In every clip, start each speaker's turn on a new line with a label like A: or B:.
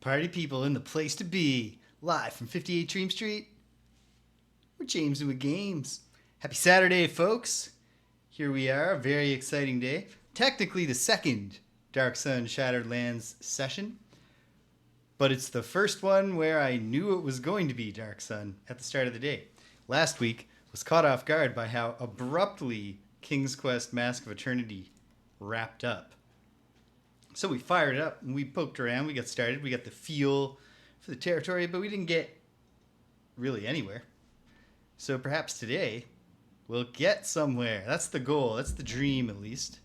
A: Party people in the place to be. Live from 58 Dream Street. We're James with Games. Happy Saturday, folks. Here we are, a very exciting day. Technically the second Dark Sun Shattered Lands session. But it's the first one where I knew it was going to be Dark Sun at the start of the day. Last week was caught off guard by how abruptly King's Quest Mask of Eternity wrapped up. So we fired it up and we poked around, we got started, we got the feel for the territory, but we didn't get really anywhere. So perhaps today we'll get somewhere. That's the goal, that's the dream at least.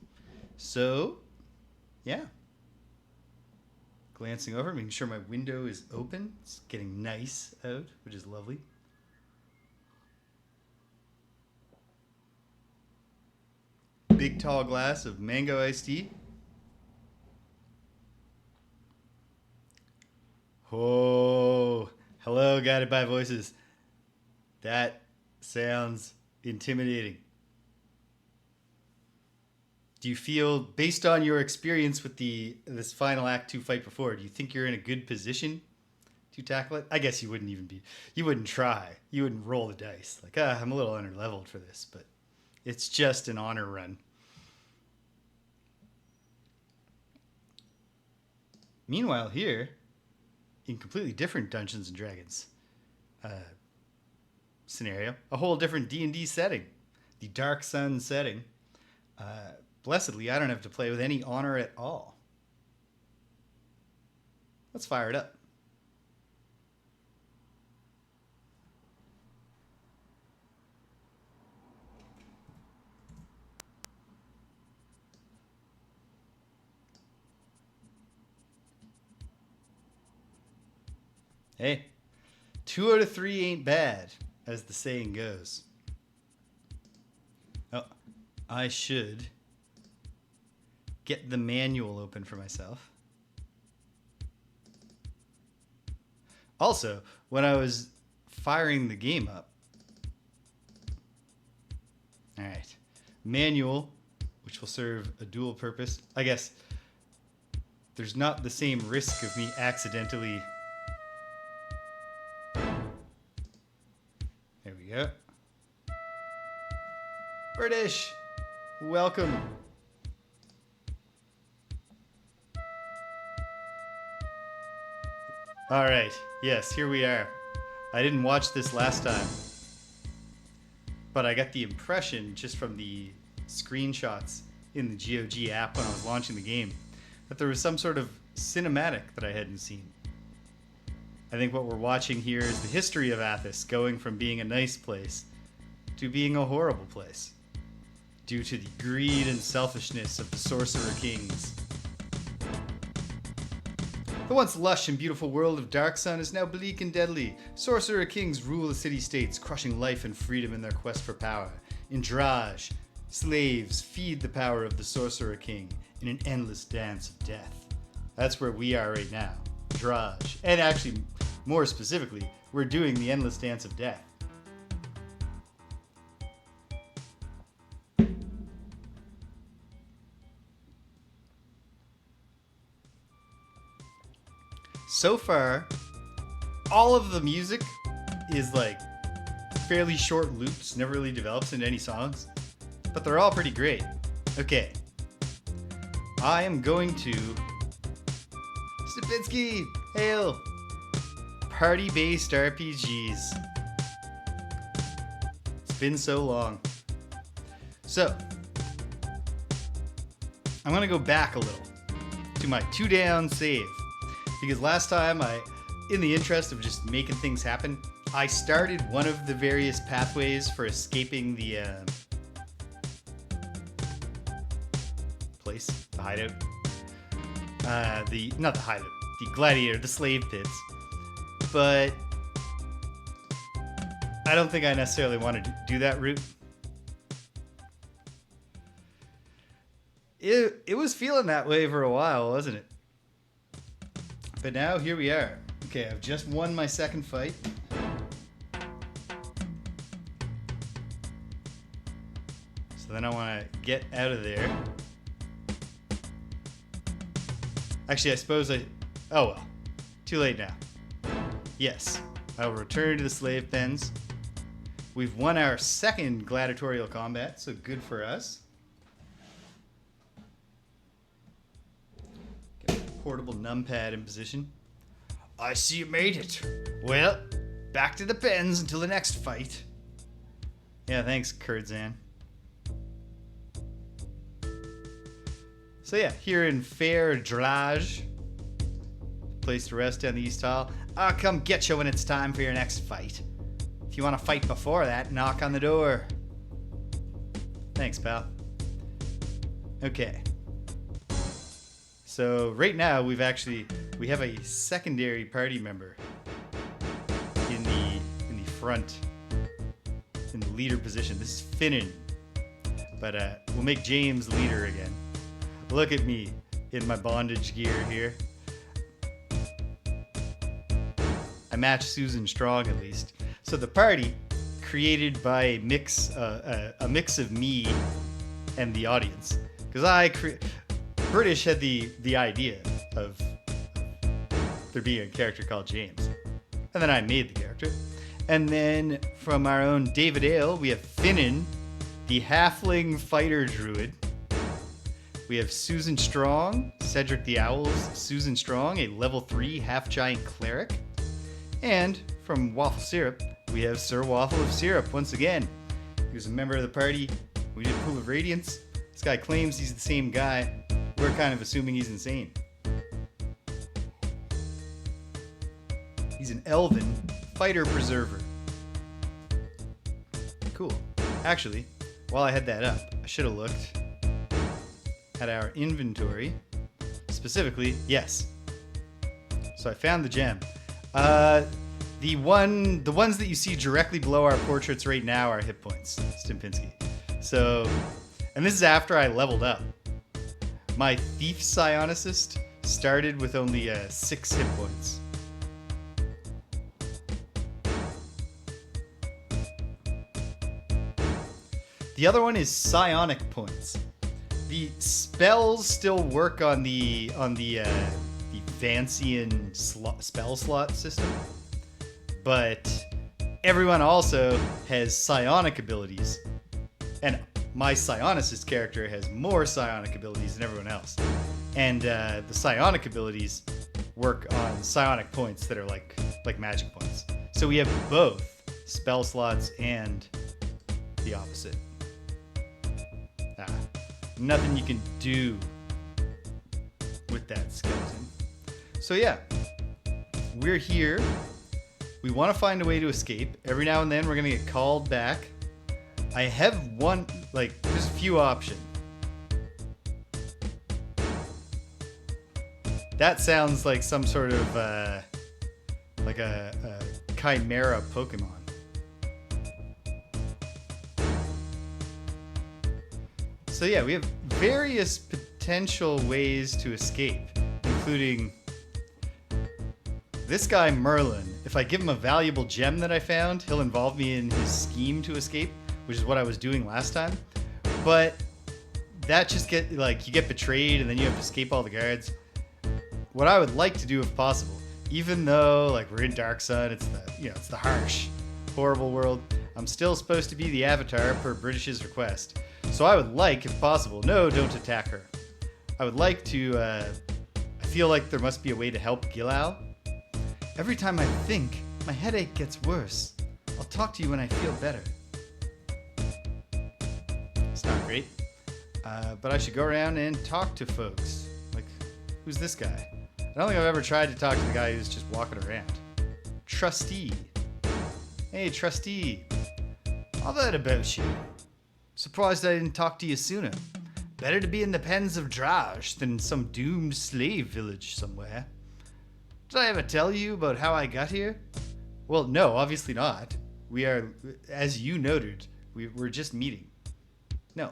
A: So, yeah. Glancing over, making sure my window is open. It's getting nice out, which is lovely. Big tall glass of mango iced tea. Oh, hello, guided by voices. That sounds intimidating. Do you feel, based on your experience with this final Act 2 fight before, do you think you're in a good position to tackle it? I guess you wouldn't try. You wouldn't roll the dice. Like, I'm a little underleveled for this, but it's just an honor run. Meanwhile, here, in completely different Dungeons and Dragons scenario, a whole different D&D setting, the Dark Sun setting. Blessedly, I don't have to play with any honor at all. Let's fire it up. Hey, 2 out of 3 ain't bad, as the saying goes. Oh, I should get the manual open for myself. Also, when I was firing the game up, all right, manual, which will serve a dual purpose. I guess there's not the same risk of me accidentally. There we go. British, welcome. All right, yes, here we are. I didn't watch this last time, but I got the impression just from the screenshots in the GOG app when I was launching the game that there was some sort of cinematic that I hadn't seen. I think what we're watching here is the history of Athos going from being a nice place to being a horrible place due to the greed and selfishness of the Sorcerer Kings. The once lush and beautiful world of Dark Sun is now bleak and deadly. Sorcerer Kings rule the city-states, crushing life and freedom in their quest for power. In Draj, slaves feed the power of the Sorcerer King in an endless dance of death. That's where we are right now, Draj. And actually, more specifically, we're doing the endless dance of death. So far, all of the music is like fairly short loops, never really develops into any songs, but they're all pretty great. Okay, I am going to Stupinski, hail, party-based RPGs. It's been so long. So, I'm gonna go back a little to my 2 down save. Because last time, in the interest of just making things happen, I started one of the various pathways for escaping the place, the hideout. Not the hideout, the gladiator, the slave pits. But I don't think I necessarily want to do that route. It was feeling that way for a while, wasn't it? But now, here we are. Okay, I've just won my second fight. So then I want to get out of there. Actually, I suppose oh well. Too late now. Yes, I will return to the slave pens. We've won our second gladiatorial combat, so good for us. Get a portable numpad in position. I see you made it. Well, back to the pens until the next fight. Yeah, thanks, Kurzak. So yeah, here in fair Draj, place to rest down the East Hall. I'll come get you when it's time for your next fight. If you want to fight before that, knock on the door. Thanks, pal. Okay. So right now we have a secondary party member in the front, in the leader position. This is Finnan, but we'll make James leader again. Look at me in my bondage gear here. I match Susan Strong at least. So the party, created by a mix of me and the audience, because British had the idea of there being a character called James, and then I made the character. And then from our own David Ale, we have Finnan, the halfling fighter druid. We have Susan Strong, Cedric the Owl's Susan Strong, a level 3 half-giant cleric. And from Waffle Syrup, we have Sir Waffle of Syrup once again. He was a member of the party. We did Pool of Radiance. This guy claims he's the same guy. We're kind of assuming he's insane. He's an elven fighter preserver. Cool. Actually, while I had that up, I should have looked at our inventory. Specifically, yes. So I found the gem. The ones that you see directly below our portraits right now are hit points, Stimpinski. So, and this is after I leveled up. My Thief Psionicist started with only 6 hit points. The other one is psionic points. The spells still work on the Vancian spell slot system, but everyone also has psionic abilities, and my psionicist character has more psionic abilities than everyone else, and the psionic abilities work on psionic points that are like magic points. So we have both spell slots and the opposite. Nothing you can do with that skeleton. So yeah, we're here. We want to find a way to escape. Every now and then we're gonna get called back. I have there's a few options. That sounds like some sort of like a chimera Pokemon. So yeah, we have various potential ways to escape, including this guy Merlon. If I give him a valuable gem that I found, he'll involve me in his scheme to escape, which is what I was doing last time. But that just you get betrayed and then you have to escape all the guards. What I would like to do if possible, even though we're in Dark Sun, it's the harsh, horrible world, I'm still supposed to be the Avatar per British's request. So I would like, if possible, no, don't attack her. I would like to, I feel like there must be a way to help Gilal. Every time I think, my headache gets worse. I'll talk to you when I feel better. It's not great. But I should go around and talk to folks. Who's this guy? I don't think I've ever tried to talk to the guy who's just walking around. Trustee. Hey, Trustee. All that about you. Surprised I didn't talk to you sooner. Better to be in the pens of Draj than some doomed slave village somewhere. Did I ever tell you about how I got here? Well, no, obviously not. We are, as you noted, we're just meeting. No.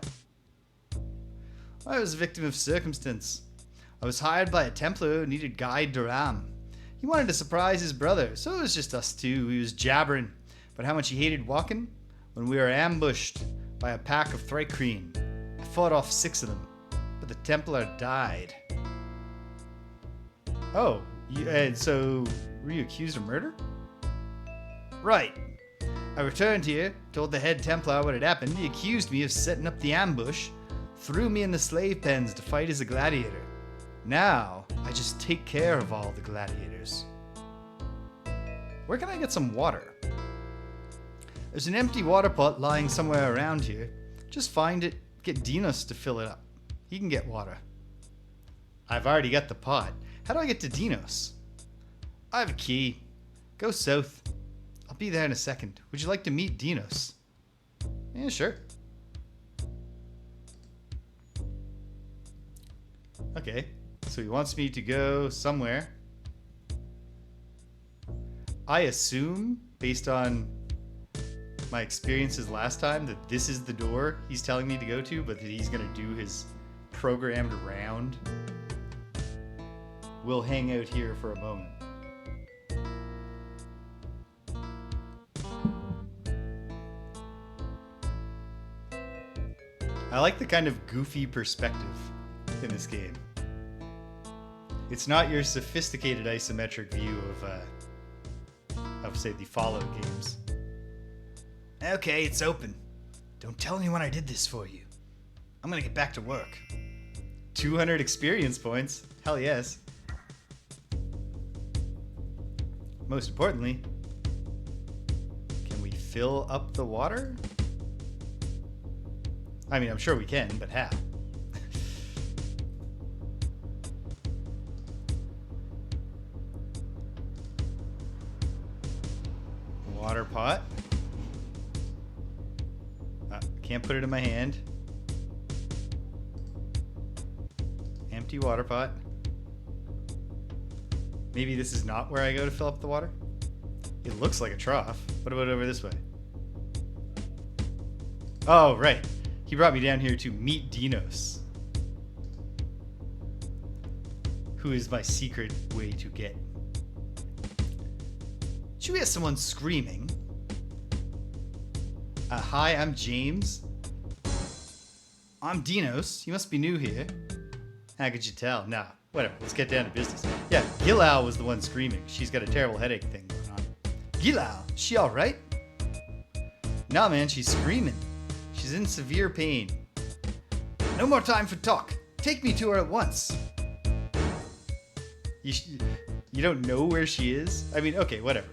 A: I was a victim of circumstance. I was hired by a Templar who needed Guy Duram. He wanted to surprise his brother, so it was just us two. He was jabbering about how much he hated walking when we were ambushed by a pack of Thrycreen. I fought off 6 of them, but the Templar died. Oh, And so, were you accused of murder? Right. I returned here, told the head Templar what had happened. He accused me of setting up the ambush, threw me in the slave pens to fight as a gladiator. Now, I just take care of all the gladiators. Where can I get some water? There's an empty water pot lying somewhere around here. Just find it, get Dinos to fill it up. He can get water. I've already got the pot. How do I get to Dinos? I have a key. Go south. I'll be there in a second. Would you like to meet Dinos? Yeah, sure. Okay, so he wants me to go somewhere. I assume, based on my experiences last time, that this is the door he's telling me to go to, but that he's going to do his programmed round. We'll hang out here for a moment. I like the kind of goofy perspective in this game. It's not your sophisticated isometric view of say, the Fallout games. Okay, it's open. Don't tell anyone I did this for you. I'm gonna get back to work. 200 experience points. Hell yes. Most importantly, can we fill up the water? I mean, I'm sure we can, but how? Water pot. Can't put it in my hand. Empty water pot. Maybe this is not where I go to fill up the water? It looks like a trough. What about over this way? Oh, right. He brought me down here to meet Dinos, who is my secret way to get. Should we have someone screaming? Hi, I'm James. I'm Dinos. You must be new here. How could you tell? Nah, whatever. Let's get down to business. Yeah, Gilal was the one screaming. She's got a terrible headache thing going on. Gilal, she all right? Nah, man, she's screaming. She's in severe pain. No more time for talk. Take me to her at once. You don't know where she is? I mean, okay, whatever.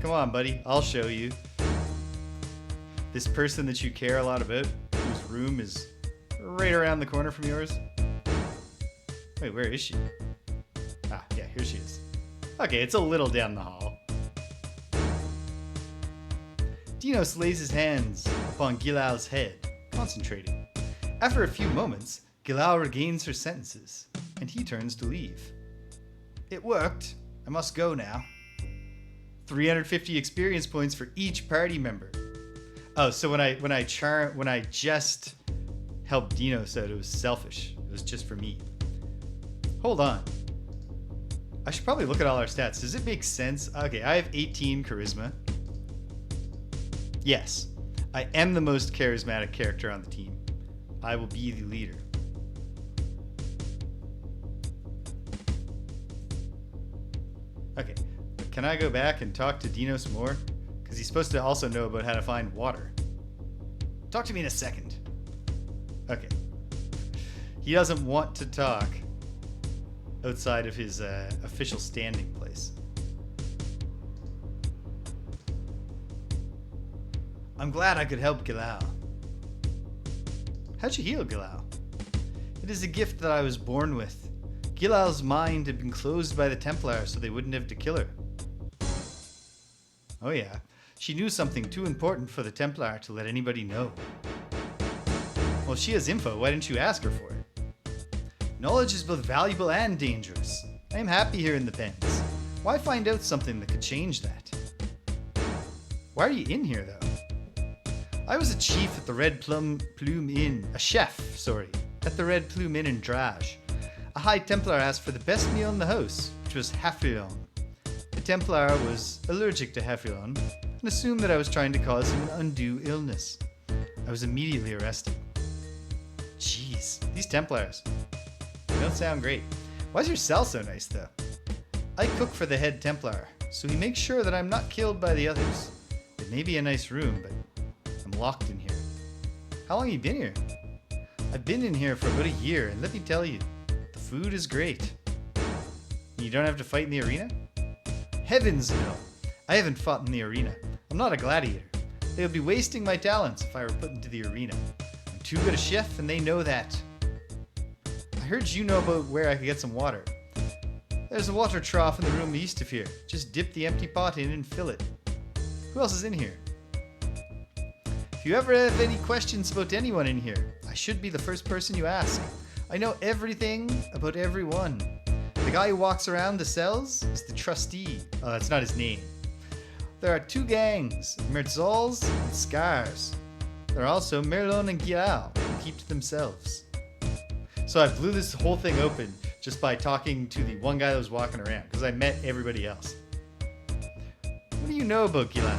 A: Come on, buddy. I'll show you. This person that you care a lot about, whose room is right around the corner from yours. Wait, where is she? Ah, yeah, here she is. Okay, it's a little down the hall. Dinos lays his hands upon Gilal's head, concentrating. After a few moments, Gilal regains her sentences, and he turns to leave. It worked. I must go now. 350 experience points for each party member. Oh, so when I just helped Dinos out, it was selfish. It was just for me. Hold on. I should probably look at all our stats. Does it make sense? Okay, I have 18 charisma. Yes, I am the most charismatic character on the team. I will be the leader. Okay, but can I go back and talk to Dinos more? Because he's supposed to also know about how to find water. Talk to me in a second. Okay. He doesn't want to talk outside of his official standing place. I'm glad I could help Gilal. How'd you heal Gilal? It is a gift that I was born with. Gilal's mind had been closed by the Templar, so they wouldn't have to kill her. Oh yeah, she knew something too important for the Templar to let anybody know. Well, if she has info, why didn't you ask her for it? Knowledge is both valuable and dangerous. I am happy here in the pens. Why find out something that could change that? Why are you in here, though? I was a chief at the Red Plume Inn. A chef, at the Red Plume Inn in Draj. A High Templar asked for the best meal in the house, which was hafilon. The Templar was allergic to hafilon and assumed that I was trying to cause him an undue illness. I was immediately arrested. Jeez, these Templars. They don't sound great. Why is your cell so nice, though? I cook for the head Templar, so he makes sure that I'm not killed by the others. It may be a nice room, but I'm locked in here. How long have you been here? I've been in here for about a year, and let me tell you, the food is great. You don't have to fight in the arena? Heavens no! I haven't fought in the arena. I'm not a gladiator. They would be wasting my talents if I were put into the arena. I'm too good a chef, and they know that. I heard you know about where I could get some water. There's a water trough in the room east of here. Just dip the empty pot in and fill it. Who else is in here? If you ever have any questions about anyone in here, I should be the first person you ask. I know everything about everyone. The guy who walks around the cells is the trustee. Oh, that's not his name. There are two gangs, Merzols and Scars. There are also Merlon and Gilal, who keep to themselves. So I blew this whole thing open just by talking to the one guy that was walking around, because I met everybody else. What do you know about Gilal?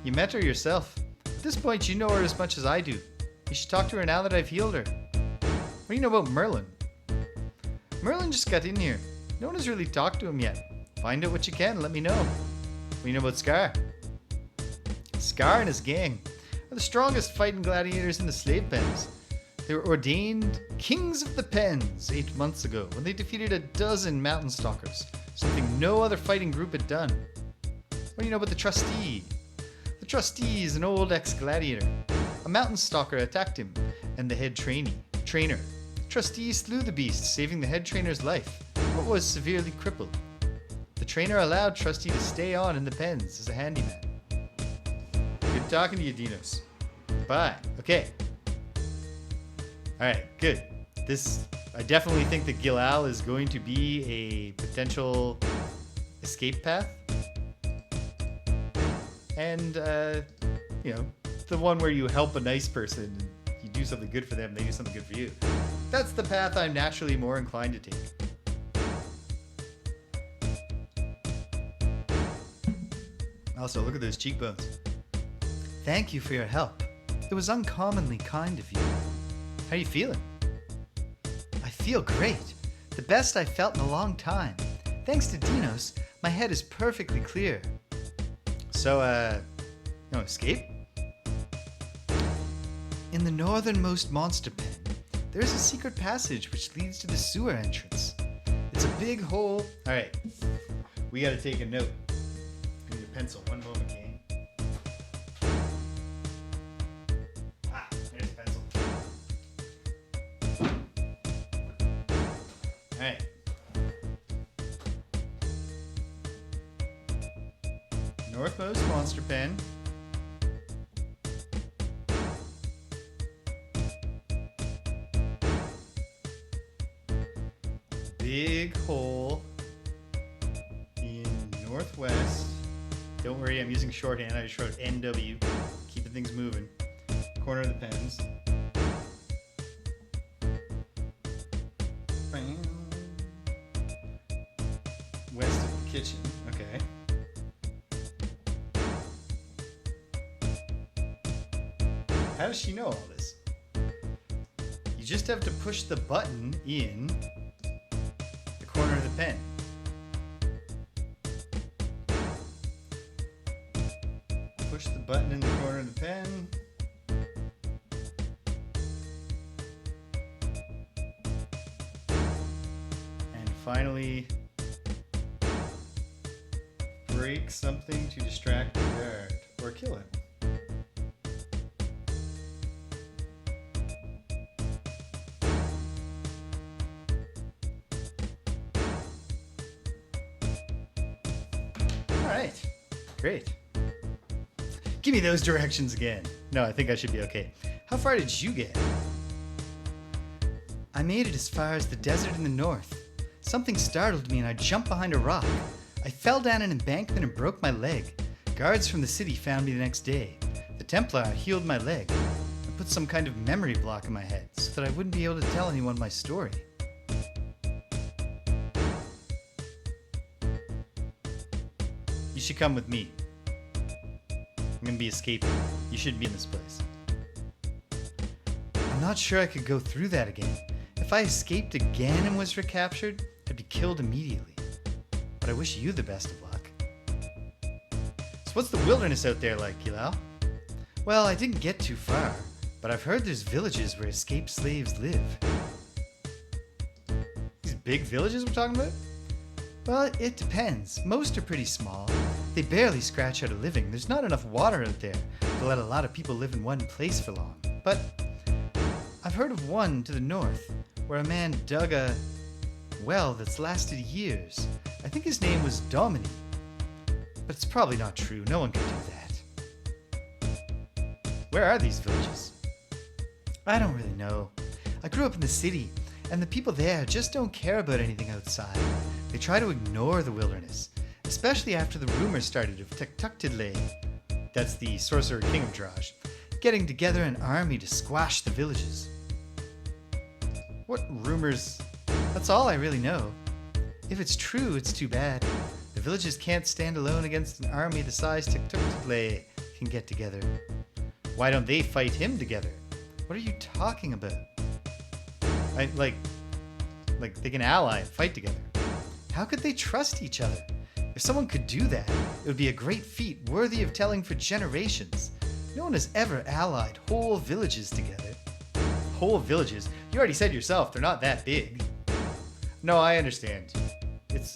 A: You met her yourself. At this point, you know her as much as I do. You should talk to her now that I've healed her. What do you know about Merlon? Merlon just got in here. No one has really talked to him yet. Find out what you can and let me know. What do you know about Scar? Scar and his gang are the strongest fighting gladiators in the slave pens. They were ordained kings of the pens 8 months ago when they defeated a dozen mountain stalkers, something no other fighting group had done. What do you know about the trustee? The trustee is an old ex-gladiator. A mountain stalker attacked him and the head trainer. The trustee slew the beast, saving the head trainer's life, but was severely crippled. The trainer allowed trustee to stay on in the pens as a handyman. Good talking to you, Dinos. Bye. Okay. Alright, good. I definitely think that Gilal is going to be a potential escape path. And, the one where you help a nice person, and you do something good for them, they do something good for you. That's the path I'm naturally more inclined to take. Also, look at those cheekbones. Thank you for your help. It was uncommonly kind of you. How are you feeling? I feel great. The best I've felt in a long time. Thanks to Dinos, my head is perfectly clear. So, escape? In the northernmost monster pen, there is a secret passage which leads to the sewer entrance. It's a big hole. Alright, we gotta take a note. I need a pencil. One moment, gang. There's a pencil. Alright. Northmost monster pen. Big hole in northwest. Don't worry, I'm using shorthand. I just wrote NW. Keeping things moving. Corner of the pens. West of the kitchen. Okay. How does she know all this? You just have to push the button in the corner of the pen. Push the button in the corner of the pen. And finally, break something to distract the guard or kill him. Alright, great. Give me those directions again. No, I think I should be okay. How far did you get? I made it as far as the desert in the north. Something startled me and I jumped behind a rock. I fell down an embankment and broke my leg. Guards from the city found me the next day. The Templar healed my leg and put some kind of memory block in my head so that I wouldn't be able to tell anyone my story. You should come with me. I'm gonna be escaping. You shouldn't be in this place. I'm not sure I could go through that again. If I escaped again and was recaptured, I'd be killed immediately. but I wish you the best of luck. So what's the wilderness out there like, Gilal? Well, I didn't get too far, but I've heard there's villages where escaped slaves live. These big villages we're talking about? Well, it depends. Most are pretty small. They barely scratch out a living. There's not enough water out there to let a lot of people live in one place for long. But I've heard of one to the north, where a man dug a well that's lasted years. I think his name was Domini. But it's probably not true. No one can do that. Where are these villages? I don't really know. I grew up in the city, and the people there just don't care about anything outside. They try to ignore the wilderness, especially after the rumors started of Tuktuktidle, that's the sorcerer king of Draj, getting together an army to squash the villages. What rumors? That's all I really know. If it's true, it's too bad. The villages can't stand alone against an army the size Tuktuktidle can get together. Why don't they fight him together? What are you talking about? Like they can ally and fight together. How could they trust each other? If someone could do that, it would be a great feat worthy of telling for generations. No one has ever allied whole villages together. Whole villages? You already said yourself, they're not that big. No, I understand. It's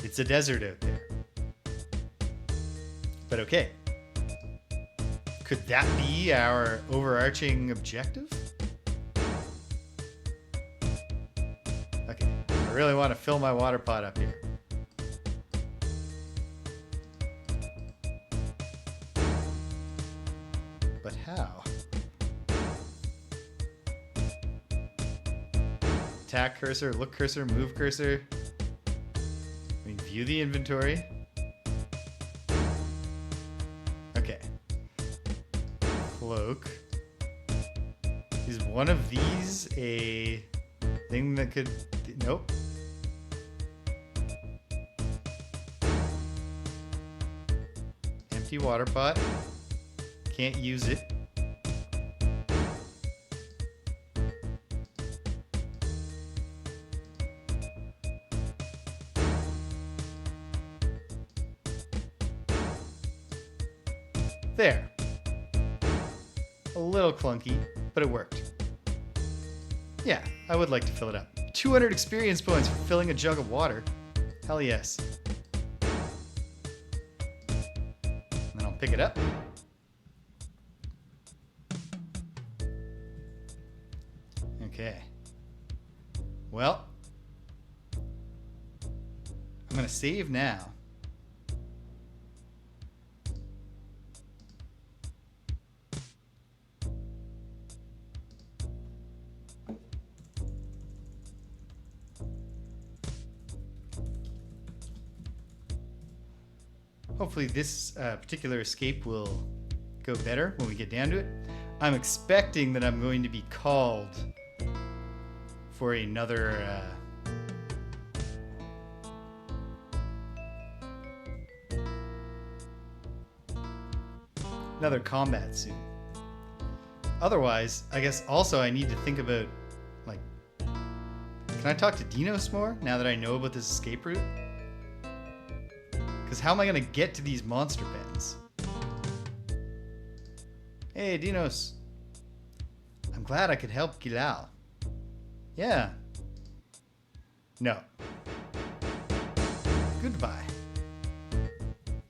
A: it's a desert out there. But okay. Could that be our overarching objective? Okay, I really want to fill my water pot up here. But how? Attack cursor, look cursor, move cursor. I mean, view the inventory. Okay. Cloak. Is one of these a thing that could... Nope. Empty water pot. Can't use it. There. A little clunky, but it worked. Yeah, I would like to fill it up. 200 experience points for filling a jug of water. Hell yes. And then I'll pick it up. Okay. Well, I'm gonna save now. Hopefully this particular escape will go better when we get down to it. I'm expecting that I'm going to be called for another combat soon. Otherwise, I guess also I need to think about, like, can I talk to Dinos more now that I know about this escape route? Because how am I going to get to these monster pens? Hey, Dinos. I'm glad I could help Gilal. Yeah. No. Goodbye.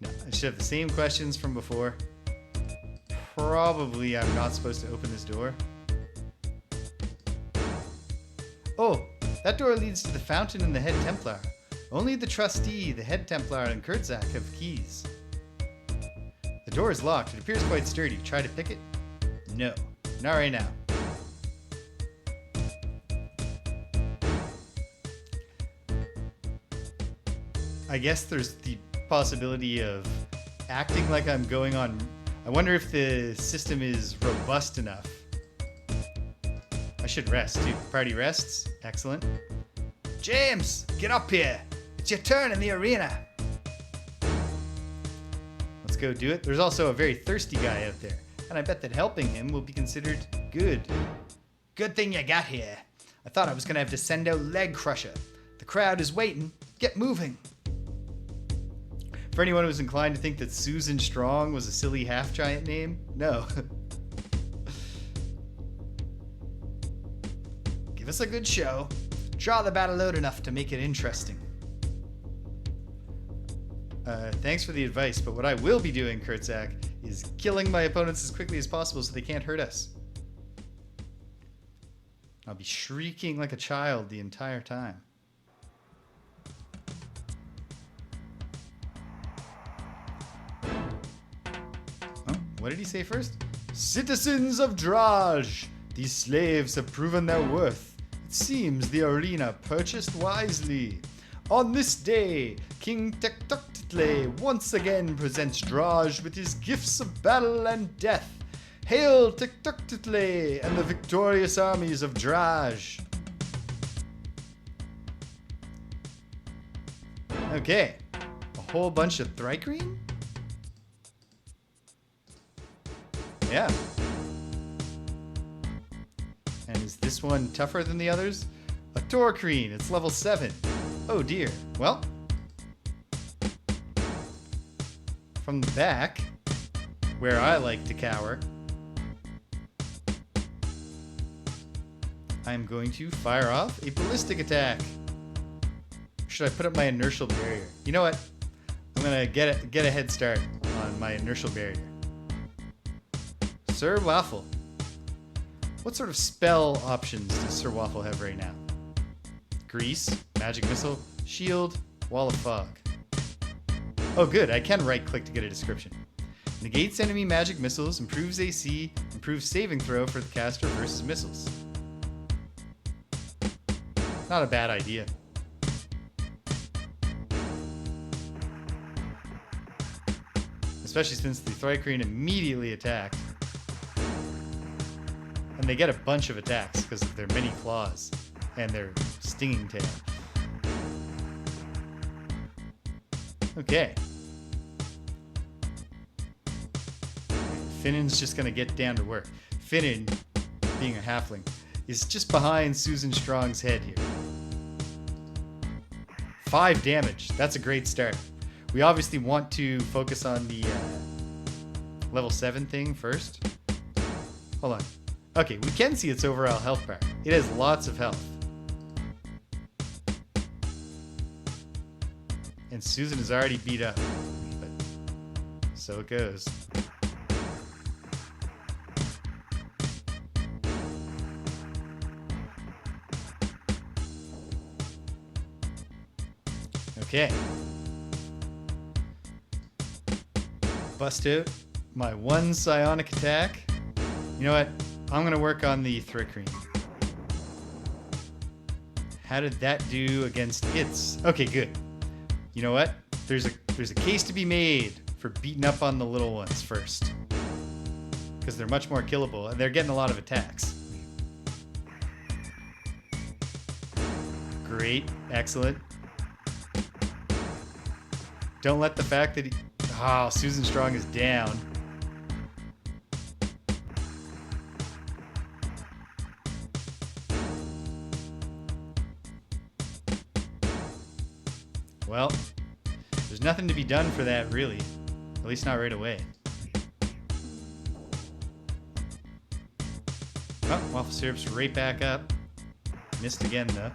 A: No, I should have the same questions from before. Probably I'm not supposed to open this door. Oh, that door leads to the fountain and the head Templar. Only the trustee, the head Templar, and Kurzak have keys. The door is locked. It appears quite sturdy. Try to pick it? No. Not right now. I guess there's the possibility of acting like I'm going on... I wonder if the system is robust enough. I should rest, too. Party rests. Excellent. James, get up here. It's your turn in the arena. Let's go do it. There's also a very thirsty guy out there, and I bet that helping him will be considered good. Good thing you got here. I thought I was going to have to send out Leg Crusher. The crowd is waiting. Get moving. For anyone who's inclined to think that Susan Strong was a silly half-giant name, no. Give us a good show. Draw the battle out enough to make it interesting. Thanks for the advice, but what I will be doing, Kurzak, is killing my opponents as quickly as possible so they can't hurt us. I'll be shrieking like a child the entire time. Oh, what did he say first? Citizens of Draj! These slaves have proven their worth. It seems the arena purchased wisely. On this day, King Tektuktitle once again presents Draj with his gifts of battle and death. Hail Tektuktitle and the victorious armies of Draj. Okay, a whole bunch of Thrycreen? Yeah. And is this one tougher than the others? A Torcreen, it's level 7. Oh dear. Well, from the back, where I like to cower, I'm going to fire off a ballistic attack. Should I put up my inertial barrier? You know what? I'm gonna get a head start on my inertial barrier. Sir Waffle. What sort of spell options does Sir Waffle have right now? Grease, magic missile, shield, wall of fog. Oh good, I can right click to get a description. Negates enemy magic missiles, improves AC, improves saving throw for the caster versus missiles. Not a bad idea. Especially since the Thrycreen immediately attacked. And they get a bunch of attacks because of their many claws and their stinging tail. Okay. Finnan's just gonna get down to work. Finnan, being a halfling, is just behind Susan Strong's head here. 5 damage. That's a great start. We obviously want to focus on the level 7 thing first. Hold on. Okay, we can see its overall health bar. It has lots of health. And Susan is already beat up. But so it goes. Okay. Bust out my 1 psionic attack. You know what? I'm gonna work on the Thrycreen. How did that do against its? Okay, good. You know what? There's a case to be made for beating up on the little ones first, because they're much more killable and they're getting a lot of attacks. Great, excellent. Don't let the fact that Susan Strong is down. Well, there's nothing to be done for that, really. At least not right away. Oh, waffle syrup's right back up. Missed again, though.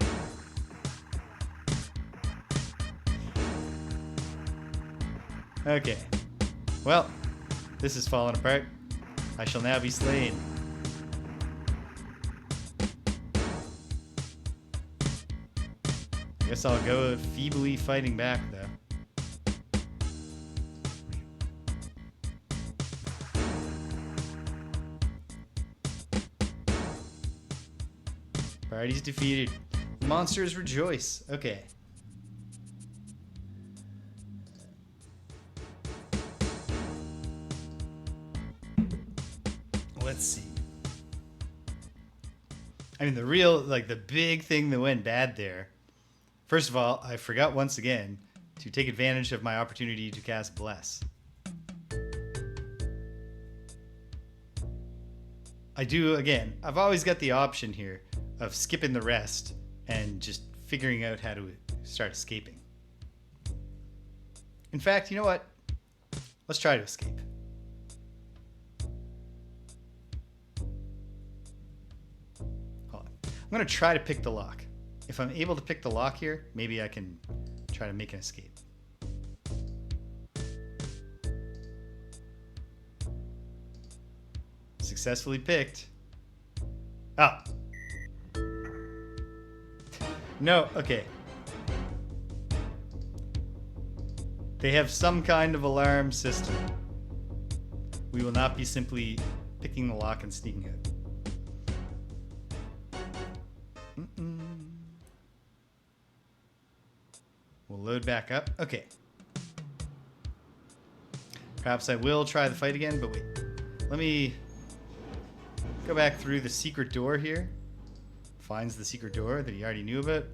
A: Okay. Well, this is falling apart. I shall now be slain. Guess I'll go feebly fighting back, though. Party's defeated. Monsters rejoice. Okay. Let's see. I mean, the big thing that went bad there. First of all, I forgot once again to take advantage of my opportunity to cast Bless. I do, again, I've always got the option here of skipping the rest and just figuring out how to start escaping. In fact, you know what? Let's try to escape. Hold on. I'm going to try to pick the lock. If I'm able to pick the lock here, maybe I can try to make an escape. Successfully picked. Oh. No, okay. They have some kind of alarm system. We will not be simply picking the lock and sneaking out. We'll load back up. Okay. Perhaps I will try the fight again, but wait. Let me go back through the secret door here. Finds the secret door that he already knew about.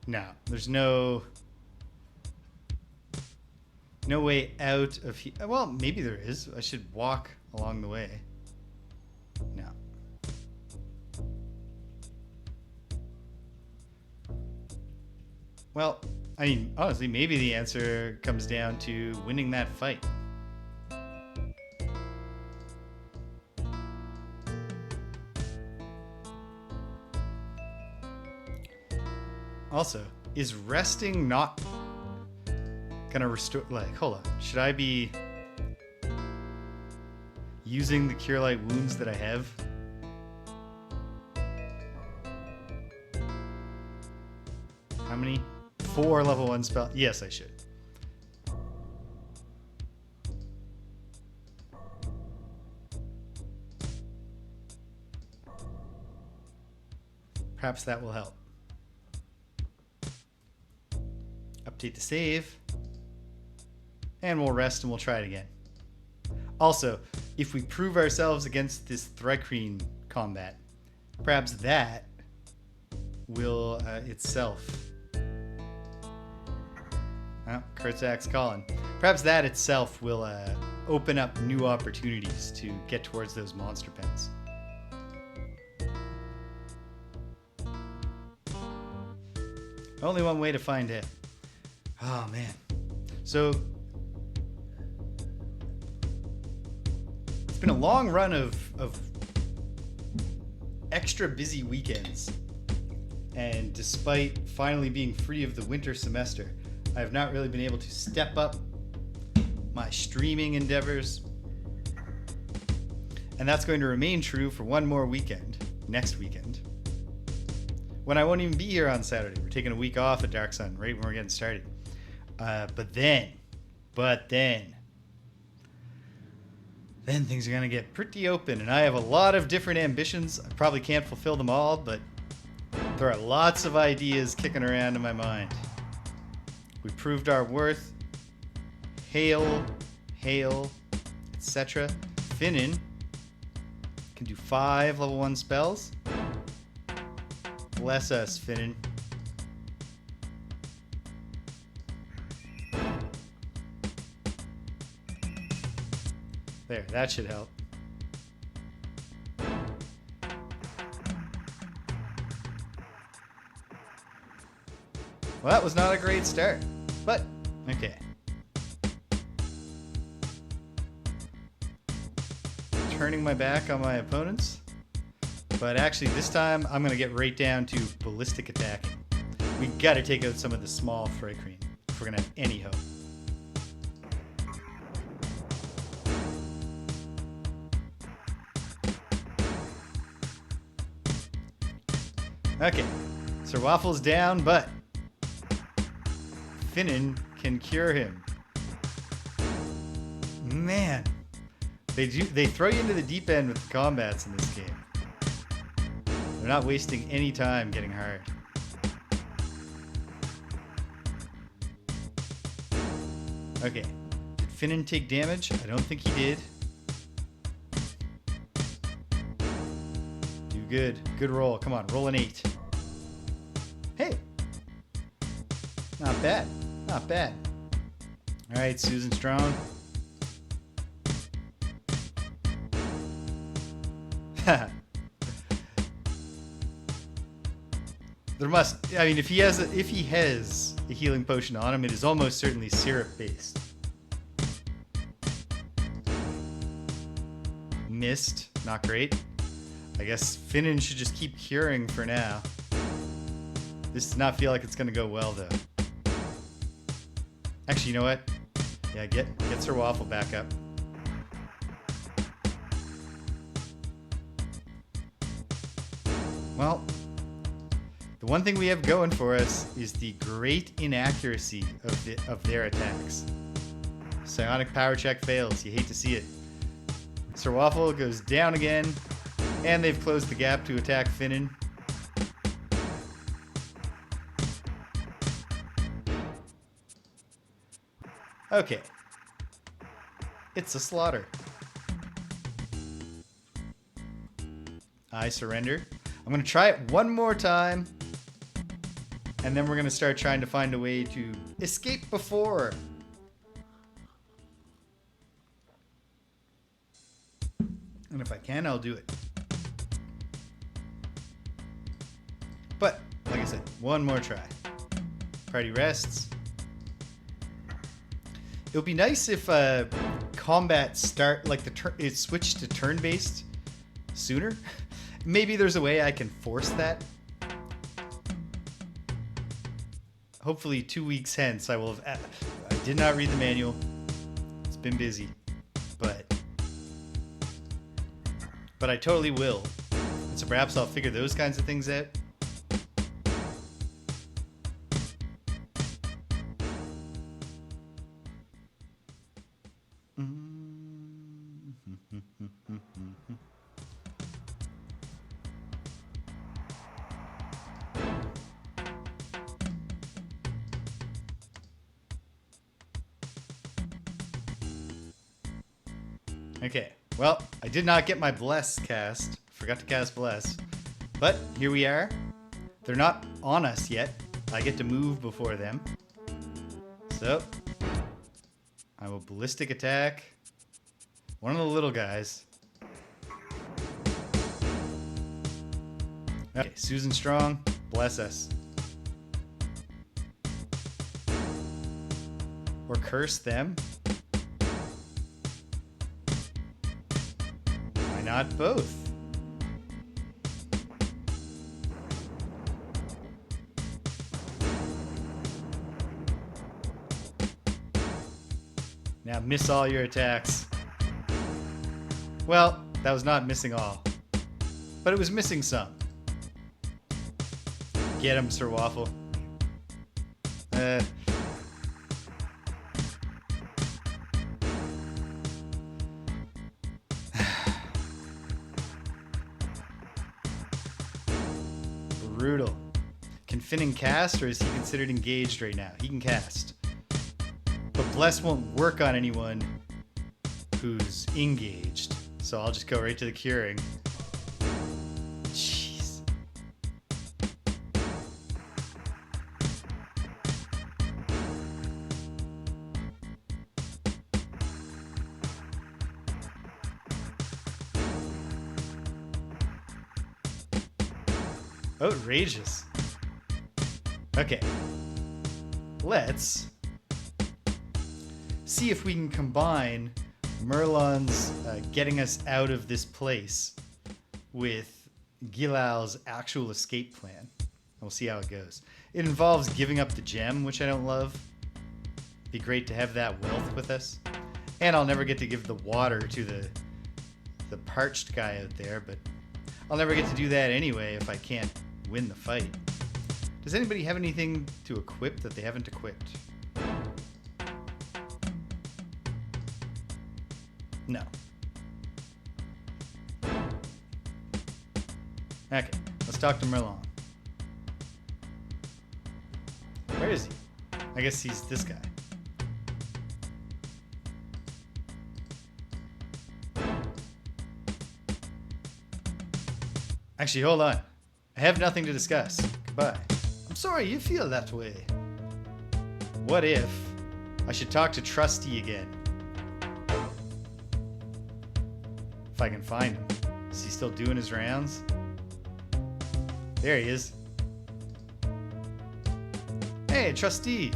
A: No, there's no way out of here. Well, maybe there is. I should walk along the way. No. Well, I mean, honestly, maybe the answer comes down to winning that fight. Also, is resting not gonna restore? Like, hold on. Should I be using the Cure Light wounds that I have? How many? 4 level 1 spell. Yes, I should. Perhaps that will help. Update the save. And we'll rest and we'll try it again. Also, if we prove ourselves against this Thrycreen combat, perhaps that will itself... Oh, Kurzak's calling. Perhaps that itself will open up new opportunities to get towards those monster pens. Only one way to find it. Oh, man. So, it's been a long run of extra busy weekends. And despite finally being free of the winter semester, I have not really been able to step up my streaming endeavors. And that's going to remain true for one more weekend, next weekend, when I won't even be here on Saturday. We're taking a week off at Dark Sun, right when we're getting started. But then things are going to get pretty open, and I have a lot of different ambitions. I probably can't fulfill them all, but there are lots of ideas kicking around in my mind. We proved our worth. Hail, etc. Finnan can do 5 level 1 spells. Bless us, Finnan. There, that should help. Well, that was not a great start, but okay. Turning my back on my opponents, but actually this time I'm going to get right down to ballistic attacking. We got to take out some of the small Thrycreen if we're going to have any hope. Okay, Sir Waffle's down, but Finnan can cure him. Man, they throw you into the deep end with the combats in this game. They're not wasting any time getting hard. Okay, did Finnan take damage? I don't think he did. Do good. Good roll. Come on, roll an 8. Hey, not bad. Not bad. All right, Susan Strong. There must. I mean, if he has a healing potion on him, it is almost certainly syrup based. Missed. Not great. I guess Finnan should just keep curing for now. This does not feel like it's going to go well, though. Actually, you know what? Yeah, get Sir Waffle back up. Well, the one thing we have going for us is the great inaccuracy of their attacks. Psionic power check fails. You hate to see it. Sir Waffle goes down again, and they've closed the gap to attack Finnan. Okay. It's a slaughter. I surrender. I'm going to try it one more time, and then we're going to start trying to find a way to escape before. And if I can, I'll do it. But, like I said, one more try. Party rests. It would be nice if combat it switched to turn-based sooner. Maybe there's a way I can force that. Hopefully 2 weeks hence I will have... I did not read the manual. It's been busy. But I totally will. And so perhaps I'll figure those kinds of things out. Okay, well, I did not get my Bless cast. Forgot to cast Bless. But here we are. They're not on us yet. I get to move before them. So, I will Ballistic Attack one of the little guys. Okay, Susan Strong, bless us. Or curse them. Why not both? Now miss all your attacks. Well, that was not missing all. But it was missing some. Get him, Sir Waffle. Brutal. Can Finnan cast, or is he considered engaged right now? He can cast. But Bless won't work on anyone who's engaged. So I'll just go right to the curing. Jeez. Outrageous. Okay. Let's see if we can combine Merlon's getting us out of this place with Gilal's actual escape plan. We'll see how it goes. It involves giving up the gem, which I don't love. Be great to have that wealth with us. And I'll never get to give the water to the parched guy out there, but I'll never get to do that anyway if I can't win the fight. Does anybody have anything to equip that they haven't equipped? No. Okay, let's talk to Merlon. Where is he? I guess he's this guy. Actually, hold on. I have nothing to discuss. Goodbye. I'm sorry you feel that way. What if I should talk to Trusty again? If I can find him. Is he still doing his rounds? There he is. Hey, trustee.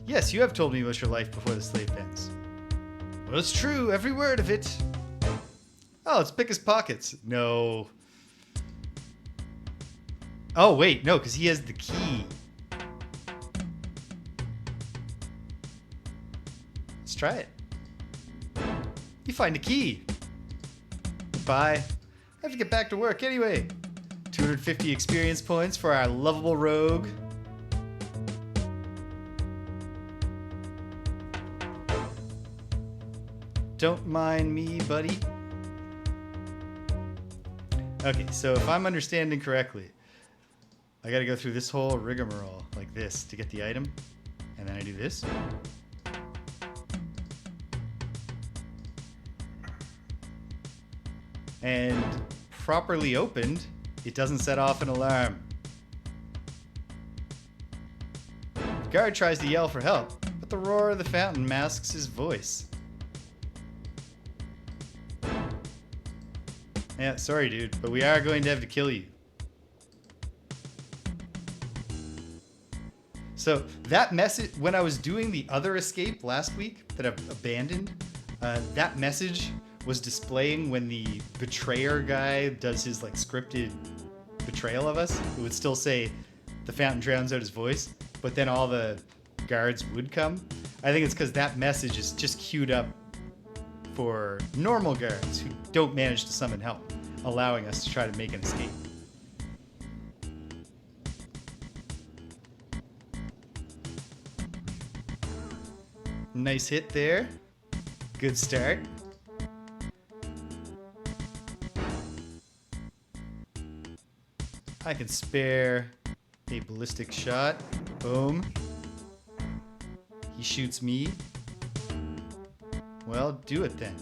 A: Yes, you have told me about your life before the slave pens. Well, it's true, every word of it. Oh, let's pick his pockets. No. Oh, wait, no, because he has the key. Let's try it. You find a key. Bye. I have to get back to work anyway. 250 experience points for our lovable rogue. Don't mind me, buddy. Okay, so if I'm understanding correctly, I gotta go through this whole rigmarole like this to get the item. And then I do this. And properly opened, it doesn't set off an alarm. The guard tries to yell for help, but the roar of the fountain masks his voice. Yeah, sorry dude, but we are going to have to kill you. So that message, when I was doing the other escape last week that I've abandoned, that message was displaying when the betrayer guy does his like scripted betrayal of us. It would still say the fountain drowns out his voice, but then all the guards would come. I think it's because that message is just queued up for normal guards who don't manage to summon help, allowing us to try to make an escape. Nice hit there. Good start. I can spare a ballistic shot. Boom. He shoots me. Well, do it then.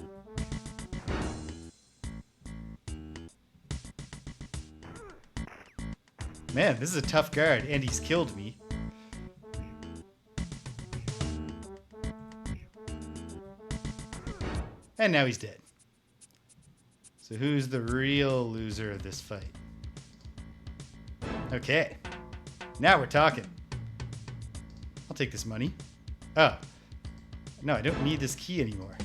A: Man, this is a tough guard, and he's killed me. And now he's dead. So who's the real loser of this fight? Okay. Now we're talking. I'll take this money. Oh. No, I don't need this key anymore.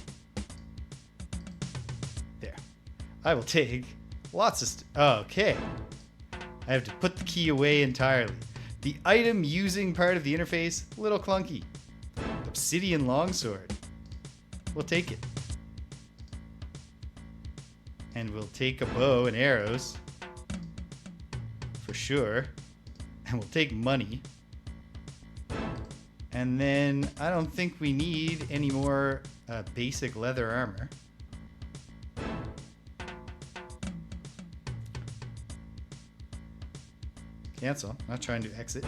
A: There. I will take lots of okay. I have to put the key away entirely. The item using part of the interface, a little clunky. Obsidian longsword. We'll take it. And we'll take a bow and arrows. For sure. And we'll take money. And then I don't think we need any more basic leather armor. Cancel. Not trying to exit.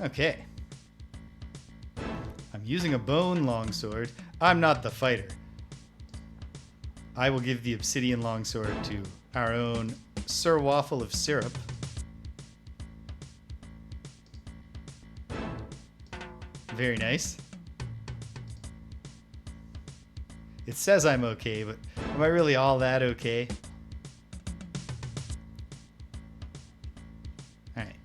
A: Okay. I'm using a bone longsword. I'm not the fighter. I will give the obsidian longsword to our own Sir Waffle of Syrup. Very nice. It says I'm okay, but am I really all that okay? Alright.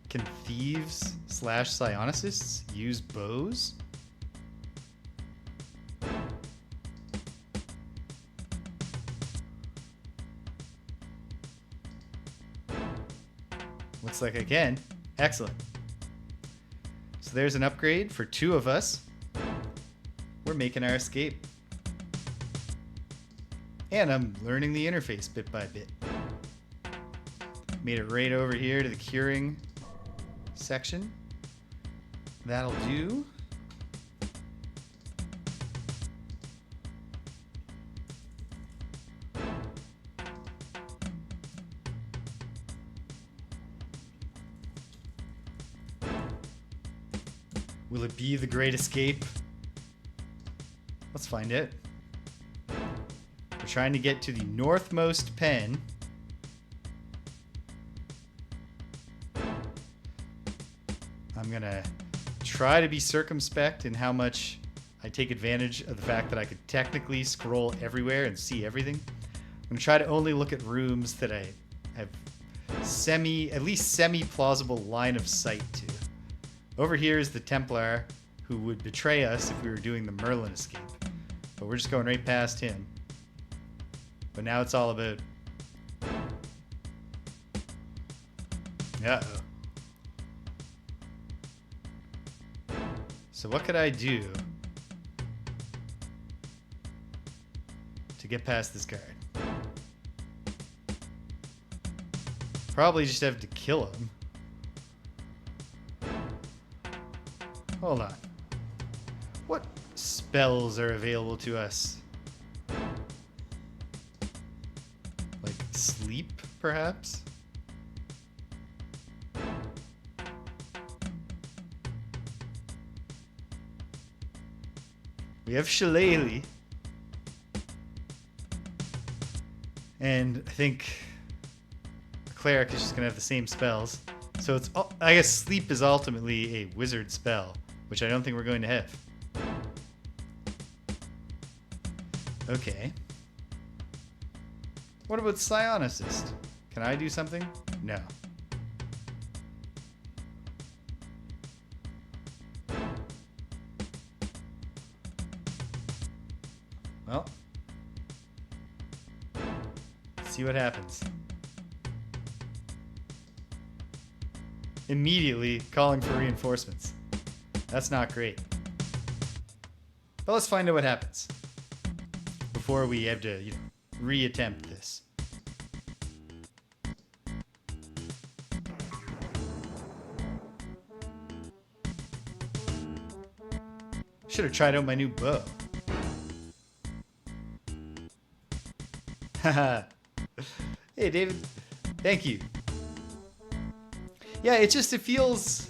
A: Can thieves / psionicists use bows? Looks like I can. Excellent. So there's an upgrade for 2 of us. We're making our escape. And I'm learning the interface bit by bit. Made it right over here to the curing section. That'll do. Will it be the Great Escape? Let's find out. We're trying to get to the northmost pen. I'm gonna try to be circumspect in how much I take advantage of the fact that I could technically scroll everywhere and see everything. I'm going to try to only look at rooms that I have at least semi-plausible line of sight to. Over here is the Templar, who would betray us if we were doing the Merlon escape. But we're just going right past him. But now it's all about... Uh-oh. So what could I do to get past this guard? Probably just have to kill him. Hold on. What spells are available to us? Like sleep, perhaps? We have Shillelagh. And I think a cleric is just going to have the same spells. So it's, I guess sleep is ultimately a wizard spell, which I don't think we're going to have. Okay. What about Psionicist? Can I do something? No. Well, let's see what happens. Immediately calling for reinforcements. That's not great. But let's find out what happens before we have to, reattempt this. Should have tried out my new bow. Haha. Hey, David. Thank you. Yeah, it feels,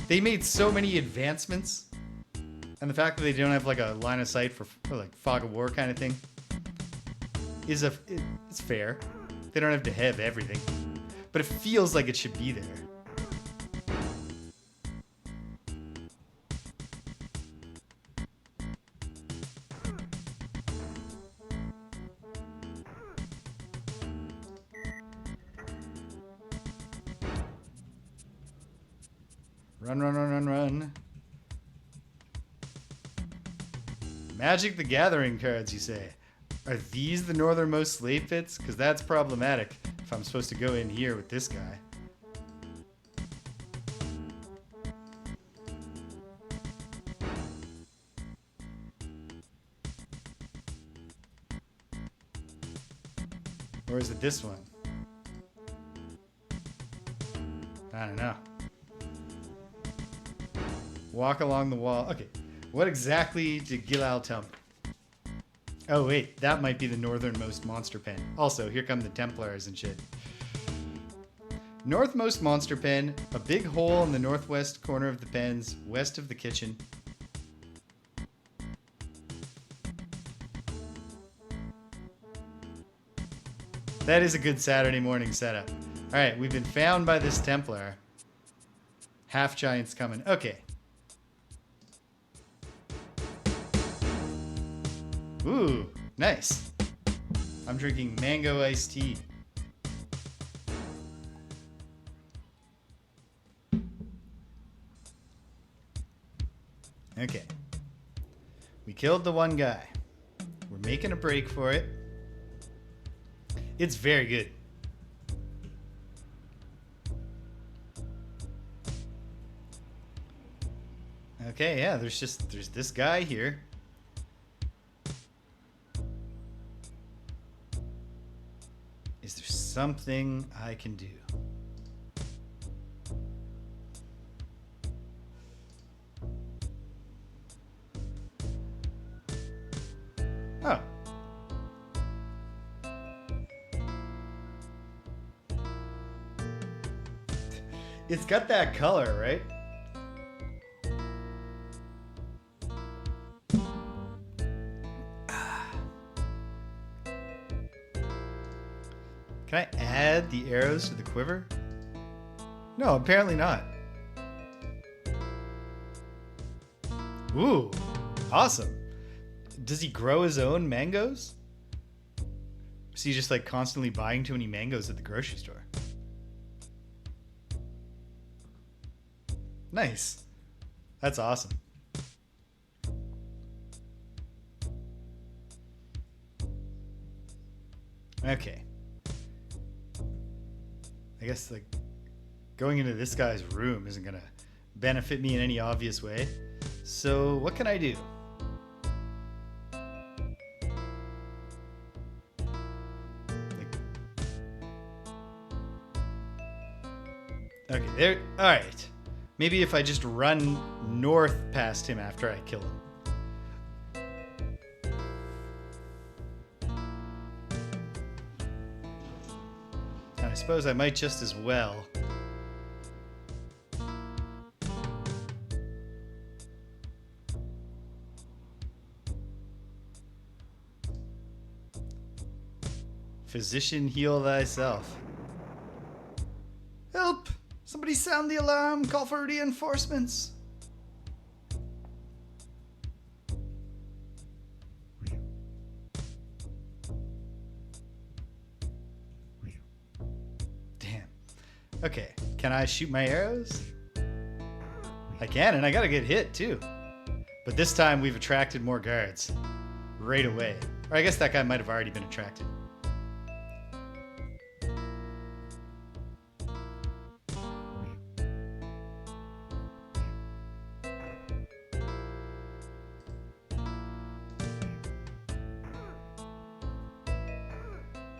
A: they made so many advancements, and the fact that they don't have like a line of sight for like fog of war kind of thing it's fair. They don't have to have everything, but it feels like it should be there. Run, run, run, run, run. Magic the Gathering cards, you say? Are these the northernmost slave pits? Because that's problematic if I'm supposed to go in here with this guy. Or is it this one? I don't know. Walk along the wall. Okay. What exactly did Gilal tell me? Oh, wait. That might be the northernmost monster pen. Also, here come the Templars and shit. Northmost monster pen. A big hole in the northwest corner of the pens, west of the kitchen. That is a good Saturday morning setup. All right. We've been found by this Templar. Half giants coming. Okay. Ooh, nice. I'm drinking mango iced tea. Okay. We killed the one guy. We're making a break for it. It's very good. Okay, yeah, there's this guy here. Is there something I can do? Oh. It's got that color, right? Can I add the arrows to the quiver? No, apparently not. Ooh, awesome. Does he grow his own mangoes? Is he just like constantly buying too many mangoes at the grocery store? Nice. That's awesome. Okay. I guess like going into this guy's room isn't gonna benefit me in any obvious way. So what can I do? Okay, there. All right. Maybe if I just run north past him after I kill him. And I suppose I might just as well. Physician, heal thyself. Help! Somebody sound the alarm! Call for reinforcements! Damn. Okay, can I shoot my arrows? I can, and I got a good hit too. But this time we've attracted more guards. Right away. Or I guess that guy might have already been attracted.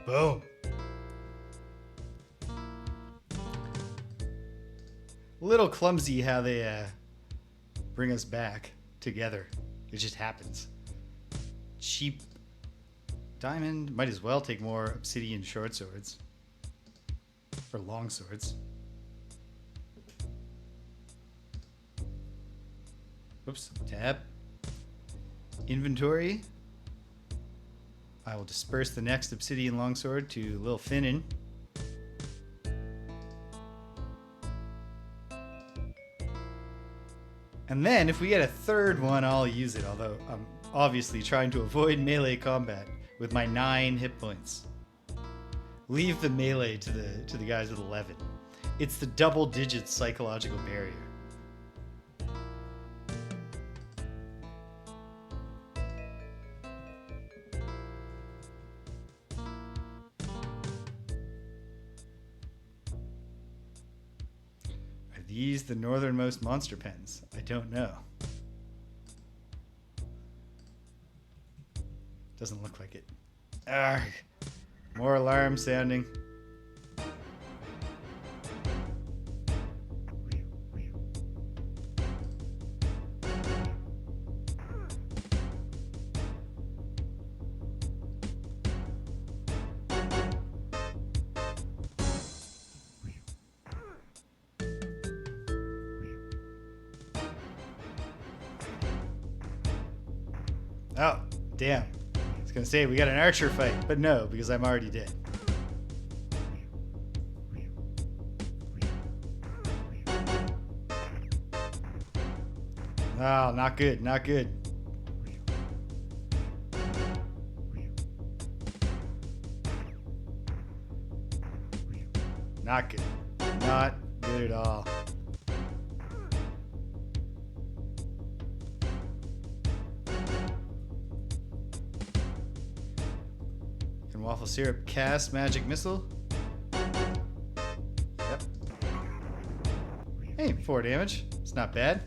A: Boom. A little clumsy how they bring us back together. It just happens. Cheap diamond. Might as well take more obsidian short swords. Or long swords. Oops. Tab. Inventory. I will disperse the next obsidian longsword to Lil Finnan. And then if we get a third one, I'll use it, although I'm obviously trying to avoid melee combat with my 9 hit points. Leave the melee to the guys with 11. It's the double digit psychological barrier. These the northernmost monster pens? I don't know. Doesn't look like it. Arrgh. More alarm sounding. Oh, damn. I was gonna say we got an archer fight, but no, because I'm already dead. Oh, not good, not good. Not good. Not good at all. Waffle syrup cast magic missile. Yep. Hey, 4 damage. It's not bad.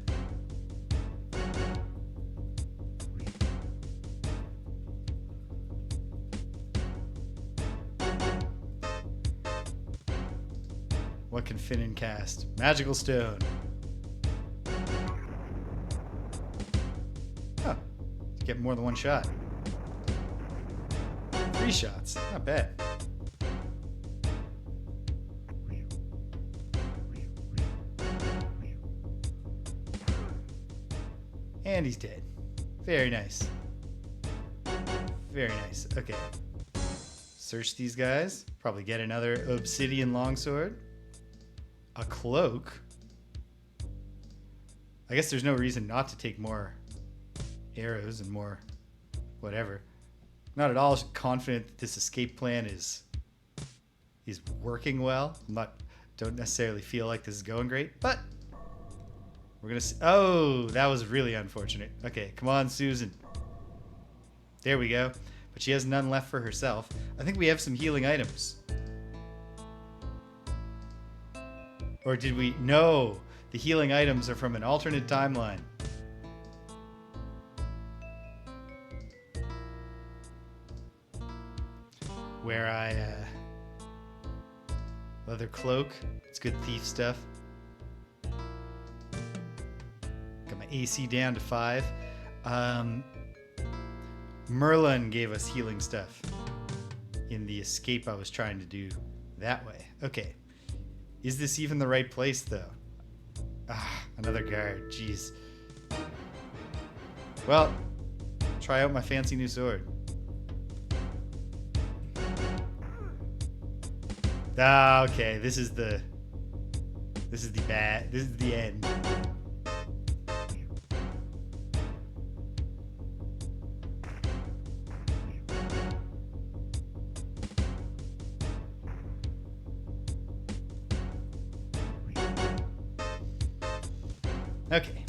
A: What can Finnan cast? Magical stone. Oh, get more than one shot. 3 shots. Not bad. And he's dead. Very nice. Very nice. Okay. Search these guys. Probably get another obsidian longsword. A cloak. I guess there's no reason not to take more arrows and more whatever. Not at all confident that this escape plan is working well. Don't necessarily feel like this is going great, but we're gonna see. Oh, that was really unfortunate. Okay, come on, Susan. There we go. But she has none left for herself. I think we have some healing items. Or did we? No, the healing items are from an alternate timeline. Where leather cloak. It's good thief stuff. Got my AC down to 5. Merlon gave us healing stuff in the escape I was trying to do that way. Okay. Is this even the right place, though? Ah, another guard. Jeez. Well, try out my fancy new sword. Ah, okay. This is the end. Okay.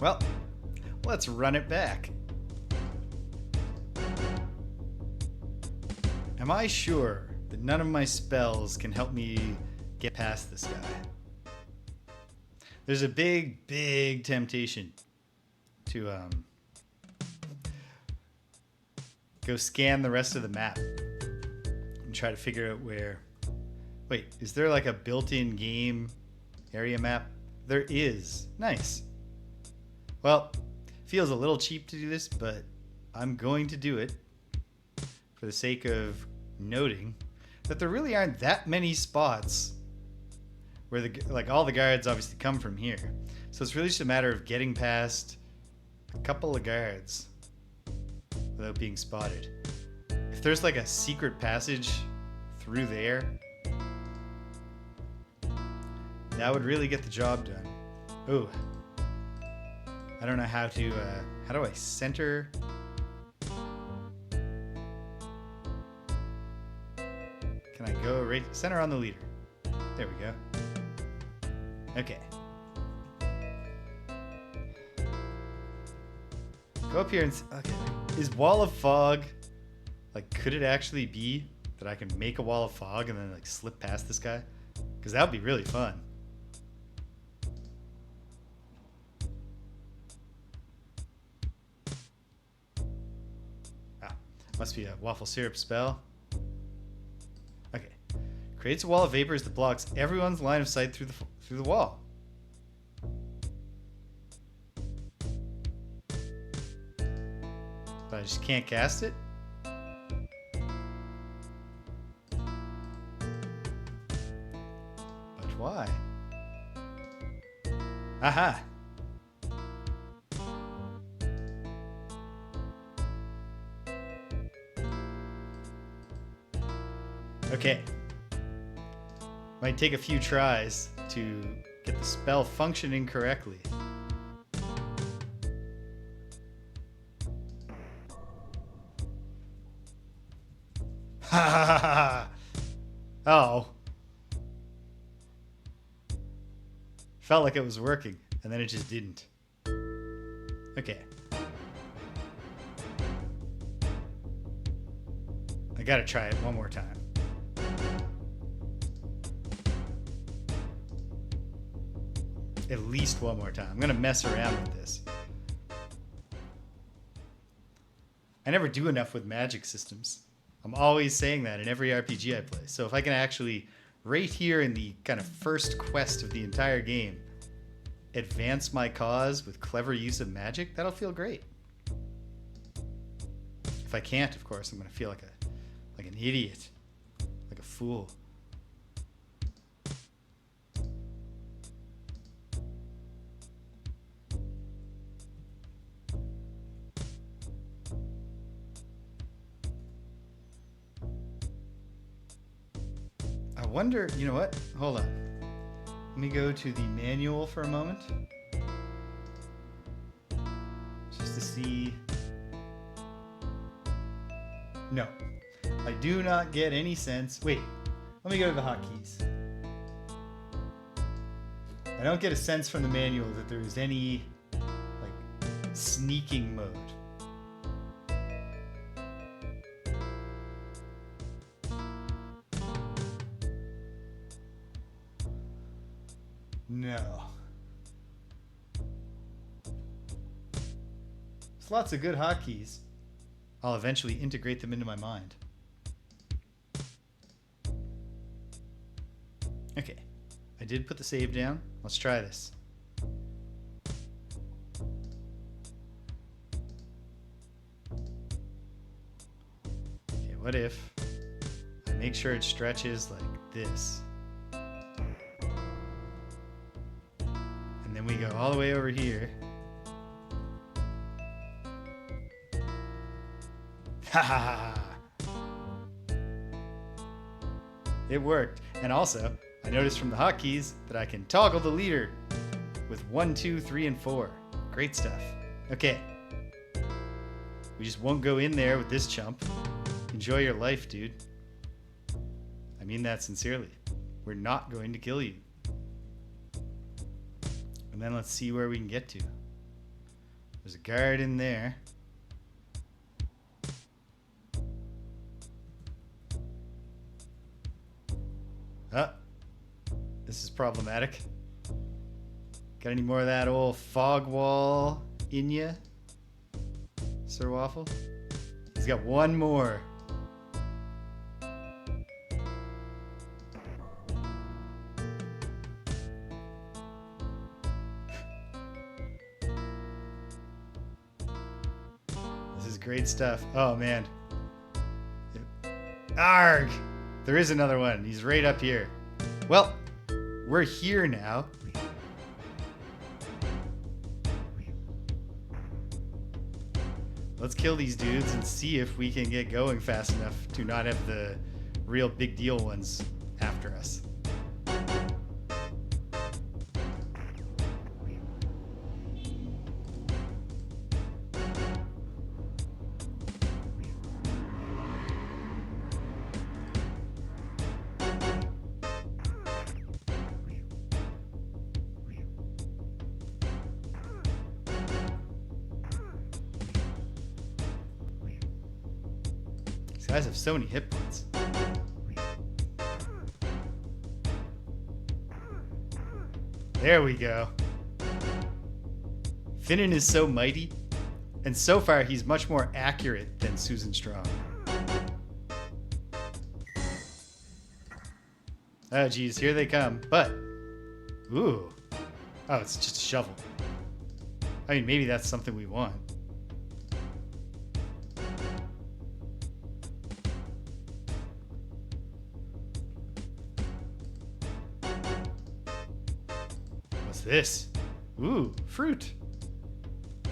A: Well, let's run it back. Am I sure that none of my spells can help me get past this guy? There's a big temptation to go scan the rest of the map and try to figure out where... Wait, is there like a built-in game area map? There is. Nice. Well, feels a little cheap to do this, but I'm going to do it for the sake of noting that there really aren't that many spots where all the guards obviously come from here. So it's really just a matter of getting past a couple of guards without being spotted. If there's like a secret passage through there, that would really get the job done. Ooh. I don't know how to, how do I center? Can I go right center on the leader? There we go. Okay. Go up here and, okay. Is Wall of Fog, like, could it actually be that I can make a wall of fog and then like slip past this guy? Because that would be really fun. Must be a waffle syrup spell. Okay. Creates a wall of vapors that blocks everyone's line of sight through the wall. But I just can't cast it? But why? Aha! Okay. Might take a few tries to get the spell functioning correctly. Ha ha ha ha! Oh. Felt like it was working, and then it just didn't. Okay. I gotta try it one more time. At least one more time. I'm gonna mess around with this. I never do enough with magic systems. I'm always saying that in every RPG I play. So if I can actually, right here in the kind of first quest of the entire game, advance my cause with clever use of magic, that'll feel great. If I can't, of course, I'm gonna feel like an idiot, like a fool. wonder, you know what? Hold on. Let me go to the manual for a moment. Just to see. No. I do not get any sense. Wait. Let me go to the hotkeys. I don't get a sense from the manual that there is any, like, sneaking mode. No. There's lots of good hotkeys. I'll eventually integrate them into my mind. Okay. I did put the save down. Let's try this. Okay, what if I make sure it stretches like this? And then we go all the way over here. Ha ha ha! It worked. And also, I noticed from the hotkeys that I can toggle the leader with 1, 2, 3, and 4. Great stuff. Okay. We just won't go in there with this chump. Enjoy your life, dude. I mean that sincerely. We're not going to kill you. And then let's see where we can get to. There's a guard in there. Ah. This is problematic. Got any more of that old fog wall in ya, Sir Waffle? He's got one more. This is great stuff. Oh, man. Arg! There is another one. He's right up here. Well, we're here now. Let's kill these dudes and see if we can get going fast enough to not have the real big deal ones after us. These guys have so many hit points. There we go. Finnan is so mighty, and so far he's much more accurate than Susan Strong. Oh geez, here they come. But, ooh. Oh, it's just a shovel. I mean, maybe that's something we want. What's this? Ooh, fruit.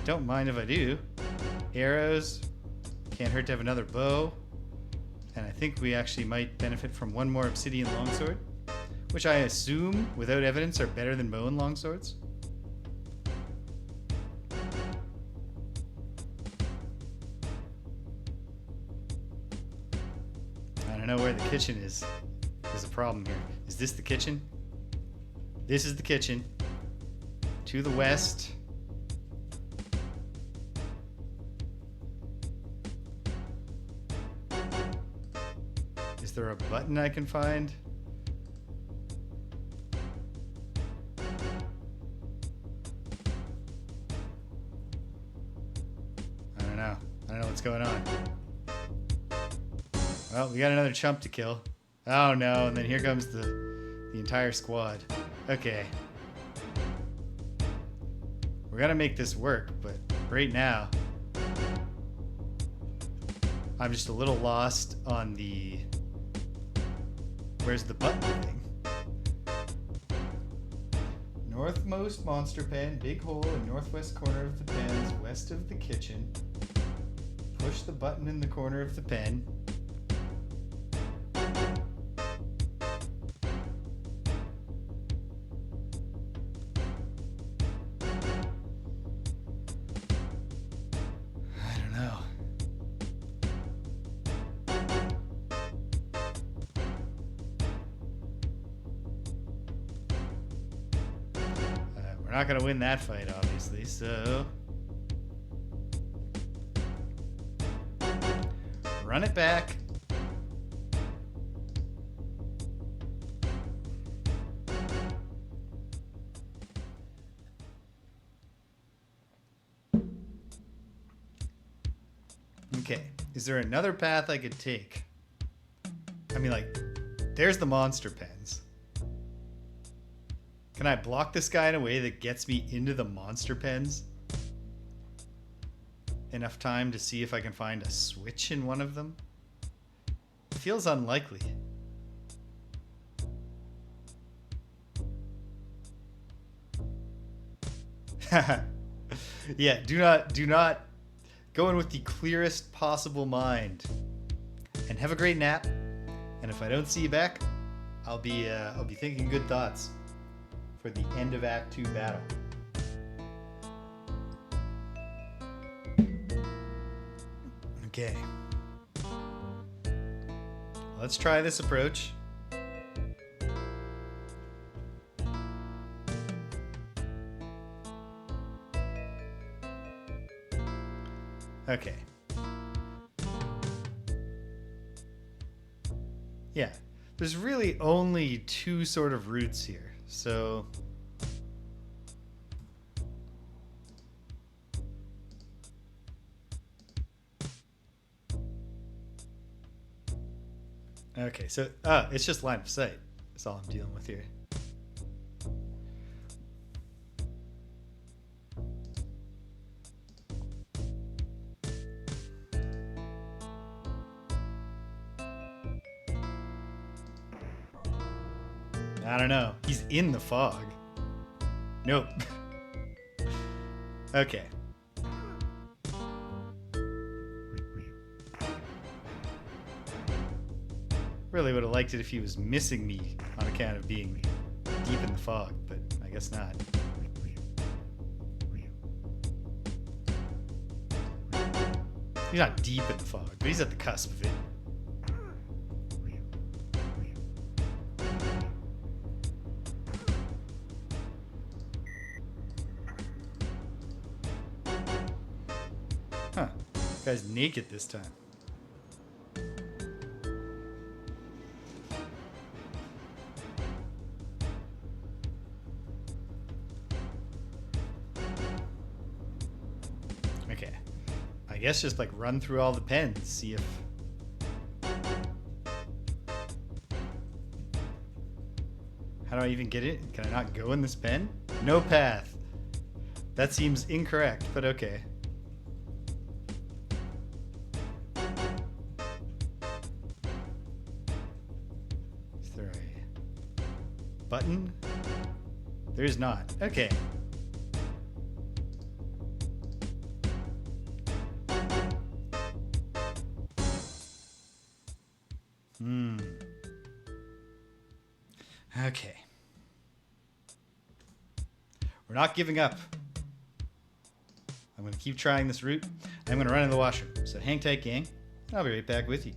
A: Don't mind if I do. Arrows. Can't hurt to have another bow. And I think we actually might benefit from one more obsidian longsword, which I assume, without evidence, are better than bow and longswords. I don't know where the kitchen is. There's a problem here. Is this the kitchen? This is the kitchen. To the west. Is there a button I can find? I don't know. I don't know what's going on. Well, we got another chump to kill. Oh no, and then here comes the entire squad. Okay. We're gonna make this work, but right now I'm just a little lost on the... Where's the button thing? Northmost monster pen, big hole in northwest corner of the pens, west of the kitchen. Push the button in the corner of the pen. we're not going to win that fight, obviously, so... run it back. Okay, is there another path I could take? I mean, like, there's the monster pens. Can I block this guy in a way that gets me into the monster pens? Enough time to see if I can find a switch in one of them? It feels unlikely. Yeah, do not go in with the clearest possible mind. And have a great nap. And if I don't see you back, I'll be thinking good thoughts for the end of Act 2 battle. Okay. Let's try this approach. Okay. Yeah. There's really only two sort of routes here. So okay, so it's just line of sight. That's all I'm dealing with here. I don't know. He's in the fog. Nope. Okay. Really would have liked it if he was missing me on account of being deep in the fog, but I guess not. He's not deep in the fog, but he's at the cusp of it. Huh. This guy's naked this time. Okay. I guess just like run through all the pens, see if... How do I even get it? Can I not go in this pen? No path. That seems incorrect, but okay. Is there a button? There's not. Okay. Okay. We're not giving up. I'm going to keep trying this route. I'm going to run in the washroom. So hang tight, gang. I'll be right back with you.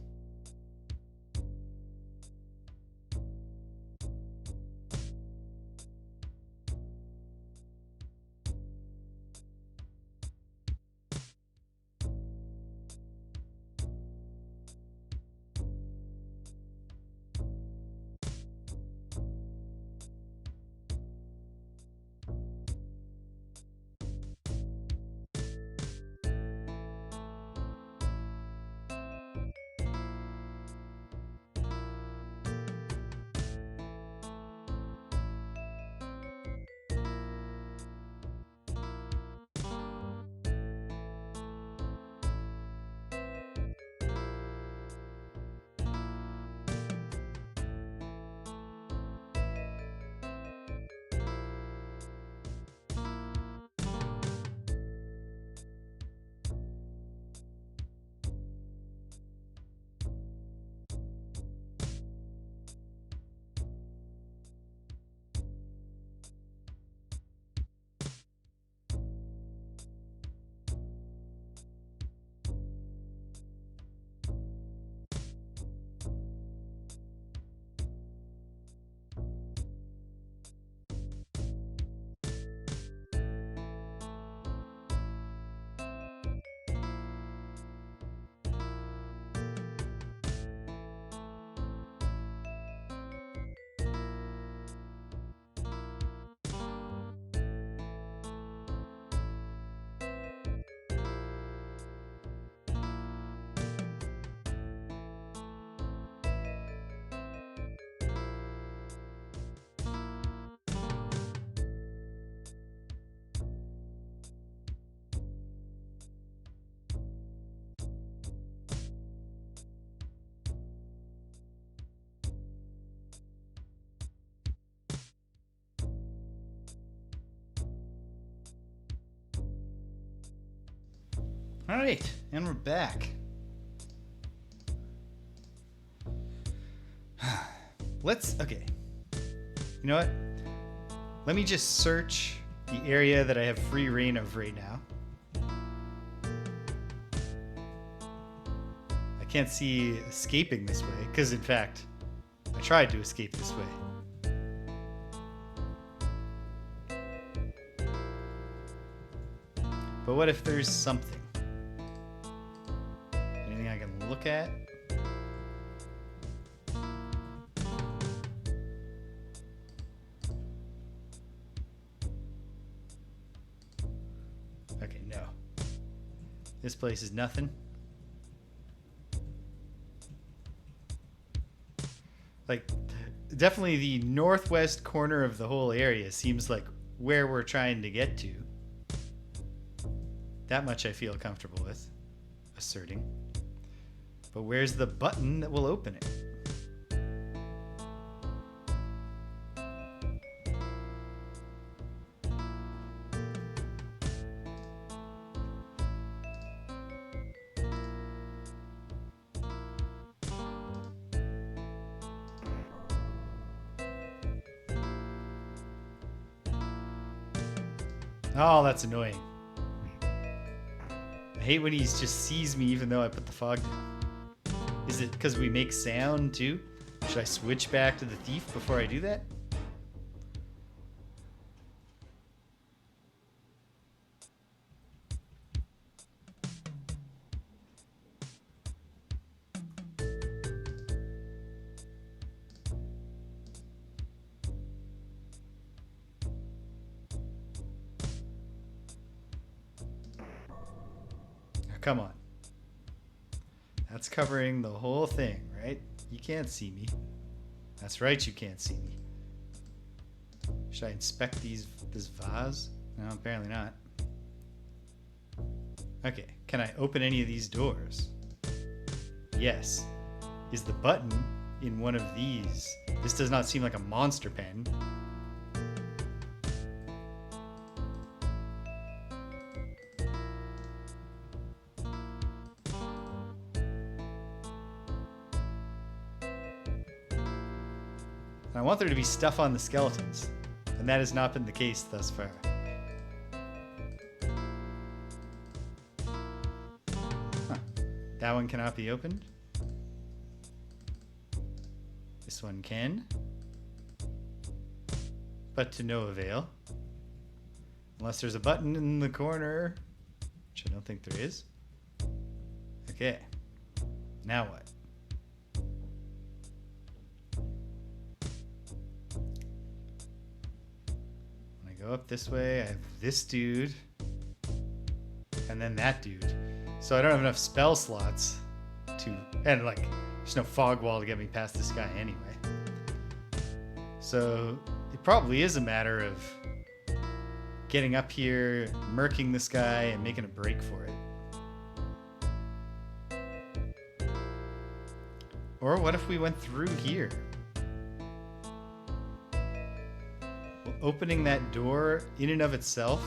A: Alright, and we're back. Okay. You know what? Let me just search the area that I have free reign of right now. I can't see escaping this way, because in fact, I tried to escape this way. But what if there's something? Anything I can look at? Okay, no. This place is nothing. Like, definitely the northwest corner of the whole area seems like where we're trying to get to. That much I feel comfortable with asserting. But where's the button that will open it? Oh, that's annoying. I hate when he just sees me even though I put the fog down. Is it because we make sound too? Should I switch back to the thief before I do that? Come on. That's covering the whole thing, right? You can't see me. That's right, you can't see me. Should I inspect this vase? No, apparently not. Okay, can I open any of these doors? Yes. Is the button in one of these? This does not seem like a monster pen. I want there to be stuff on the skeletons, and that has not been the case thus far. Huh. That one cannot be opened. This one can. But to no avail. Unless there's a button in the corner, which I don't think there is. Okay. Now what? Go up this way. I have this dude. And then that dude. So I don't have enough spell slots to... And, like, there's no fog wall to get me past this guy anyway. So it probably is a matter of getting up here, murking this guy, and making a break for it. Or what if we went through here? Opening that door in and of itself.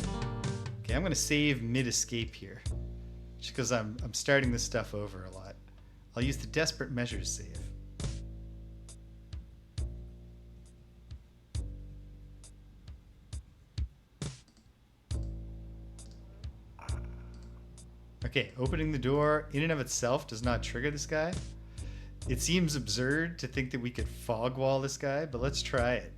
A: Okay, I'm gonna save mid-escape here, just because I'm starting this stuff over a lot. I'll use the desperate measures save. Okay, opening the door in and of itself does not trigger this guy. It seems absurd to think that we could fog wall this guy, but let's try it.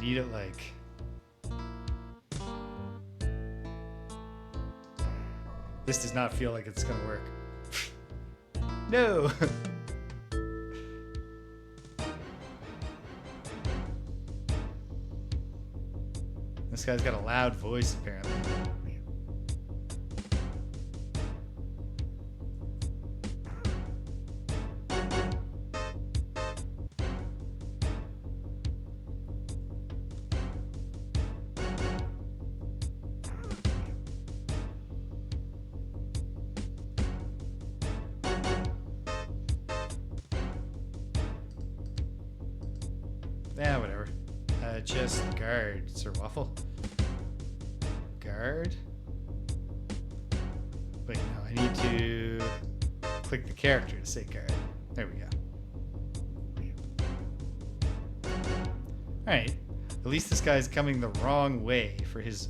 A: Need it like this. Does not feel like it's gonna work. No. This guy's got a loud voice apparently. Whatever. Just guard. Sir Waffle. Guard. Wait, no, I need to click the character to say guard. There we go. Alright. At least this guy's coming the wrong way for his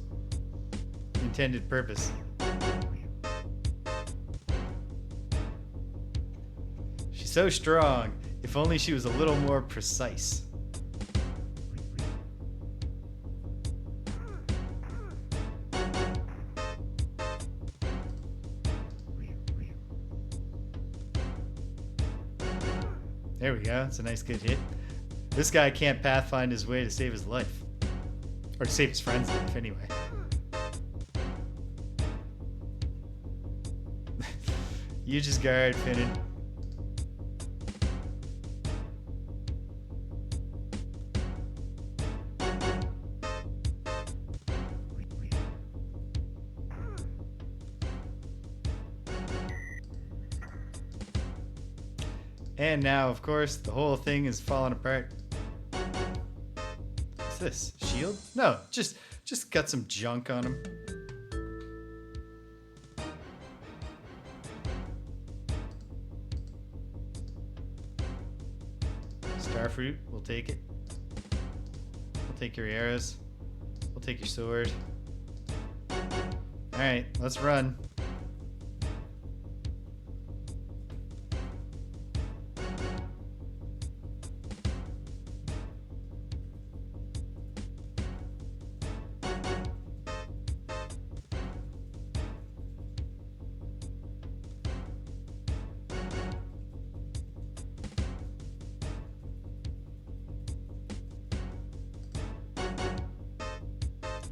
A: intended purpose. She's so strong. If only she was a little more precise. There we go. It's a nice good hit. This guy can't pathfind his way to save his life. Or to save his friend's life, anyway. You just guard, Finnan. And now, of course, the whole thing is falling apart. What's this? Shield? No, just got some junk on him. Starfruit, we'll take it. We'll take your arrows. We'll take your sword. Alright, let's run.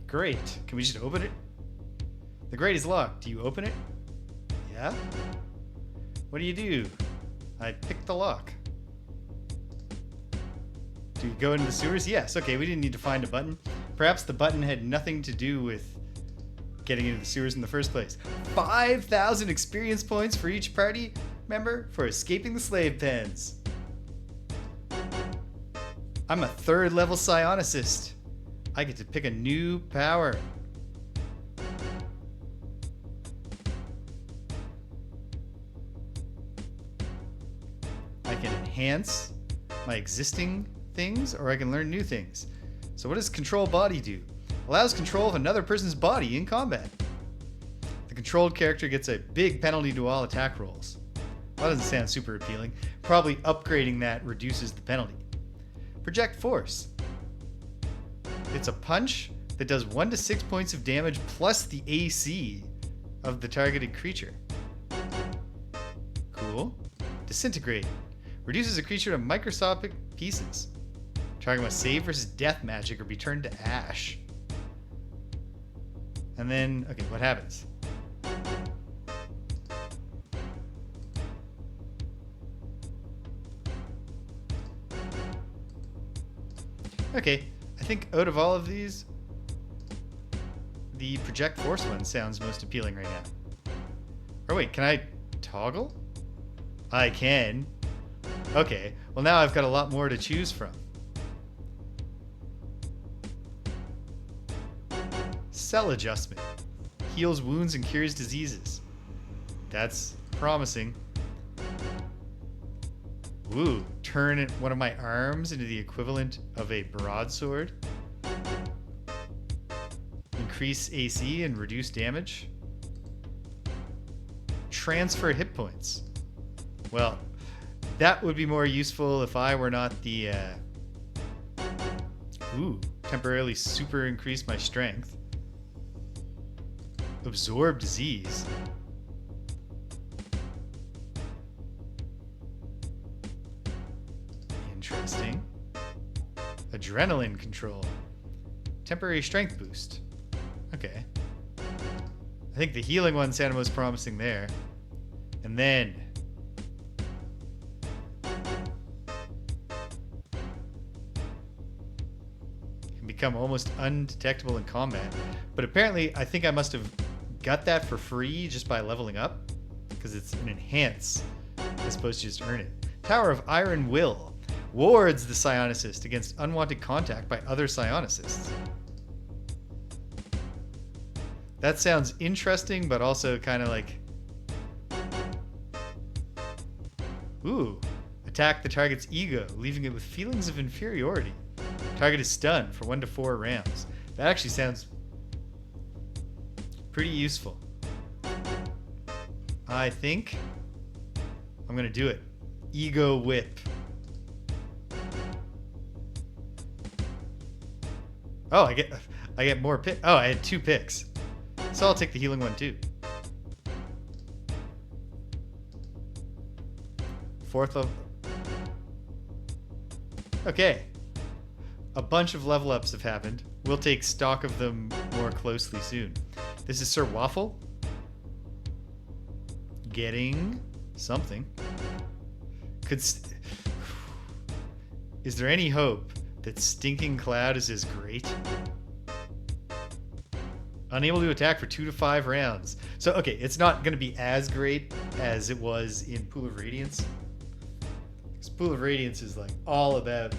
A: Great. Can we just open it? The grate is locked. Do you open it? Yeah? What do you do? I picked the lock. Do we go into the sewers? Yes. Okay, we didn't need to find a button. Perhaps the button had nothing to do with getting into the sewers in the first place. 5,000 experience points for each party member for escaping the slave pens. I'm a 3rd level psionicist. I get to pick a new power. I can enhance my existing things, or I can learn new things. So what does control body do? Allows control of another person's body in combat. The controlled character gets a big penalty to all attack rolls. That doesn't sound super appealing. Probably upgrading that reduces the penalty. Project force. It's a punch that does 1 to 6 points of damage plus the AC of the targeted creature. Cool. Disintegrate. Reduces a creature to microscopic pieces. Target must save versus death magic or be turned to ash. And then, okay, what happens? Okay. I think out of all of these, the project force one sounds most appealing right now. Or wait, can I toggle? I can. Okay, well now I've got a lot more to choose from. Cell adjustment. Heals wounds and cures diseases. That's promising. Ooh, turn one of my arms into the equivalent of a broadsword. Increase AC and reduce damage. Transfer hit points. Well, that would be more useful if I were not the... temporarily super increase my strength. Absorb disease. Interesting. Adrenaline control. Temporary strength boost. Okay. I think the healing one sounded most promising there. And then... can become almost undetectable in combat. But apparently, I think I must have got that for free just by leveling up. Because it's an enhance as opposed to just earn it. Tower of Iron Will. Wards the psionicist against unwanted contact by other psionicists. That sounds interesting, but also kind of like... Ooh. Attack the target's ego, leaving it with feelings of inferiority. Target is stunned for 1 to 4 rounds. That actually sounds pretty useful. I think I'm gonna do it. Ego whip. Oh, I get more pick. Oh, I had 2 picks. So I'll take the healing one too. 4th level. Okay. A bunch of level ups have happened. We'll take stock of them more closely soon. This is Sir Waffle. Getting something. Is there any hope that Stinking Cloud is as great? Unable to attack for 2 to 5 rounds. So, okay, it's not going to be as great as it was in Pool of Radiance. Because Pool of Radiance is like all about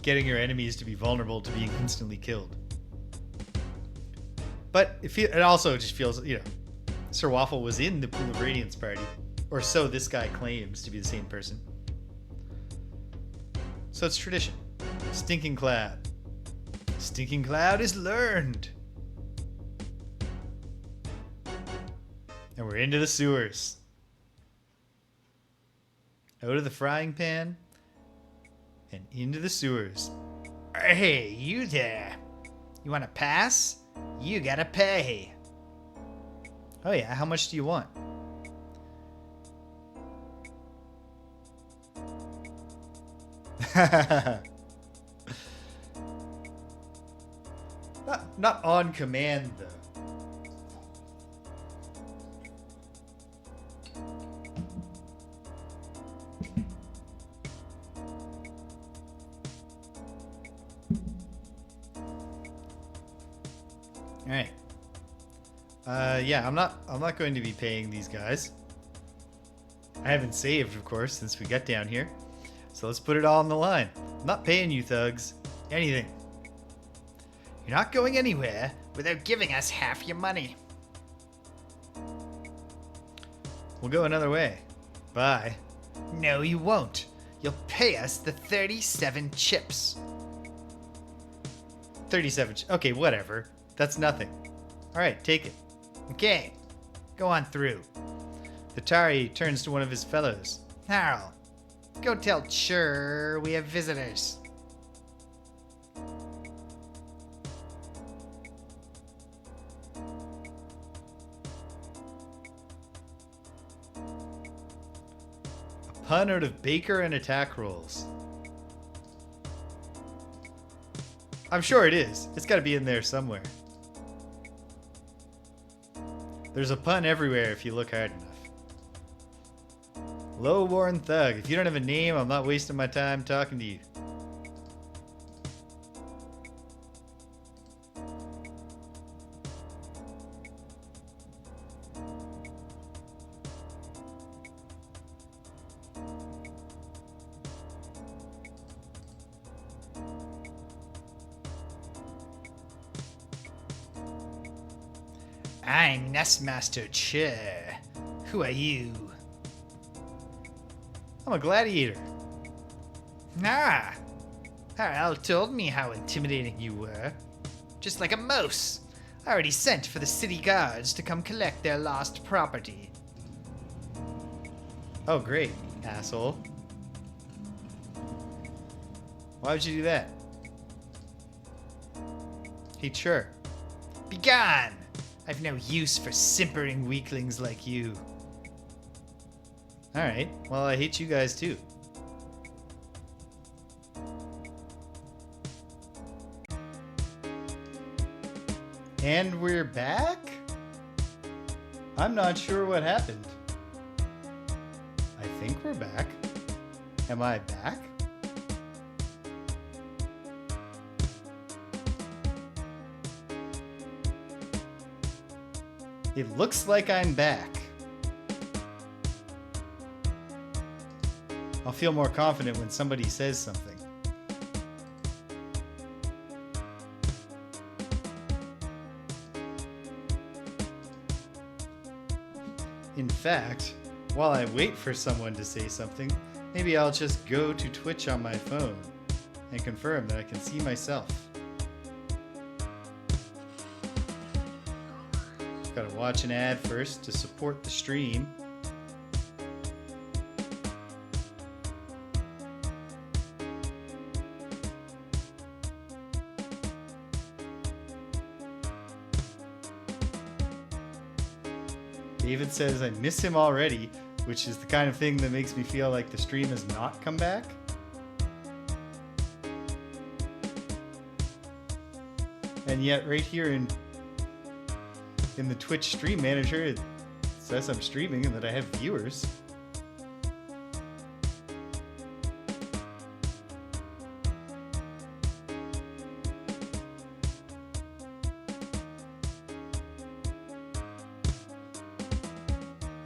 A: getting your enemies to be vulnerable to being instantly killed. But it also just feels, you know, Sir Waffle was in the Pool of Radiance party. Or so this guy claims to be the same person. So it's tradition. Stinking Cloud. Stinking Cloud is learned. And we're into the sewers. Out of the frying pan and into the sewers. Hey, you there. You want to pass? You gotta pay. Oh yeah, how much do you want? Not on command though. All right. Yeah, I'm not going to be paying these guys. I haven't saved, of course, since we got down here. So let's put it all on the line. I'm not paying you thugs anything. You're not going anywhere without giving us half your money. We'll go another way. Bye. No, you won't. You'll pay us the 37 chips. 37 okay, whatever. That's nothing. Alright, take it. Okay, go on through. The Tari turns to one of his fellows. Harl, go tell Chur we have visitors. A pun out of Baker and attack rolls. I'm sure it is. It's got to be in there somewhere. There's a pun everywhere if you look hard enough. Low-born thug. If you don't have a name, I'm not wasting my time talking to you. I'm Nestmaster Chair. Who are you? I'm a gladiator. Ah! Harl told me how intimidating you were. Just like a mouse. I already sent for the city guards to come collect their lost property. Oh, great, asshole. Why would you do that? Hey, sure. Begone! I've no use for simpering weaklings like you. Alright, well, I hate you guys too. And we're back? I'm not sure what happened. I think we're back. Am I back? It looks like I'm back. I'll feel more confident when somebody says something. In fact, while I wait for someone to say something, maybe I'll just go to Twitch on my phone and confirm that I can see myself. Gotta watch an ad first to support the stream. David says I miss him already, which is the kind of thing that makes me feel like the stream has not come back. And yet right here in the Twitch stream manager, it says I'm streaming and that I have viewers.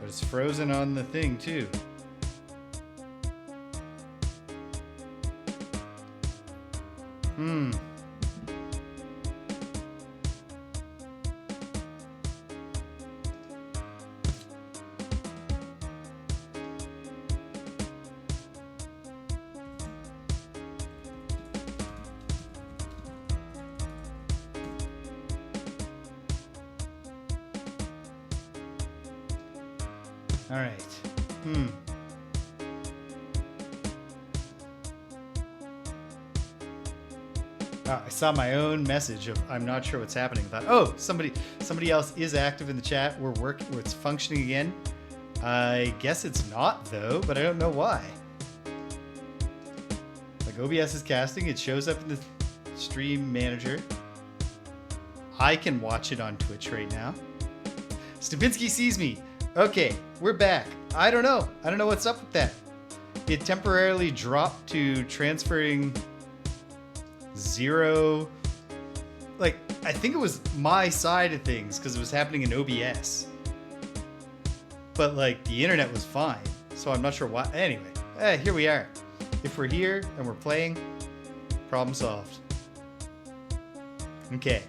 A: But it's frozen on the thing too. All right. I saw my own message of I'm not sure what's happening. I thought, oh, somebody else is active in the chat. We're working. It's functioning again. I guess it's not though, but I don't know why. Like OBS is casting. It shows up in the stream manager. I can watch it on Twitch right now. Stupinski sees me. Okay, we're back. I don't know what's up with that. It temporarily dropped to transferring 0. Like, I think it was my side of things because it was happening in OBS. But, like, the internet was fine. So I'm not sure why. Anyway, here we are. If we're here and we're playing, problem solved. Okay.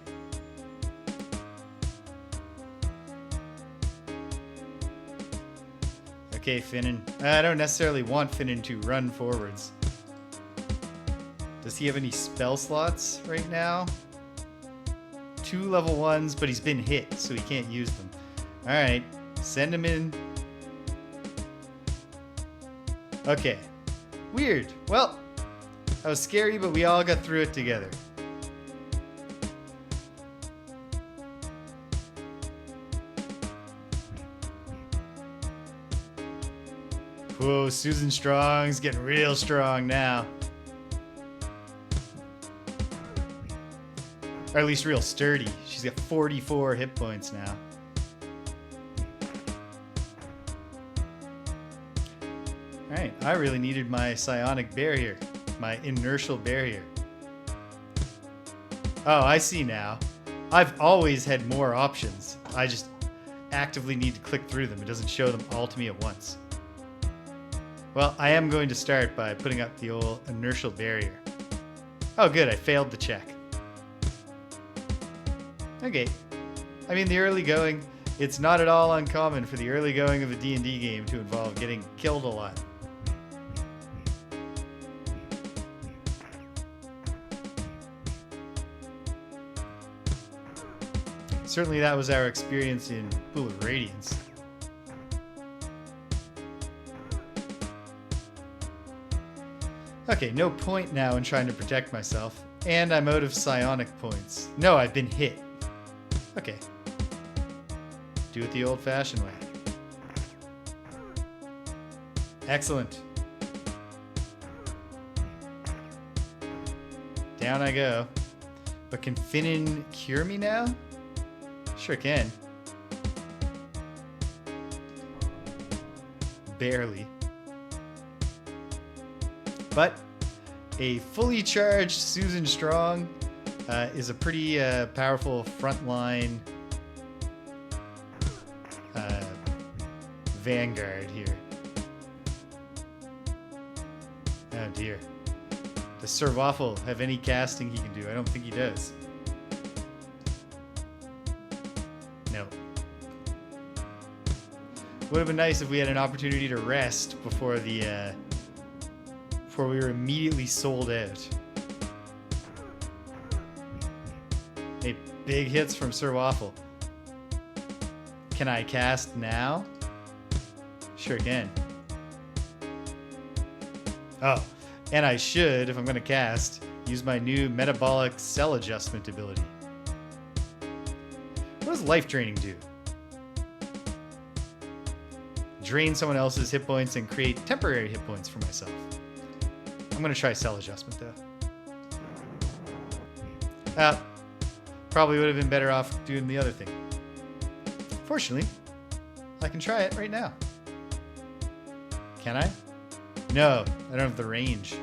A: Okay, Finnan. I don't necessarily want Finnan to run forwards. Does he have any spell slots right now? 2 level 1s, but he's been hit, so he can't use them. Alright, send him in. Okay. Weird. Well, that was scary, but we all got through it together. Whoa, Susan Strong's getting real strong now. Or at least real sturdy. She's got 44 hit points now. Alright, I really needed my psionic bear here. My inertial bear here. Oh, I see now. I've always had more options. I just actively need to click through them. It doesn't show them all to me at once. Well, I am going to start by putting up the old inertial barrier. Oh, good. I failed the check. Okay. I mean, the early going, it's not at all uncommon for the early going of a D&D game to involve getting killed a lot. Certainly that was our experience in Pool of Radiance. Okay, no point now in trying to protect myself. And I'm out of psionic points. No, I've been hit. Okay. Do it the old-fashioned way. Excellent. Down I go. But can Finnan cure me now? Sure can. Barely. But a fully charged Susan Strong is a pretty powerful frontline vanguard here. dear. Does Sir Waffle have any casting he can do? I don't think he does. No. Would have been nice if we had an opportunity to rest before the before we were immediately sold out. Hey, big hits from Sir Waffle. Can I cast now? Sure can. Oh, and I should, if I'm going to cast, use my new metabolic cell adjustment ability. What does life draining do? Drain someone else's hit points and create temporary hit points for myself. I'm going to try cell adjustment, though. Probably would have been better off doing the other thing. Fortunately, I can try it right now. Can I? No, I don't have the range.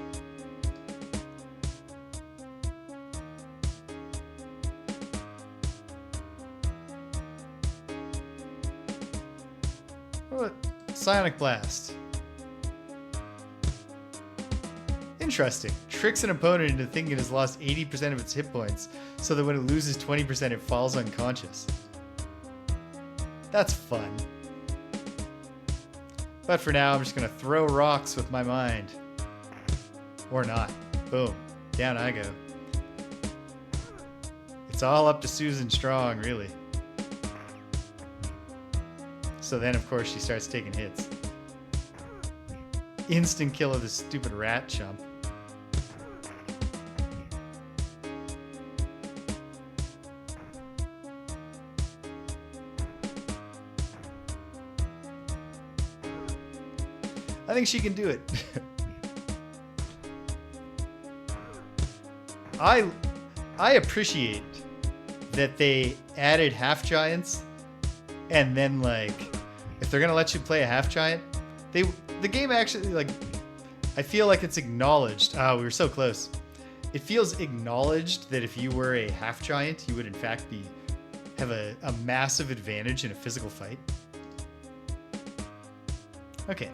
A: What? Psionic Blast. Interesting. Tricks an opponent into thinking it has lost 80% of its hit points, so that when it loses 20%, it falls unconscious. That's fun. But for now, I'm just going to throw rocks with my mind. Or not. Boom. Down I go. It's all up to Susan Strong, really. So then, of course, she starts taking hits. Instant kill of this stupid rat chump. I think she can do it. I appreciate that they added half giants, and then like if they're gonna let you play a half giant, the game actually like I feel like it's acknowledged. Oh, we were so close. It feels acknowledged that if you were a half giant, you would in fact have a massive advantage in a physical fight. Okay.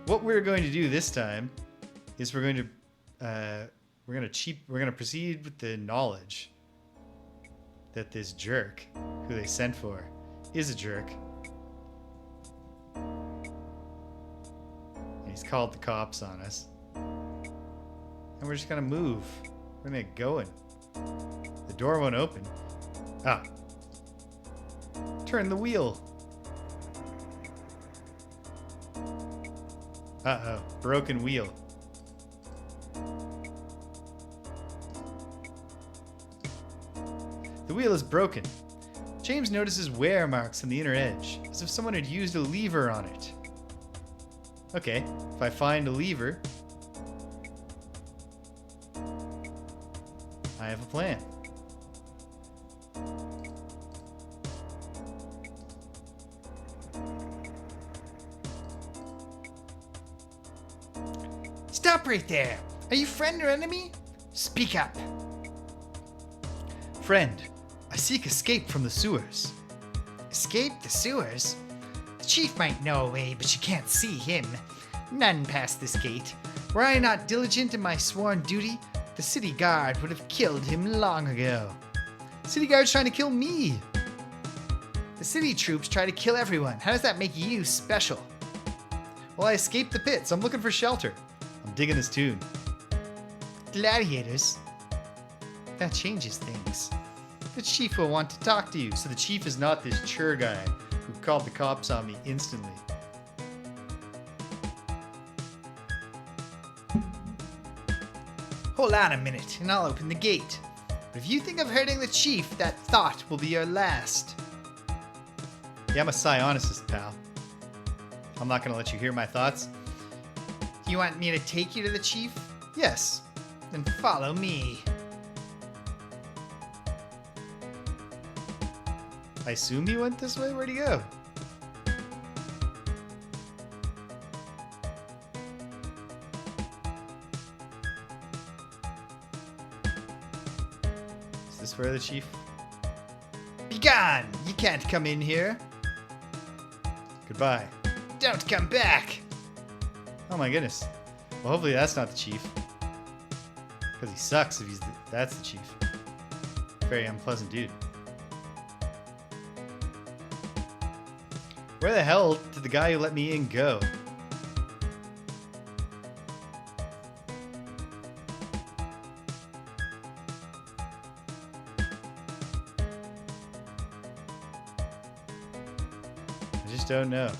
A: What we're going to do this time is we're going to proceed with the knowledge that this jerk who they sent for is a jerk. And he's called the cops on us. And we're just gonna move. We're gonna get going. The door won't open. Ah. Turn the wheel. Uh-oh, broken wheel. The wheel is broken. James notices wear marks on the inner edge, as if someone had used a lever on it. Okay, if I find a lever, I have a plan.
B: Stop right there. Are you friend or enemy? Speak up.
A: Friend, I seek escape from the sewers.
B: Escape the sewers? The chief might know a way, but you can't see him. None past this gate. Were I not diligent in my sworn duty, the city guard would have killed him long ago.
A: City guard's trying to kill me.
B: The city troops try to kill everyone. How does that make you special?
A: Well, I escaped the pits. I'm looking for shelter. I'm digging this tune.
B: Gladiators? That changes things.
A: The chief will want to talk to you. So the chief is not this chur guy who called the cops on me instantly.
B: Hold on a minute, and I'll open the gate. But if you think of hurting the chief, that thought will be your last.
A: Yeah, I'm a psionicist, pal. I'm not going to let you hear my thoughts.
B: You want me to take you to the chief?
A: Yes.
B: Then follow me.
A: I assume he went this way? Where'd he go? Is this where the chief?
B: Begone! You can't come in here.
A: Goodbye.
B: Don't come back!
A: Oh my goodness. Well, hopefully that's not the chief. Because he sucks if that's the chief. Very unpleasant dude. Where the hell did the guy who let me in go? I just don't know.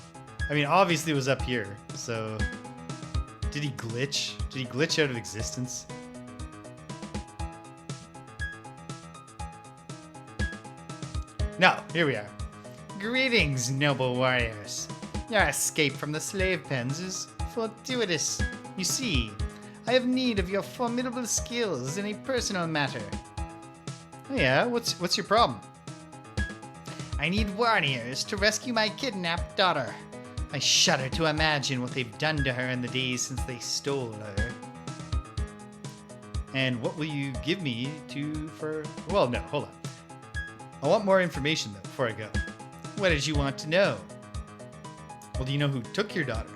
A: I mean, obviously it was up here, so... Did he glitch? Did he glitch out of existence? No, here we are.
B: Greetings, noble warriors. Your escape from the slave pens is fortuitous. You see, I have need of your formidable skills in a personal matter.
A: Oh yeah, what's your problem?
B: I need warriors to rescue my kidnapped daughter. I shudder to imagine what they've done to her in the days since they stole her.
A: And what will you give me for... Well, no, hold on. I want more information, though, before I go.
B: What did you want to know?
A: Well, do you know who took your daughter?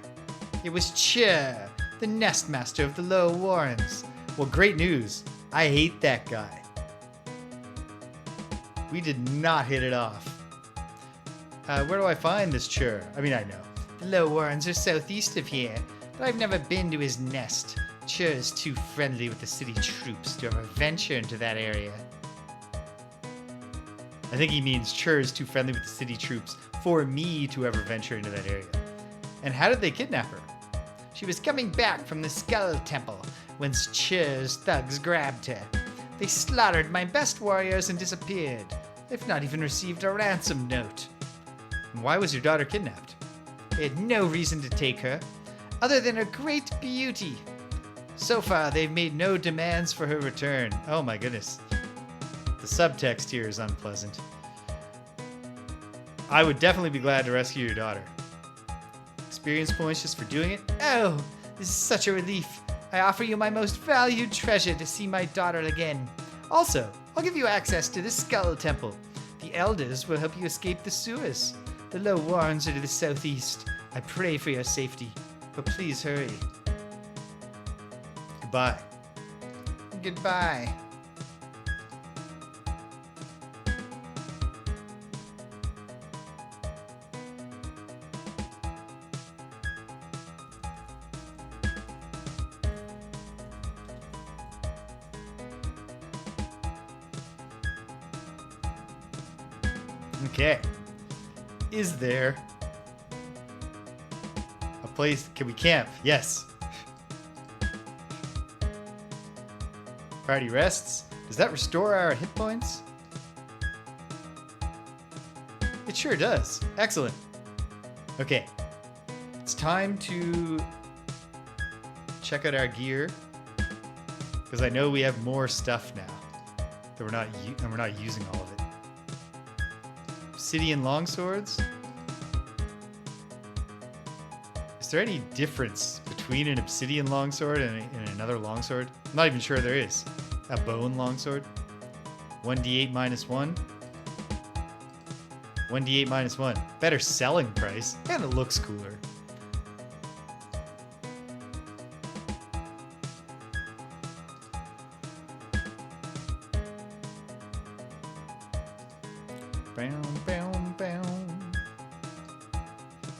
B: It was Chair, the nestmaster of the Low Warrens.
A: Well, great news. I hate that guy. We did not hit it off. Where do I find this Chur? I mean, I know.
B: The Low Warrens are southeast of here, but I've never been to his nest. Chair is too friendly with the city troops to ever venture into that area.
A: I think he means Chur is too friendly with the city troops for me to ever venture into that area. And how did they kidnap her?
B: She was coming back from the Skull Temple when Chair's thugs grabbed her. They slaughtered my best warriors and disappeared. They've not even received a ransom note.
A: And why was your daughter kidnapped?
B: They had no reason to take her, other than her great beauty. So far, they've made no demands for her return.
A: Oh my goodness. The subtext here is unpleasant. I would definitely be glad to rescue your daughter. Experience points just for doing it?
B: Oh, this is such a relief. I offer you my most valued treasure to see my daughter again. Also, I'll give you access to the Skull Temple. The elders will help you escape the sewers. The Low Warrens are to the southeast. I pray for your safety, but please hurry.
A: Goodbye.
B: Goodbye.
A: Okay. Is there a place? Can we camp? Yes. Party rests. Does that restore our hit points? It sure does. Excellent. Okay. It's time to check out our gear, because I know we have more stuff now that we're not using all of it. Obsidian longswords. Is there any difference between an obsidian longsword and another longsword? I'm not even sure there is. A bone longsword. 1d8 minus 1. 1d8 minus 1. Better selling price, and it looks cooler.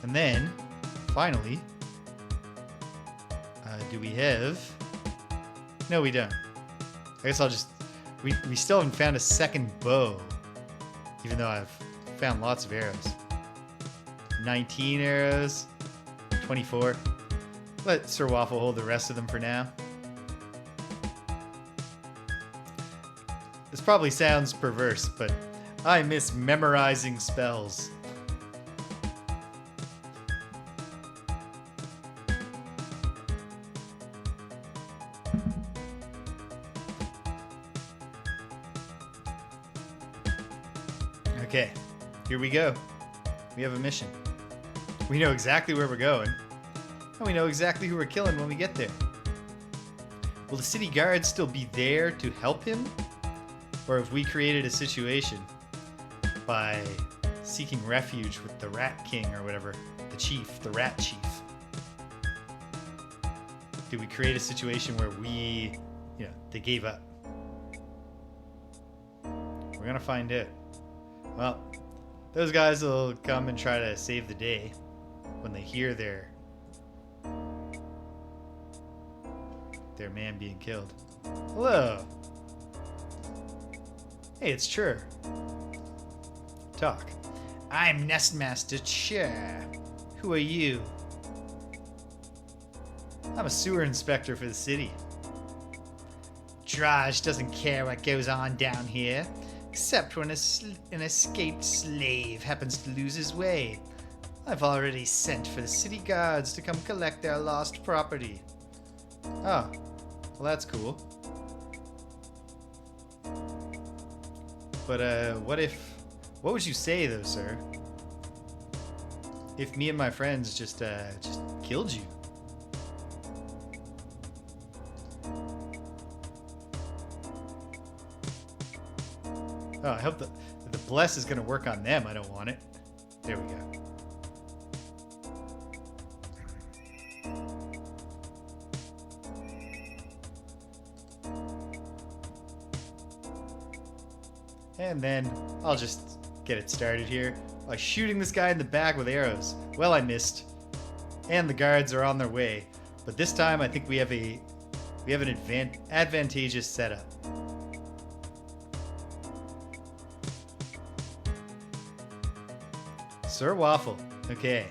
A: And then, finally, do we have... No, we don't. I guess I'll just... We still haven't found a second bow, even though I've found lots of arrows. 19 arrows, 24. Let Sir Waffle hold the rest of them for now. This probably sounds perverse, but I miss memorizing spells. Okay, here we go. We have a mission. We know exactly where we're going, and we know exactly who we're killing when we get there. Will the city guards still be there to help him? Or have we created a situation by seeking refuge with the Rat King or whatever, the chief, the Rat Chief? did we create a situation where they gave up? We're gonna find out. Well, those guys will come and try to save the day when they hear their man being killed. Hello. Hey, it's Chur. Talk.
B: I'm Nestmaster Chur. Who are you?
A: I'm a sewer inspector for the city.
B: Draj doesn't care what goes on down here, except when an escaped slave happens to lose his way. I've already sent for the city guards to come collect their lost property.
A: Oh, well that's cool. But what would you say though, sir? If me and my friends just killed you? Oh, I hope the bless is gonna work on them. I don't want it. There we go. And then I'll just get it started here by shooting this guy in the back with arrows. Well, I missed. And the guards are on their way. But this time I think we have an advantageous setup. Sir Waffle. Okay.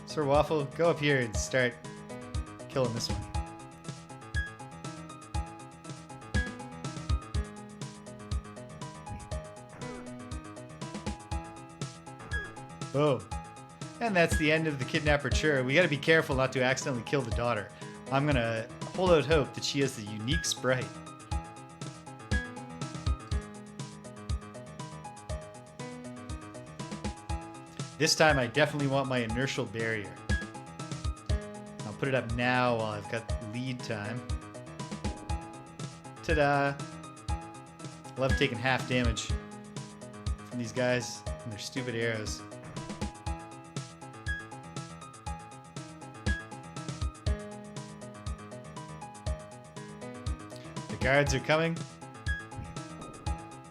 A: Sir Waffle, go up here and start killing this one. Boom. And that's the end of the kidnapper Chur. We gotta be careful not to accidentally kill the daughter. I'm gonna hold out hope that she has the unique sprite. This time I definitely want my inertial barrier. I'll put it up now while I've got lead time. Ta-da! I love taking half damage from these guys and their stupid arrows. The guards are coming,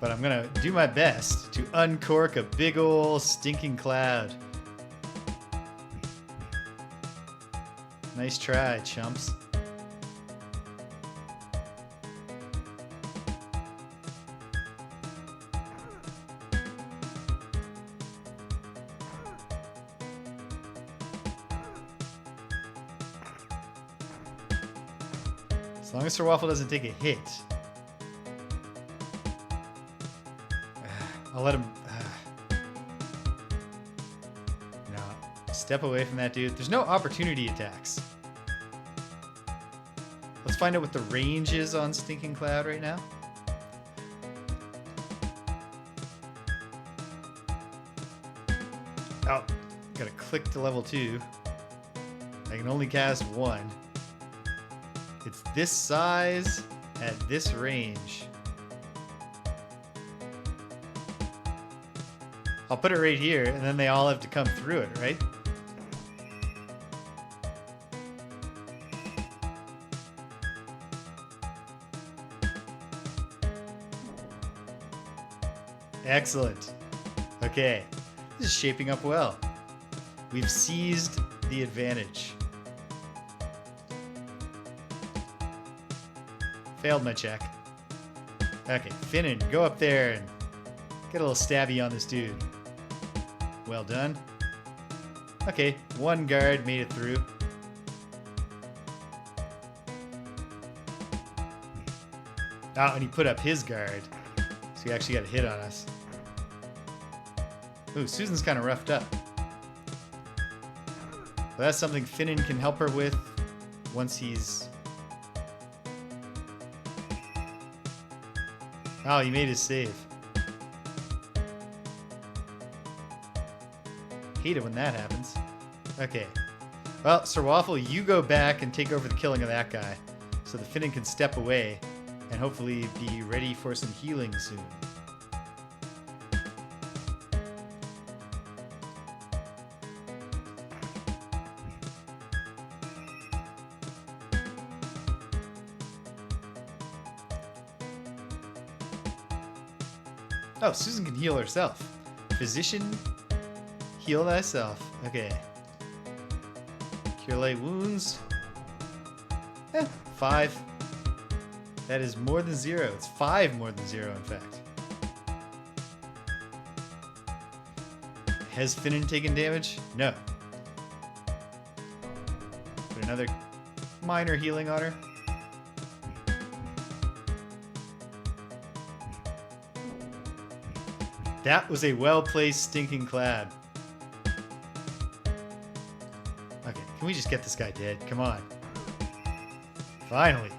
A: but I'm gonna do my best to uncork a big ol' stinking cloud. Nice try, chumps. As long as Sir Waffle doesn't take a hit. I'll let him... No. Step away from that dude. There's no opportunity attacks. Let's find out what the range is on Stinking Cloud right now. Oh, gotta click to level 2. I can only cast 1. It's this size at this range. I'll put it right here, and then they all have to come through it, right? Excellent. Okay, this is shaping up well. We've seized the advantage. Failed my check. Okay, Finnan, go up there and get a little stabby on this dude. Well done. Okay, one guard made it through. Oh, and he put up his guard. So he actually got a hit on us. Ooh, Susan's kind of roughed up. But that's something Finnan can help her with once he's... Oh, he made his save. Hate it when that happens. Okay. Well, Sir Waffle, you go back and take over the killing of that guy, so the Finnan can step away and hopefully be ready for some healing soon. Oh, Susan can heal herself. Physician, heal thyself. Okay. Cure light wounds. 5. That is more than 0. It's 5 more than 0, in fact. Has Finnan taken damage? No. Put another minor healing on her. That was a well-placed stinking clad. Okay, can we just get this guy dead? Come on. Finally.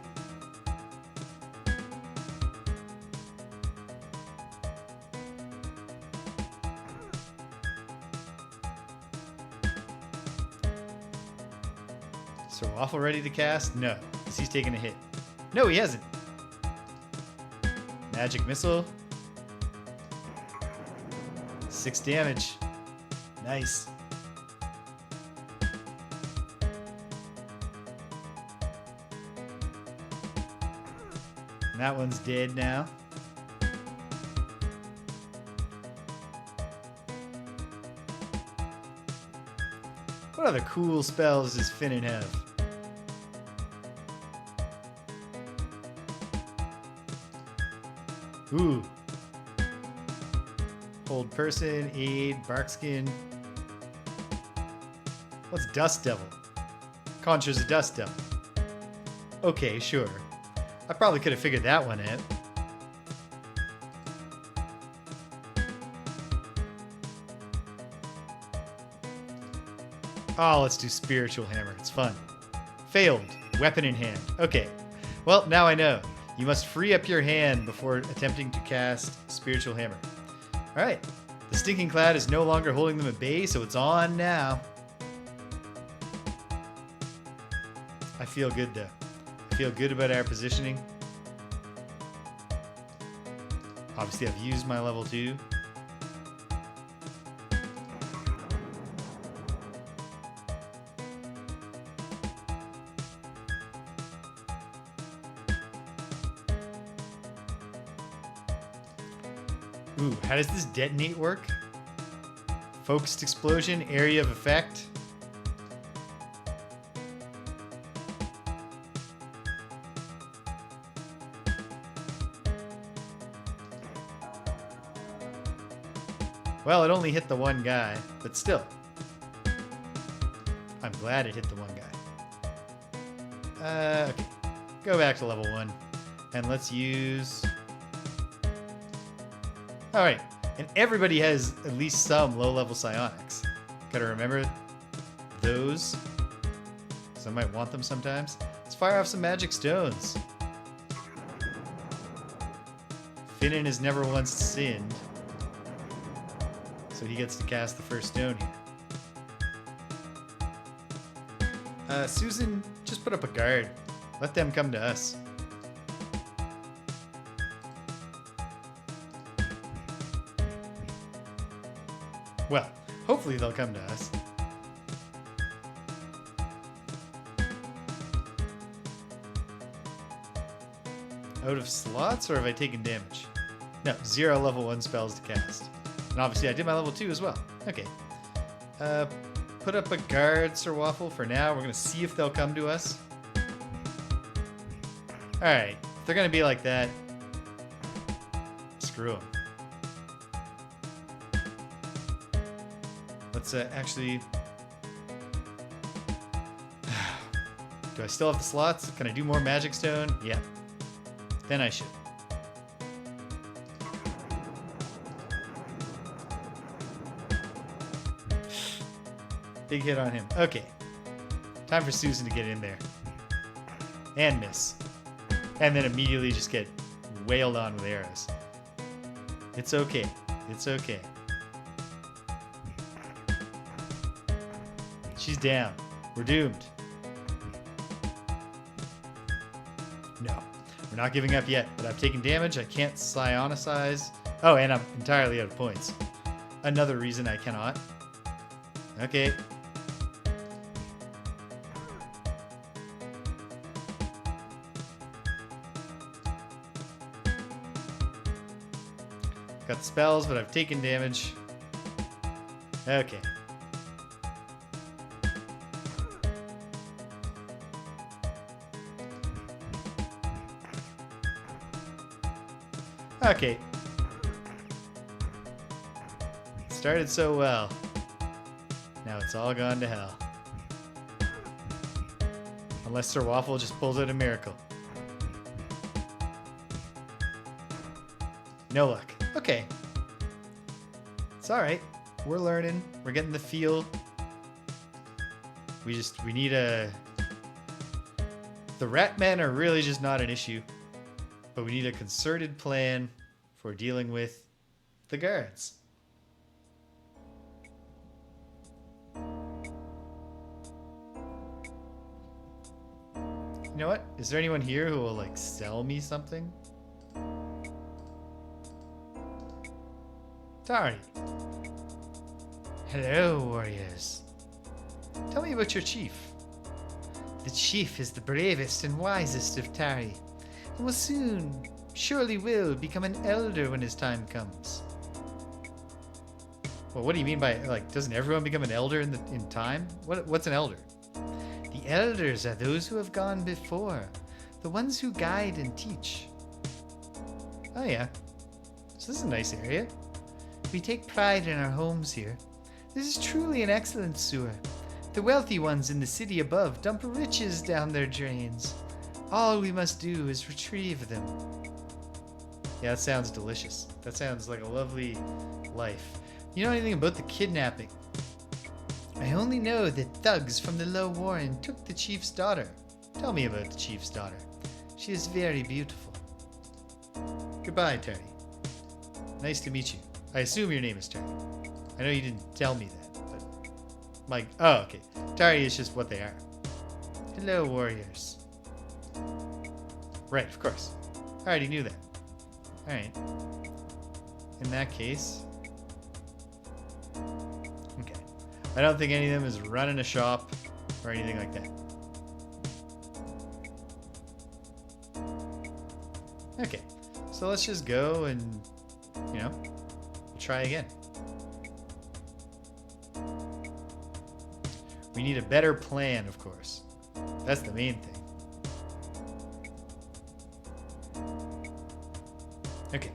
A: So Waffle ready to cast? No, because he's taking a hit. No, he hasn't. Magic missile. 6 damage. Nice. And that one's dead now. What other cool spells does Finnan have? Ooh. Hold person, aid, barkskin. What's Dust Devil? Conjures a Dust Devil. Okay, sure. I probably could have figured that one out. Oh, let's do Spiritual Hammer. It's fun. Failed. Weapon in hand. Okay. Well, now I know. You must free up your hand before attempting to cast Spiritual Hammer. Alright. The Stinking Cloud is no longer holding them at bay, so it's on now. I feel good, though. I feel good about our positioning. Obviously, I've used my level 2. Ooh, how does this detonate work? Focused explosion, area of effect. Well, it only hit the one guy, but still. I'm glad it hit the one guy. Okay. Go back to level 1. And let's use... Alright, and everybody has at least some low-level psionics. Gotta remember those, because I might want them sometimes. Let's fire off some magic stones. Finnan has never once sinned, so he gets to cast the first stone here. Susan, just put up a guard. Let them come to us. Well, hopefully they'll come to us. Out of slots, or have I taken damage? No, 0 level 1 spells to cast. And obviously I did my level 2 as well. Okay. Put up a guard, Sir Waffle, for now. We're going to see if they'll come to us. Alright, if they're going to be like that, screw them. Let's actually... Do I still have the slots? Can I do more Magic Stone? Yeah. Then I should. Big hit on him. Okay. Time for Susan to get in there. And miss. And then immediately just get wailed on with arrows. It's okay. It's okay. She's down. We're doomed. No. We're not giving up yet, but I've taken damage. I can't psionicize. Oh, and I'm entirely out of points. Another reason I cannot. Okay. Got enough spells, but I've taken damage. Okay. Okay. Started so well. Now it's all gone to hell. Unless Sir Waffle just pulls out a miracle. No luck. Okay. It's alright. We're learning. We're getting the feel. We need a... The rat men are really just not an issue. But we need a concerted plan for dealing with the guards. You know what? Is there anyone here who will, like, sell me something? Tari.
B: Hello, warriors.
A: Tell me about your chief.
B: The chief is the bravest and wisest of Tari, and will soon, surely will, become an elder when his time comes.
A: Well, what do you mean by, like, doesn't everyone become an elder in time? What's an elder?
B: The elders are those who have gone before, the ones who guide and teach.
A: Oh yeah. So this is a nice area.
B: We take pride in our homes here. This is truly an excellent sewer. The wealthy ones in the city above dump riches down their drains. All we must do is retrieve them.
A: Yeah, that sounds delicious. That sounds like a lovely life. You know anything about the kidnapping?
B: I only know that thugs from the Low Warren took the chief's daughter.
A: Tell me about the chief's daughter.
B: She is very beautiful.
A: Goodbye, Terry. Nice to meet you. I assume your name is Terry. I know you didn't tell me that, but... oh, okay. Terry is just what they are.
B: Hello, warriors.
A: Right, of course. I already knew that. Alright. In that case... Okay. I don't think any of them is running a shop or anything like that. Okay. So let's just go and, you know, try again. We need a better plan, of course. That's the main thing. Okay,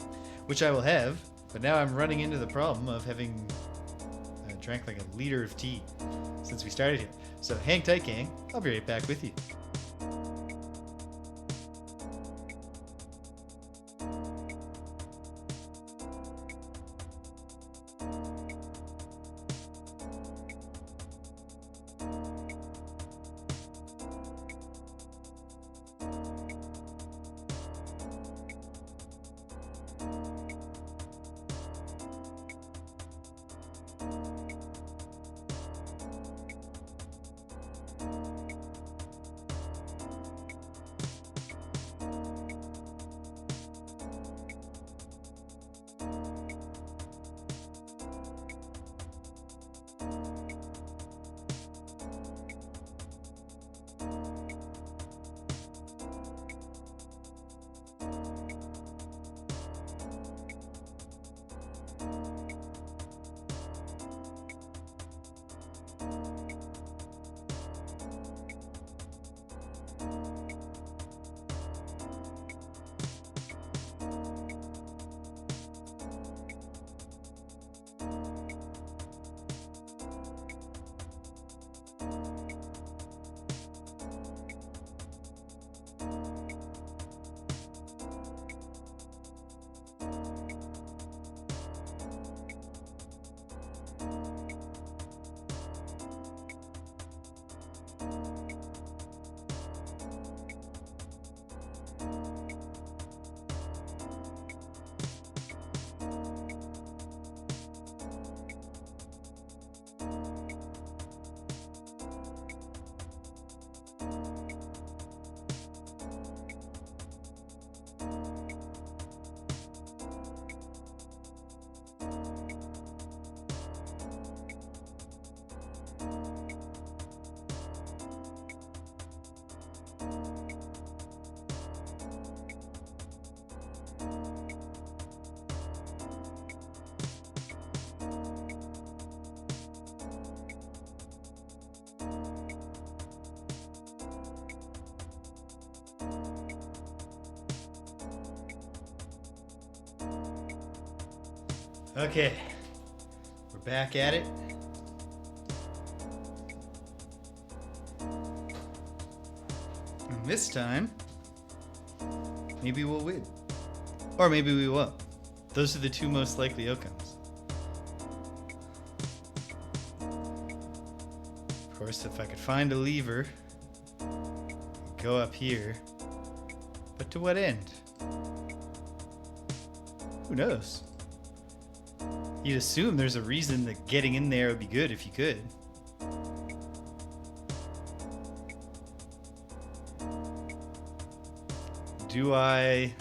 A: which I will have, but now I'm running into the problem of having drank like a liter of tea since we started here. So hang tight, gang. I'll be right back with you. Okay, we're back at it. And this time, maybe we'll win. Or maybe we won't. Those are the two most likely outcomes. Of course, if I could find a lever, go up here. But to what end? Who knows? You'd assume there's a reason that getting in there would be good if you could. Do I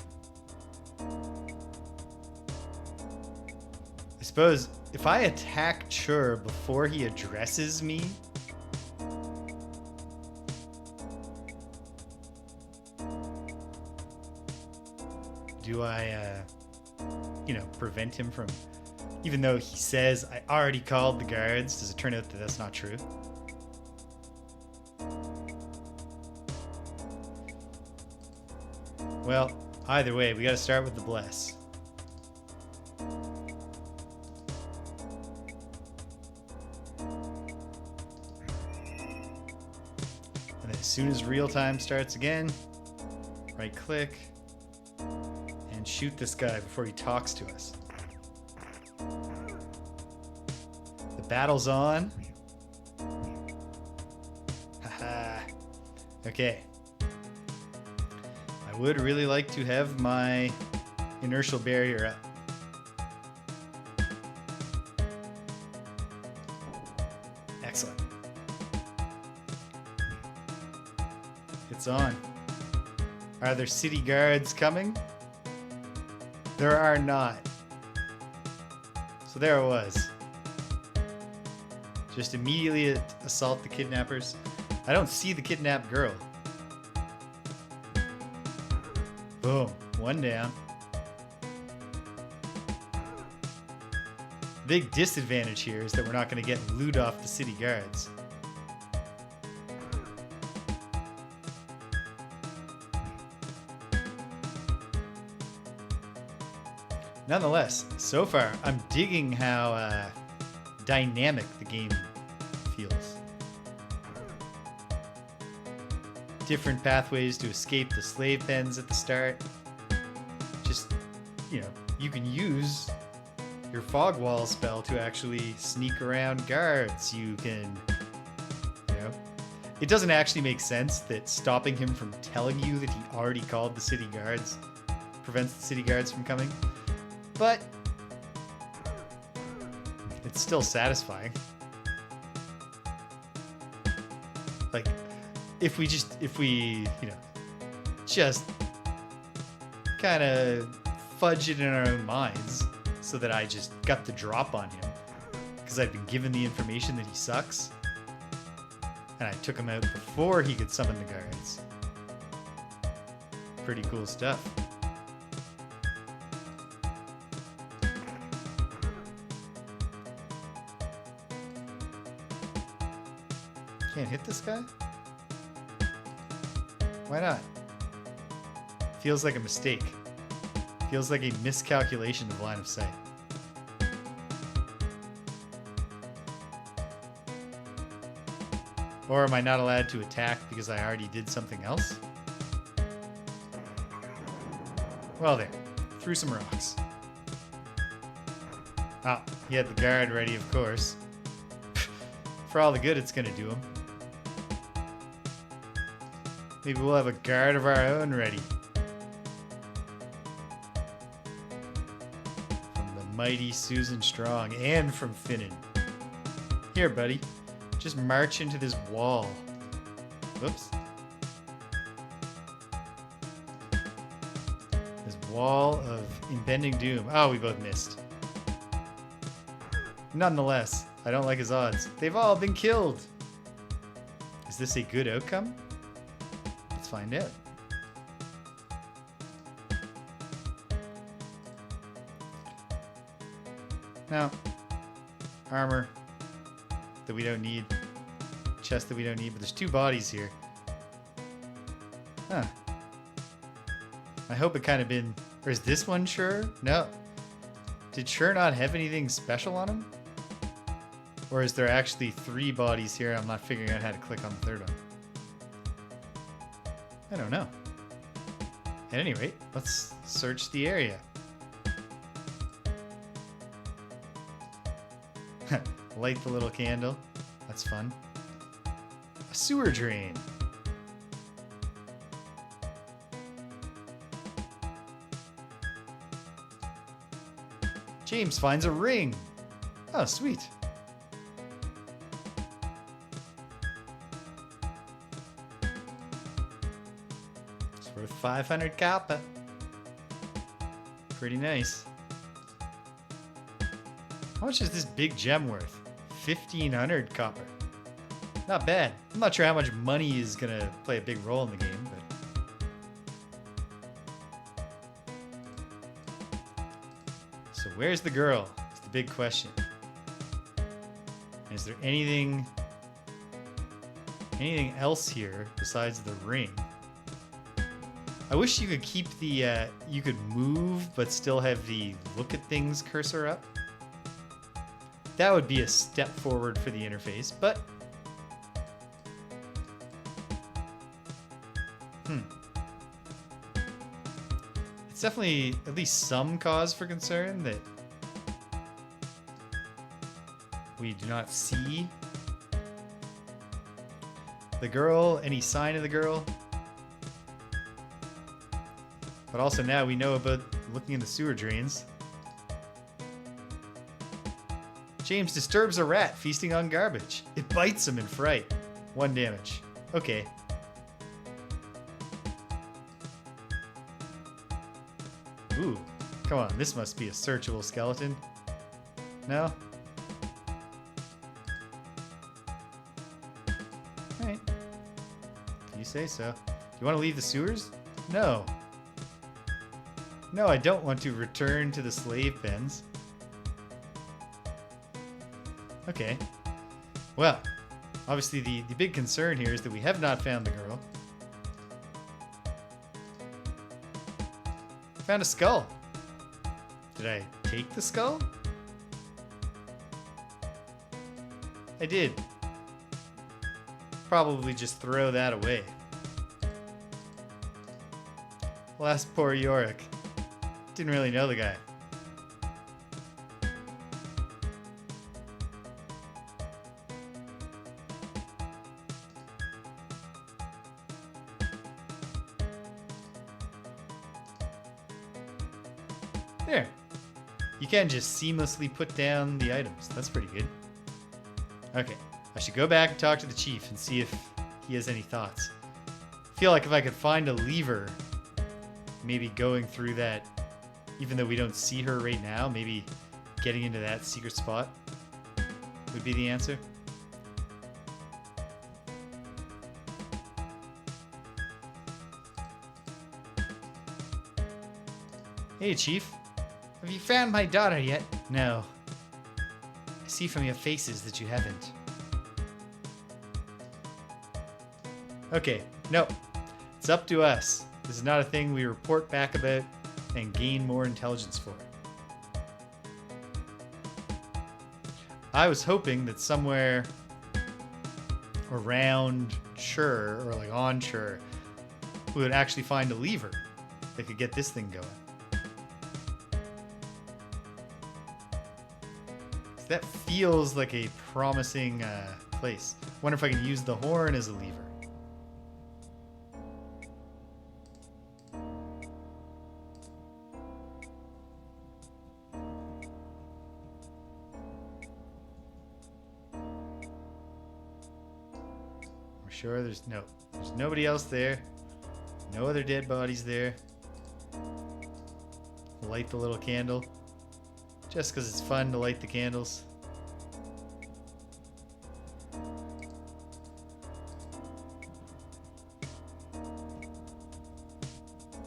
A: suppose if I attack Chur before he addresses me, do I, prevent him from, even though he says I already called the guards, does it turn out that that's not true? Well, either way, we gotta start with the bless. And then as soon as real time starts again, right click, and shoot this guy before he talks to us. The battle's on. Haha. Okay. I would really like to have my inertial barrier up. Excellent. It's on. Are there city guards coming? There are not. So there it was. Just immediately assault the kidnappers. I don't see the kidnapped girl. Boom. One down. Big disadvantage here is that we're not going to get loot off the city guards. Nonetheless, so far, I'm digging how dynamic the game feels. Different pathways to escape the slave pens at the start. Just, you can use your fog wall spell to actually sneak around guards. You can, it doesn't actually make sense that stopping him from telling you that he already called the city guards prevents the city guards from coming. But it's still satisfying. Like, if we just kind of fudge it in our own minds so that I just got the drop on him because I've been given the information that he sucks and I took him out before he could summon the guards. Pretty cool stuff. Can't hit this guy? Why not? Feels like a mistake. Feels like a miscalculation of line of sight. Or am I not allowed to attack because I already did something else? Well, there. Threw some rocks. Ah, he had the guard ready, of course. For all the good it's gonna do him. Maybe we'll have a guard of our own ready. From the mighty Susan Strong and from Finnan. Here, buddy. Just march into this wall. Whoops. This wall of impending doom. Oh, we both missed. Nonetheless, I don't like his odds. They've all been killed. Is this a good outcome? Let's find out. Now, armor that we don't need. Chest that we don't need, but there's two bodies here. Huh. I hope it kind of been... Or is this one sure? No. Did Sure not have anything special on him? Or is there actually 3 bodies here? I'm not figuring out how to click on the third one. I don't know. At any rate, let's search the area. Light the little candle. That's fun. A sewer drain. James finds a ring. Oh, sweet. It's worth 500 copper. Pretty nice. How much is this big gem worth? 1,500 copper. Not bad. I'm not sure how much money is gonna play a big role in the game, but... So where's the girl? It's the big question. Is there anything else here besides the ring? I wish you could keep the, you could move but still have the look at things cursor up. That would be a step forward for the interface, but... It's definitely at least some cause for concern that we do not see the girl, any sign of the girl. But also now we know about looking in the sewer drains. James disturbs a rat feasting on garbage. It bites him in fright. 1 damage. Okay. Ooh, come on, this must be a searchable skeleton. No? Alright. You say so. Do you want to leave the sewers? No. No, I don't want to return to the slave pens. Okay. Well, obviously the big concern here is that we have not found the girl. Found a skull. Did I take the skull? I did. Probably just throw that away. Alas, poor Yorick. Didn't really know the guy. There. You can just seamlessly put down the items. That's pretty good. Okay. I should go back and talk to the chief and see if he has any thoughts. I feel like if I could find a lever, maybe going through that, even though we don't see her right now, maybe getting into that secret spot would be the answer. Hey, Chief. Have you found my daughter yet? No. I see from your faces that you haven't. Okay, no. It's up to us. This is not a thing we report back about and gain more intelligence for. I was hoping that somewhere around Chur, or like on Chur, we would actually find a lever that could get this thing going. That feels like a promising place. Wonder if I can use the horn as a lever. We're sure there's nobody else there. No other dead bodies there. Light the little candle. Just because it's fun to light the candles.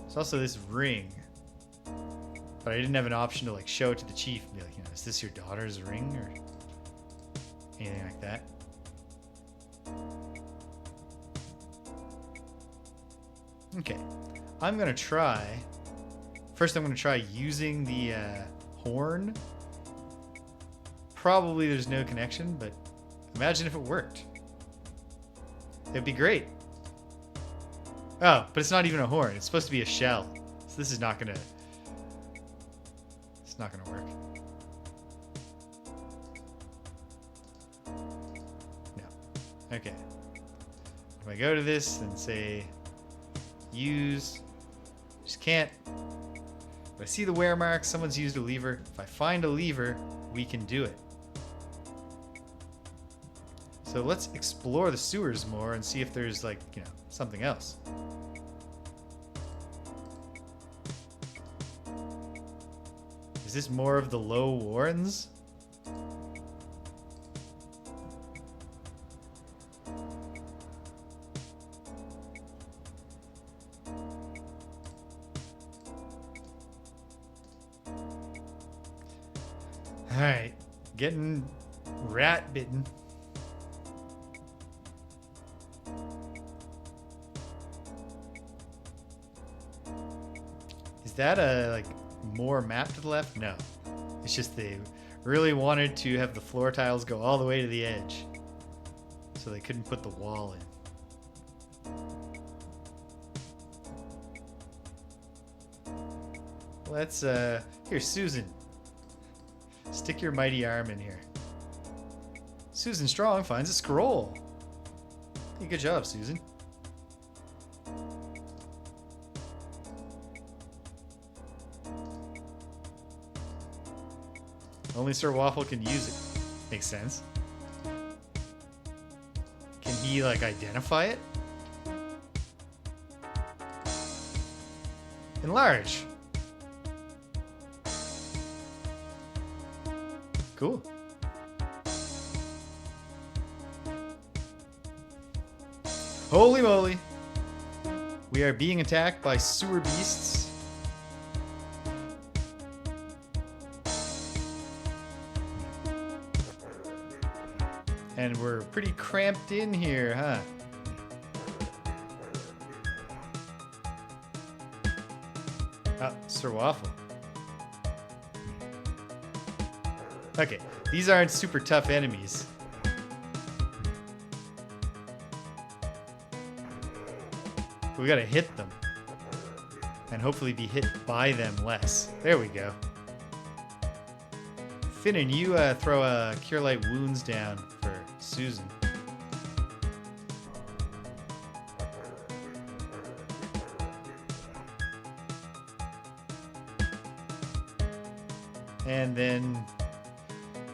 A: There's also this ring. But I didn't have an option to like show it to the chief and be like, is this your daughter's ring or anything like that? Okay. I'm gonna try. First I'm gonna try using the horn. Probably there's no connection, but imagine if it worked. It'd be great. Oh, but it's not even a horn. It's supposed to be a shell. So this is not gonna... It's not gonna work. No. Okay. If I go to this and say use, just can't. If I see the wear mark, someone's used a lever. If I find a lever, we can do it. So let's explore the sewers more and see if there's like, you know, something else. Is this more of the low warrens? Alright, getting rat bitten. Is that a like more map to the left? No. It's just they really wanted to have the floor tiles go all the way to the edge. So they couldn't put the wall in. Let's here, Susan. Stick your mighty arm in here. Susan Strong finds a scroll. Hey, good job, Susan. Only Sir Waffle can use it. Makes sense. Can he, like, identify it? Enlarge. Cool. Holy moly. We are being attacked by sewer beasts. And we're pretty cramped in here, huh? Oh, Sir Waffle. Okay, these aren't super tough enemies. We gotta hit them. And hopefully be hit by them less. There we go. Finnan, you throw a Cure Light Wounds down for Susan. And then,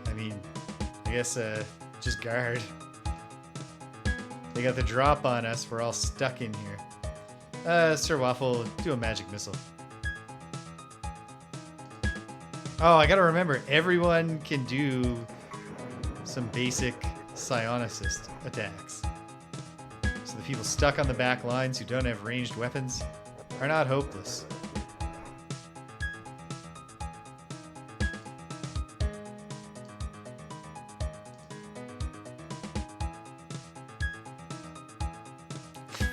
A: I mean, I guess just guard. They got the drop on us. We're all stuck in here. Sir Waffle, do a magic missile. Oh, I gotta remember, everyone can do some basic psionicist attacks. So the people stuck on the back lines who don't have ranged weapons are not hopeless.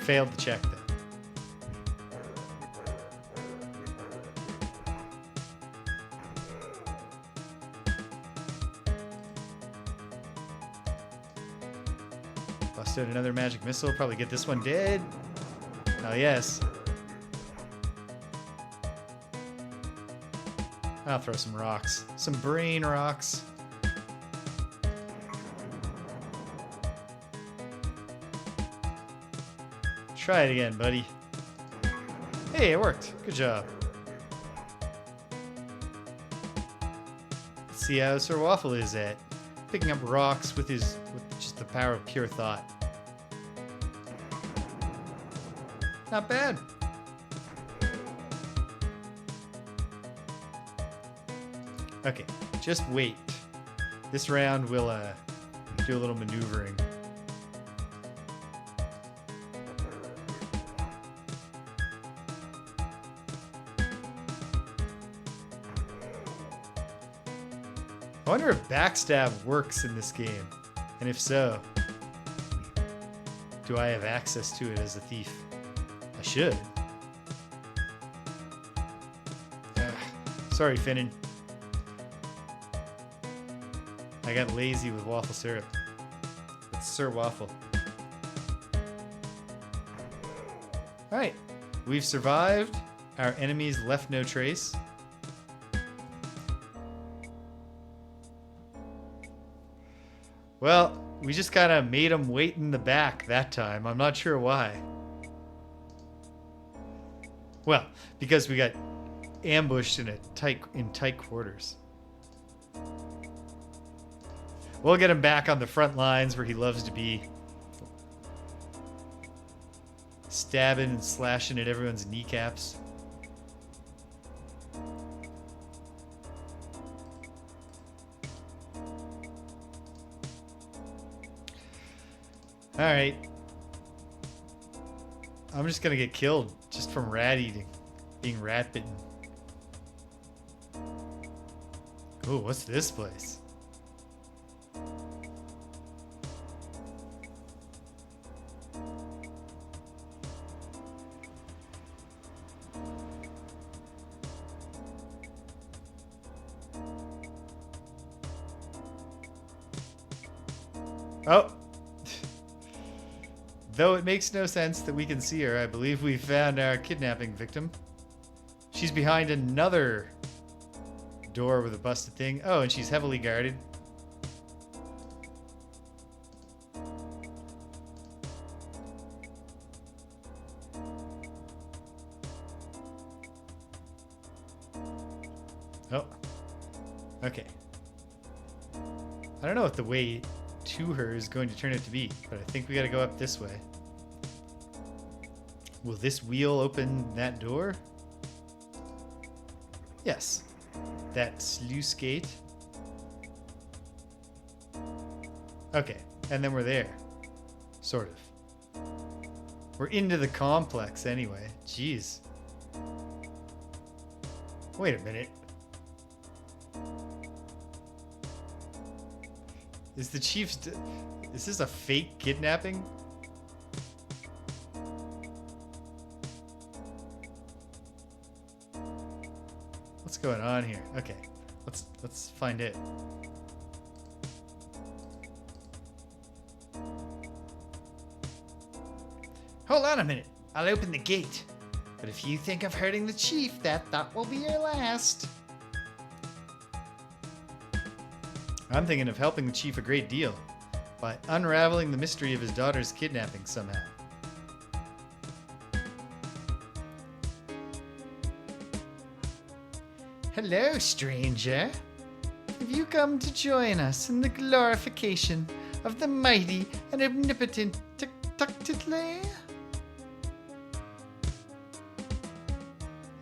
A: Failed the check, though. Busted another magic missile. Probably get this one dead. Oh, yes. I'll throw some rocks. Some brain rocks. Try it again, buddy. Hey, it worked. Good job. Let's see how Sir Waffle is at picking up rocks with just the power of pure thought. Not bad. Okay, just wait. This round we'll do a little maneuvering. I wonder if backstab works in this game, and if so, do I have access to it as a thief? I should. Sorry, Finnan. I got lazy with waffle syrup. It's Sir Waffle. Alright. We've survived. Our enemies left no trace. Well, we just kind of made them wait in the back that time. I'm not sure why. Well, because we got ambushed in tight quarters. We'll get him back on the front lines where he loves to be. Stabbing and slashing at everyone's kneecaps. Alright. I'm just gonna get killed just from rat eating. Being rat bitten. Ooh, what's this place? Oh! Though it makes no sense that we can see her, I believe we found our kidnapping victim. She's behind another door with a busted thing. Oh, and she's heavily guarded. Oh. Okay. I don't know what the way to her is going to turn out to be, but I think we gotta go up this way. Will this wheel open that door? Yes. That sluice gate. Okay, and then we're there. Sort of. We're into the complex anyway. Jeez. Wait a minute. Is the chief's... Is this a fake kidnapping? What's going on here? Okay, let's find it.
B: Hold on a minute. I'll open the gate. But if you think of hurting the chief, that thought will be your last.
A: I'm thinking of helping the chief a great deal by unraveling the mystery of his daughter's kidnapping somehow.
B: Hello, stranger. Have you come to join us in the glorification of the mighty and omnipotent Tuktuktitli?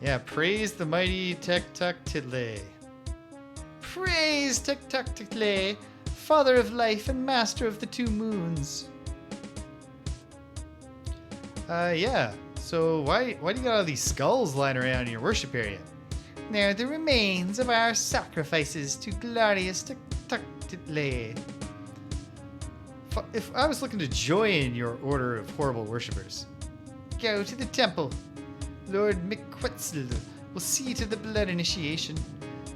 A: Yeah, praise the mighty Tuktuktitli.
B: Praise Tuktuktitli, father of life and master of the two moons.
A: Yeah. So why do you got all these skulls lying around in your worship area?
B: They're the remains of our sacrifices to glorious Tuktuktitli.
A: If I was looking to join your order of horrible worshippers,
B: Go to the temple. Lord Miquetzal will see to the blood initiation.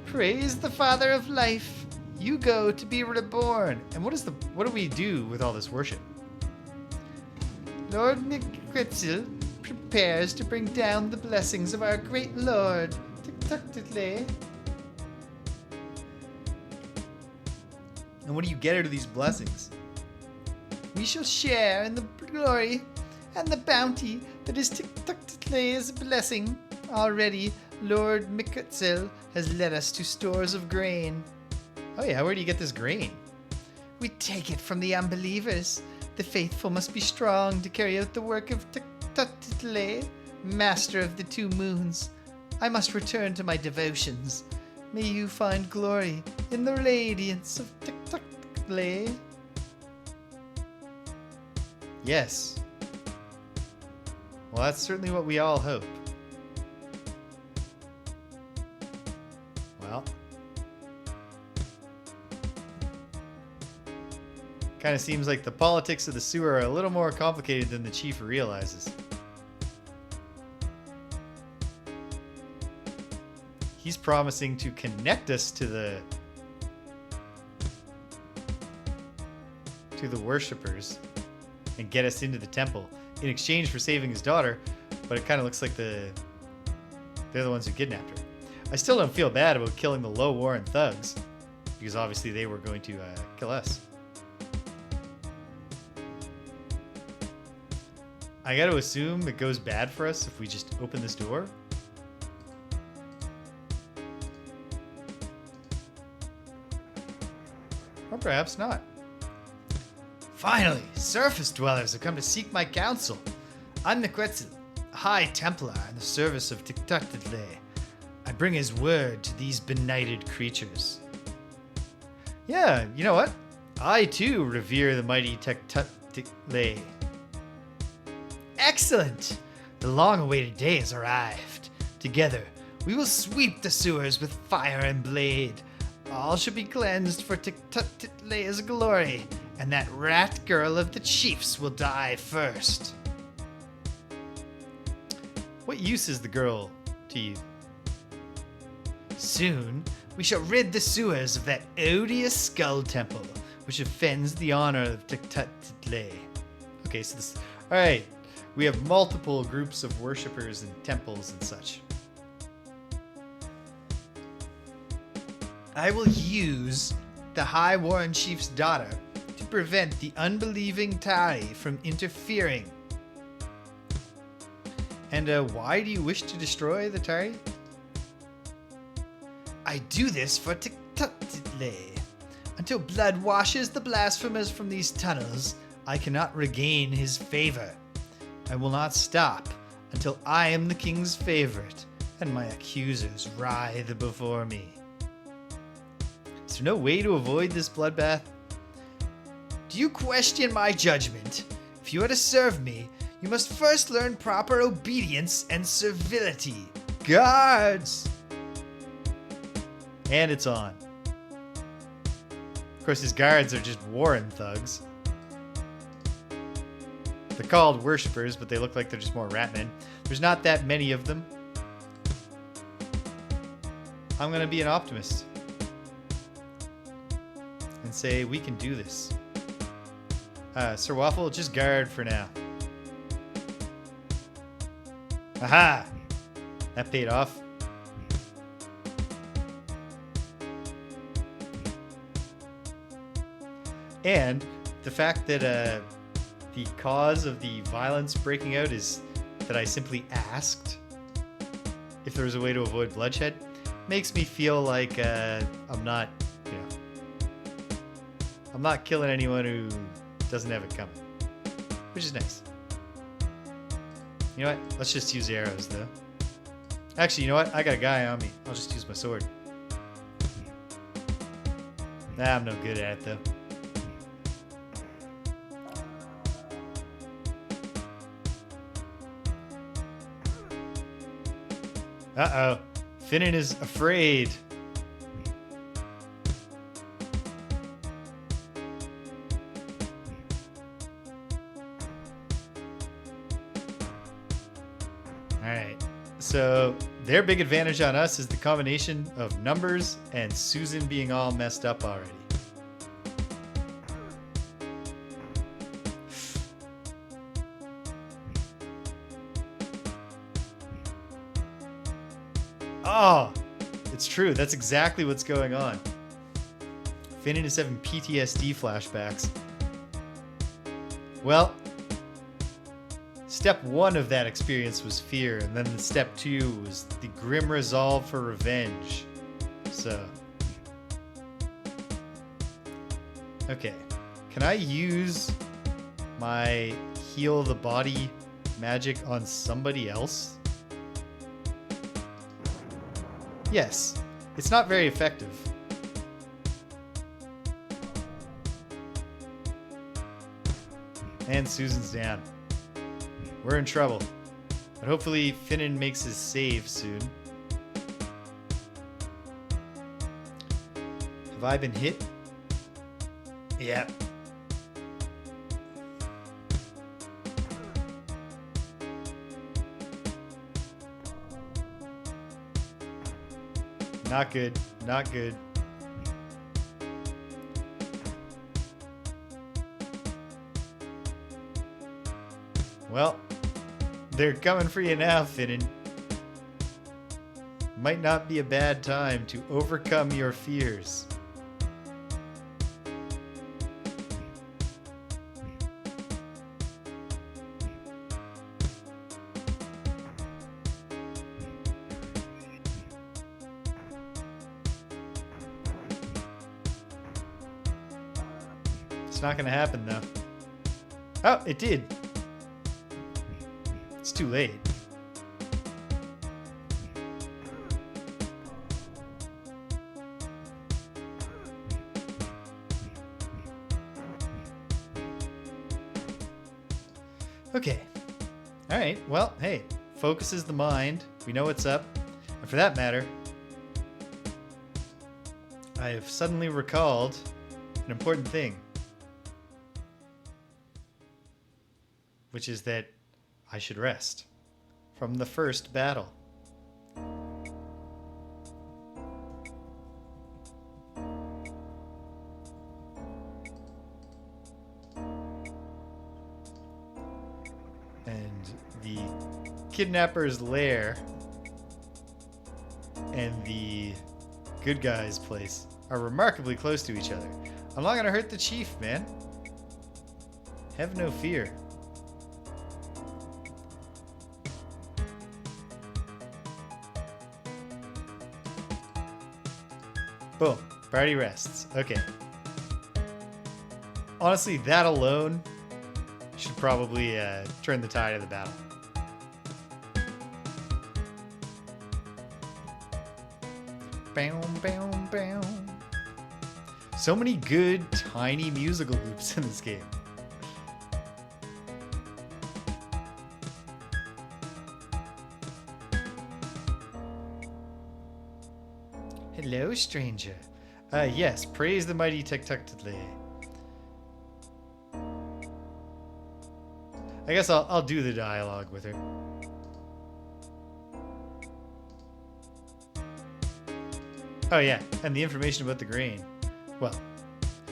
B: Praise the Father of Life. You go to be reborn.
A: and what do we do with all this worship?
B: Lord Miquetzal prepares to bring down the blessings of our great Lord. Tuktuktitli.
A: And what do you get out of these blessings?
B: We shall share in the glory and the bounty that is Tuktuktitli's blessing. Already, Lord Miquetzal has led us to stores of grain.
A: Oh yeah, where do you get this grain?
B: We take it from the unbelievers. The faithful must be strong to carry out the work of Tuktuktitli, master of the two moons. I must return to my devotions. May you find glory in the radiance of Tuktuktitli.
A: Yes. Well, that's certainly what we all hope. Well, kind of seems like the politics of the sewer are a little more complicated than the chief realizes. He's promising to connect us to the to the worshippers and get us into the temple in exchange for saving his daughter, but it kind of looks like they're the ones who kidnapped her. I still don't feel bad about killing the low Warren thugs, because obviously they were going to kill us. I got to assume it goes bad for us if we just open this door. Or perhaps not. Finally, surface dwellers have come to seek my counsel. I'm Nequetzal, High Templar in the service of Tiktaktidle. I bring his word to these benighted creatures. Yeah, you know what? I too revere the mighty Tiktaktidle. Excellent! The long-awaited day has arrived. Together, we will sweep the sewers with fire and blade. All shall be cleansed for Tiktitle's glory, and that rat girl of the chiefs will die first. What use is the girl to you? Soon, we shall rid the sewers of that odious skull temple, which offends the honor of Tiktaktidle. Okay, so this... Alright, we have multiple groups of worshippers and temples and such. I will use the High Warren Chief's daughter to prevent the unbelieving Tari from interfering. And why do you wish to destroy the Tari? I do this for Tiktaktidle. Until blood washes the blasphemers from these tunnels, I cannot regain his favor. I will not stop until I am the king's favorite and my accusers writhe before me. Is there no way to avoid this bloodbath? Do you question my judgment? If you are to serve me, you must first learn proper obedience and servility. Guards! And it's on. Of course, his guards are just Warren thugs. They're called worshippers, but they look like they're just more ratmen. There's not that many of them. I'm going to be an optimist and say we can do this. Sir Waffle, just guard for now. Aha! That paid off. And the fact that the cause of the violence breaking out is that I simply asked if there was a way to avoid bloodshed makes me feel like I'm not, I'm not killing anyone who doesn't have it coming, which is nice. You know what? Let's just use arrows, though. Actually, you know what? I got a guy on me. I'll just use my sword. Nah, I'm no good at it, though. Uh-oh. Finnan is afraid. Alright. So, their big advantage on us is the combination of numbers and Susan being all messed up already. Oh, it's true. That's exactly what's going on. Finnan is having PTSD flashbacks. Well, step one of that experience was fear, and then step two was the grim resolve for revenge. So, okay. Can I use my heal the body magic on somebody else? Yes, it's not very effective. And Susan's down. We're in trouble. But hopefully Finnan makes his save soon. Have I been hit? Yep. Not good. Not good. Well, they're coming for you now, Finnan. Might not be a bad time to overcome your fears. It's not going to happen, though. Oh, it did. It's too late. Okay. All right. Well, hey, focus is the mind. We know what's up. And for that matter, I have suddenly recalled an important thing, which is that I should rest from the first battle. And the kidnapper's lair and the good guy's place are remarkably close to each other. I'm not gonna hurt the chief, man. Have no fear. Boom. Party rests. Okay. Honestly, that alone should probably turn the tide of the battle. Bam, bam, bam. So many good, tiny musical loops in this game. Hello, stranger. Yes, praise the mighty Tektuktle. I guess I'll do the dialogue with her. Oh yeah, and the information about the grain. Well,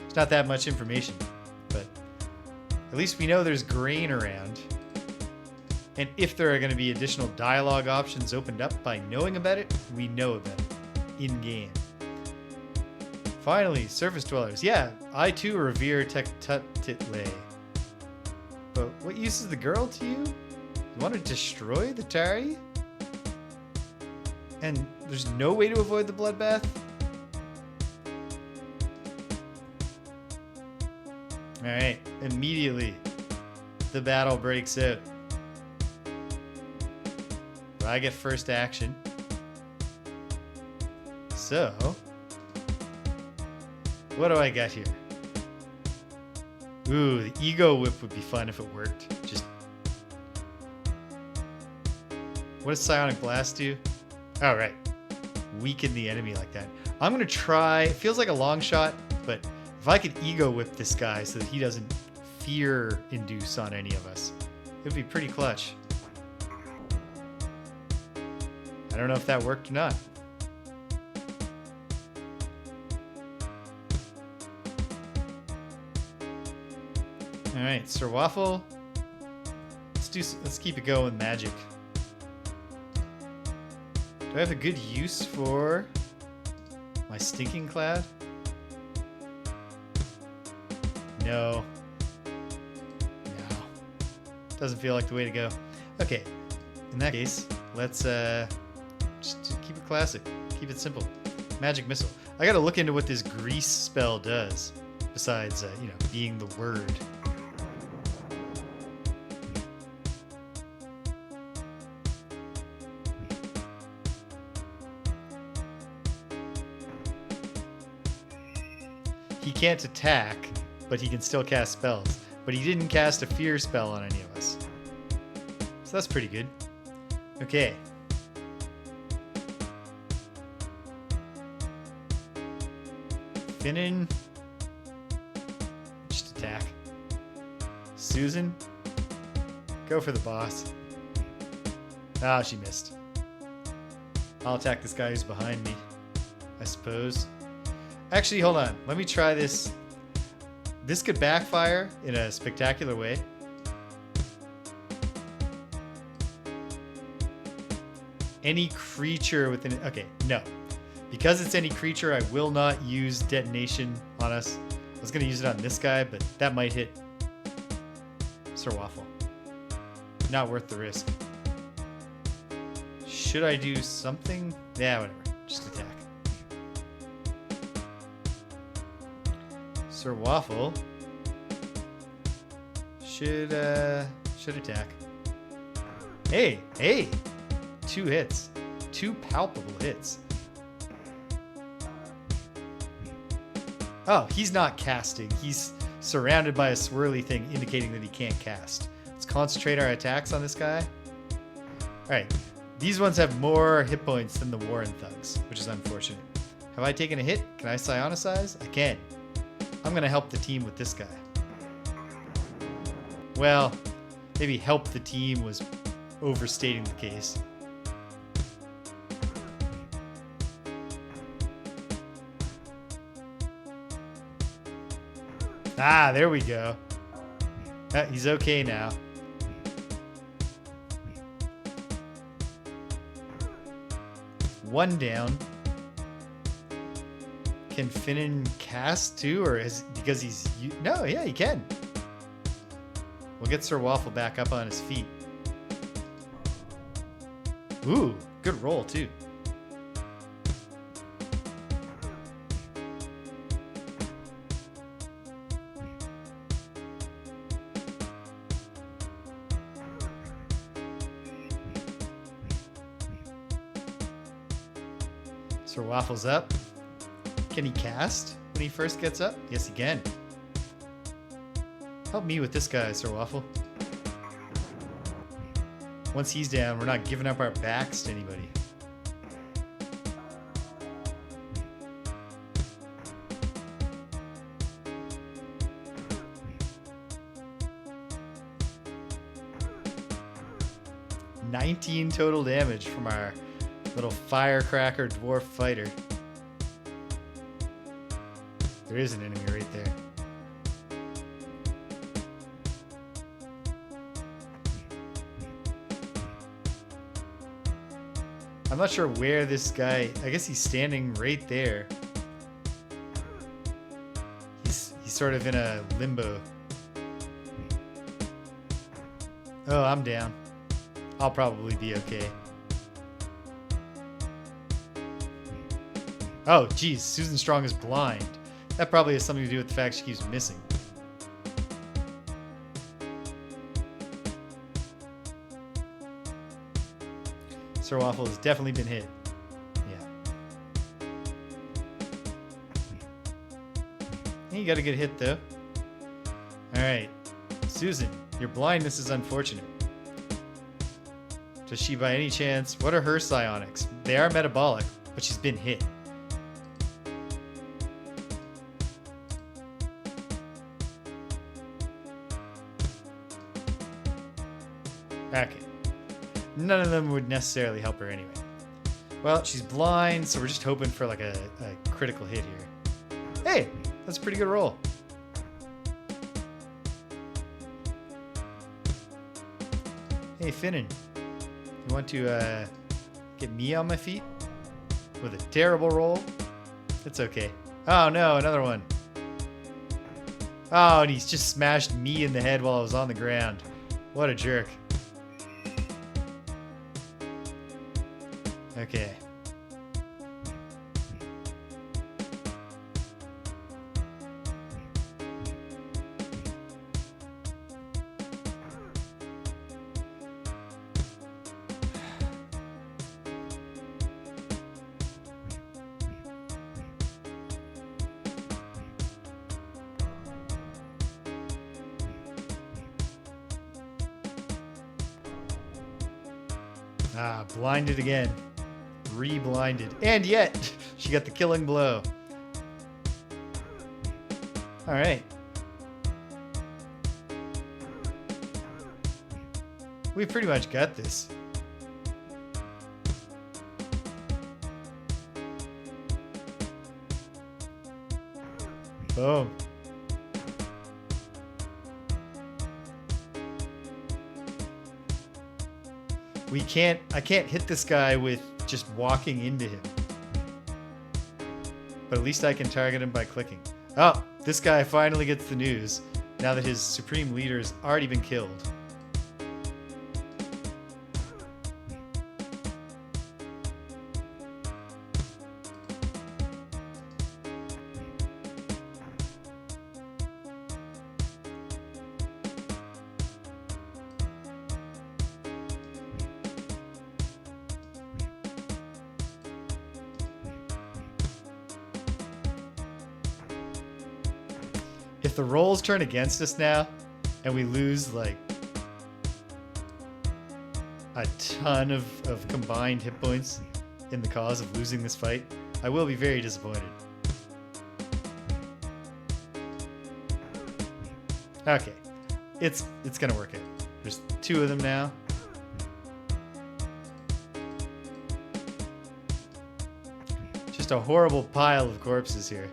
A: it's not that much information, but at least we know there's grain around. And if there are going to be additional dialogue options opened up by knowing about it, we know about it in-game. Finally, surface dwellers. Yeah, I too revere Tektuktle. But what use is the girl to you? You want to destroy the Tari? And there's no way to avoid the bloodbath? Alright, immediately the battle breaks out. But I get first action. So, what do I got here? Ooh, the ego whip would be fun if it worked. Just, what does Psionic Blast do? Oh, right. Weaken the enemy like that. I'm going to try, it feels like a long shot, but if I could ego whip this guy so that he doesn't fear induce on any of us, it would be pretty clutch. I don't know if that worked or not. All right, Sir Waffle. Let's keep it going with magic. Do I have a good use for my stinking cloud? No. No. Doesn't feel like the way to go. Okay. In that case, let's just keep it classic. Keep it simple. Magic missile. I gotta look into what this grease spell does. Besides, being the word. He can't attack, but he can still cast spells. But he didn't cast a fear spell on any of us. So that's pretty good. Okay. Finnan. Just attack. Susan. Go for the boss. Ah, she missed. I'll attack this guy who's behind me, I suppose. Actually, hold on. Let me try this. This could backfire in a spectacular way. Any creature within... Okay, no. Because it's any creature, I will not use detonation on us. I was going to use it on this guy, but that might hit Sir Waffle. Not worth the risk. Should I do something? Yeah, whatever. Just attack. Sir Waffle should attack. Hey! 2 hits. 2 palpable hits. Oh, he's not casting. He's surrounded by a swirly thing indicating that he can't cast. Let's concentrate our attacks on this guy. Alright. These ones have more hit points than the Warren Thugs, which is unfortunate. Have I taken a hit? Can I psionicize? I can. I'm going to help the team with this guy. Well, maybe help the team was overstating the case. Ah, there we go. He's okay now. One down. Can Finnan cast too, or is because he's... No, yeah, he can. We'll get Sir Waffle back up on his feet. Ooh, good roll too. Sir Waffle's up. Can he cast when he first gets up? Yes, he can. Help me with this guy, Sir Waffle. Once he's down, we're not giving up our backs to anybody. $19 total damage from our little firecracker dwarf fighter. There is an enemy right there. I'm not sure where this guy... I guess he's standing right there. He's sort of in a limbo. Oh, I'm down. I'll probably be okay. Oh, geez. Susan Strong is blind. That probably has something to do with the fact she keeps missing. Sir Waffle has definitely been hit. Yeah. You got a good hit, though. Alright. Susan, your blindness is unfortunate. Does she, by any chance... What are her psionics? They are metabolic, but she's been hit. Okay. None of them would necessarily help her anyway. Well, she's blind, so we're just hoping for like a critical hit here. Hey, that's a pretty good roll. Hey, Finnan. You want to get me on my feet? With a terrible roll? It's okay. Oh no, another one. Oh, and he's just smashed me in the head while I was on the ground. What a jerk. Okay. Ah, blinded again. Re-blinded. And yet, she got the killing blow. Alright. We pretty much got this. Boom. I can't hit this guy with just walking into him. But at least I can target him by clicking. Oh, this guy finally gets the news now that his supreme leader's already been killed. If the rolls turn against us now, and we lose like a ton of combined hit points in the cause of losing this fight, I will be very disappointed. Okay, it's gonna work out. There's 2 of them now. Just a horrible pile of corpses here.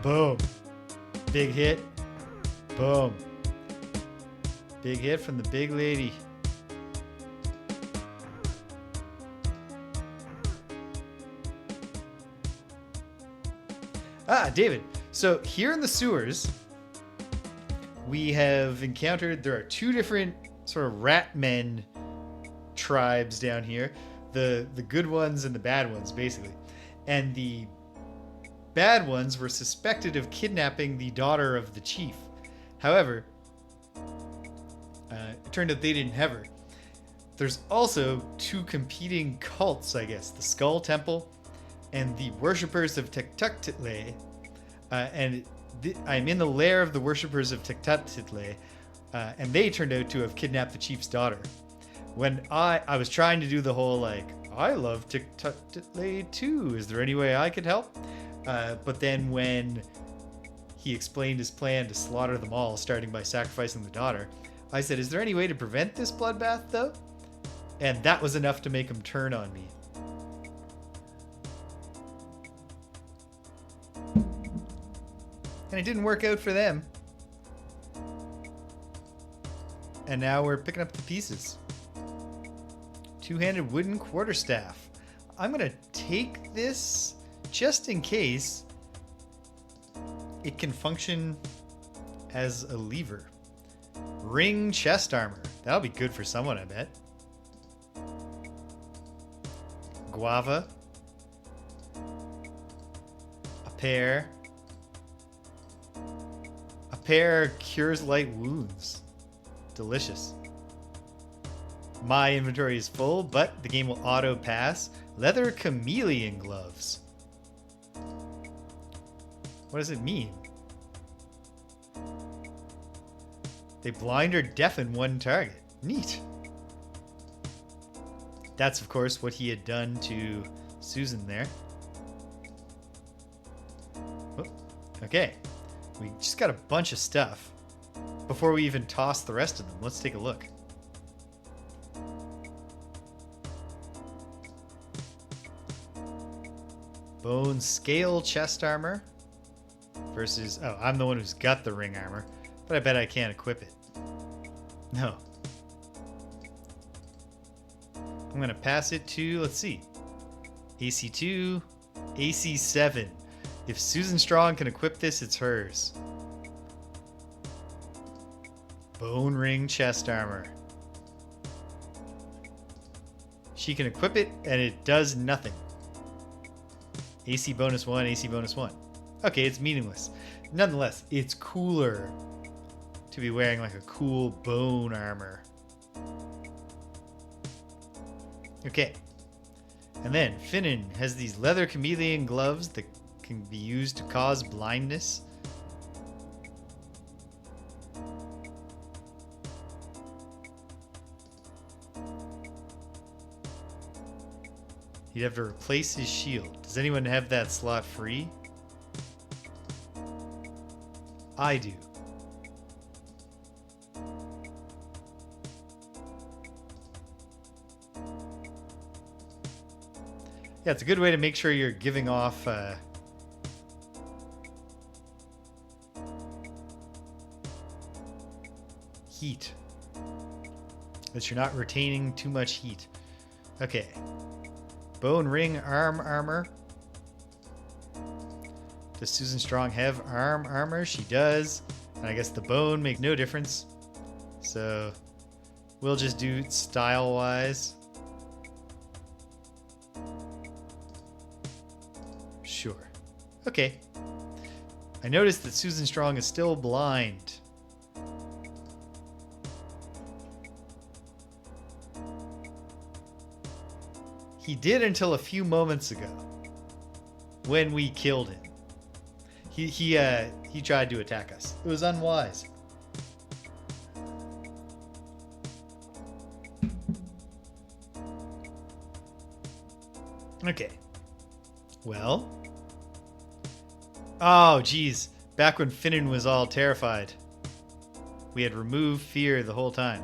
A: Boom. Big hit. Boom. Big hit from the big lady. Ah, David. So here in the sewers, we have encountered, there are 2 different sort of rat men tribes down here. The good ones and the bad ones, basically. And the bad ones were suspected of kidnapping the daughter of the chief. However, it turned out they didn't have her. There's also 2 competing cults, I guess. The Skull Temple and the Worshippers of Tectuctitle. I'm in the lair of the Worshippers of Tectuctitle, and they turned out to have kidnapped the chief's daughter. When I was trying to do the whole, like, I love Tectuctitle too. Is there any way I could help? But then when he explained his plan to slaughter them all, starting by sacrificing the daughter, I said, is there any way to prevent this bloodbath, though? And that was enough to make him turn on me. And it didn't work out for them. And now we're picking up the pieces. 2-handed wooden quarterstaff. I'm going to take this just in case it can function as a lever. Ring chest armor. That'll be good for someone, I bet. Guava. A pear. A pear cures light wounds. Delicious. My inventory is full, but the game will auto pass. Leather chameleon gloves. What does it mean? They blind or deafen one target. Neat. That's, of course, what he had done to Susan there. Oh, okay. We just got a bunch of stuff. Before we even toss the rest of them, let's take a look. Bone scale chest armor versus... Oh, I'm the one who's got the ring armor, but I bet I can't equip it. No. I'm going to pass it to, let's see, AC2, AC7. If Susan Strong can equip this, it's hers. Bone ring chest armor. She can equip it, and it does nothing. AC bonus 1, AC bonus 1. Okay, it's meaningless. Nonetheless, it's cooler to be wearing like a cool bone armor. Okay. And then Finnan has these leather chameleon gloves that can be used to cause blindness. He'd have to replace his shield. Does anyone have that slot free? I do. Yeah, it's a good way to make sure you're giving off heat. That you're not retaining too much heat. Okay. Bone ring arm armor. Does Susan Strong have arm armor? She does. And I guess the bone makes no difference. So we'll just do style-wise. Sure. Okay. I noticed that Susan Strong is still blind. He did until a few moments ago, when we killed him. He tried to attack us. It was unwise. Okay. Well. Oh, geez. Back when Finnan was all terrified, we had removed fear the whole time.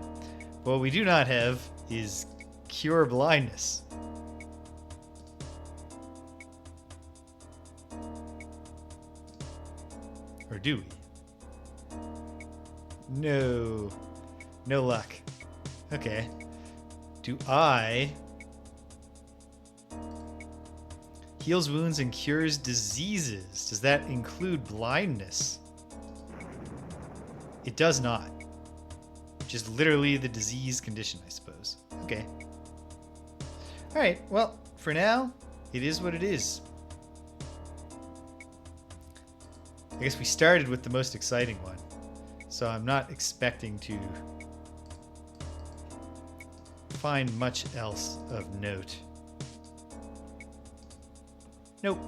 A: What we do not have is cure blindness. Or do we? No. No luck. Okay. Do I... Heals wounds and cures diseases. Does that include blindness? It does not. Just literally the disease condition, I suppose. Okay. Alright, well, for now, it is what it is. I guess we started with the most exciting one, so I'm not expecting to find much else of note. Nope.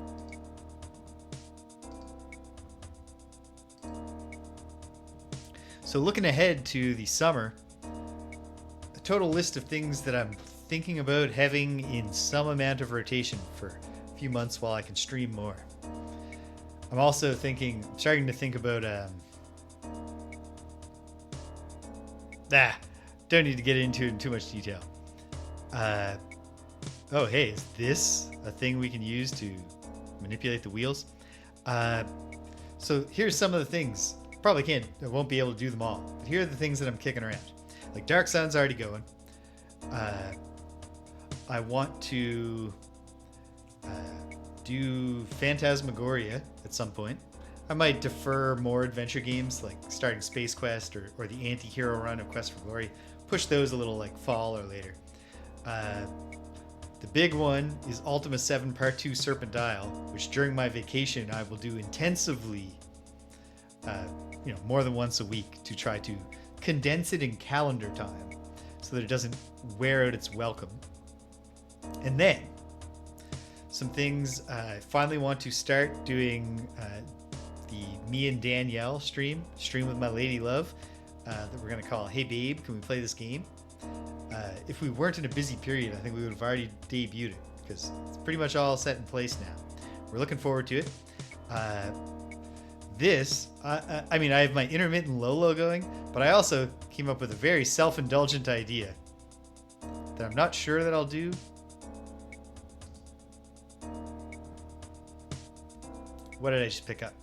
A: So looking ahead to the summer, a total list of things that I'm thinking about having in some amount of rotation for a few months while I can stream more. I'm also starting to think about, don't need to get into it in too much detail. Oh, hey, is this a thing we can use to manipulate the wheels? So here's some of the things. I won't be able to do them all. But here are the things that I'm kicking around. Like Dark Sun's already going. I want to do Phantasmagoria at some point. I might defer more adventure games like starting Space Quest or the anti-hero run of Quest for Glory. Push those a little like fall or later. The big one is Ultima 7 Part 2 Serpent Isle, which during my vacation I will do intensively, more than once a week to try to condense it in calendar time so that it doesn't wear out its welcome. And then some things I finally want to start doing the me and Danielle stream with my lady love that we're going to call Hey Babe, Can We Play This Game? If we weren't in a busy period, I think we would have already debuted it because it's pretty much all set in place now. We're looking forward to it. I have my intermittent Lolo going, but I also came up with a very self-indulgent idea that I'm not sure that I'll do. What did I just pick up?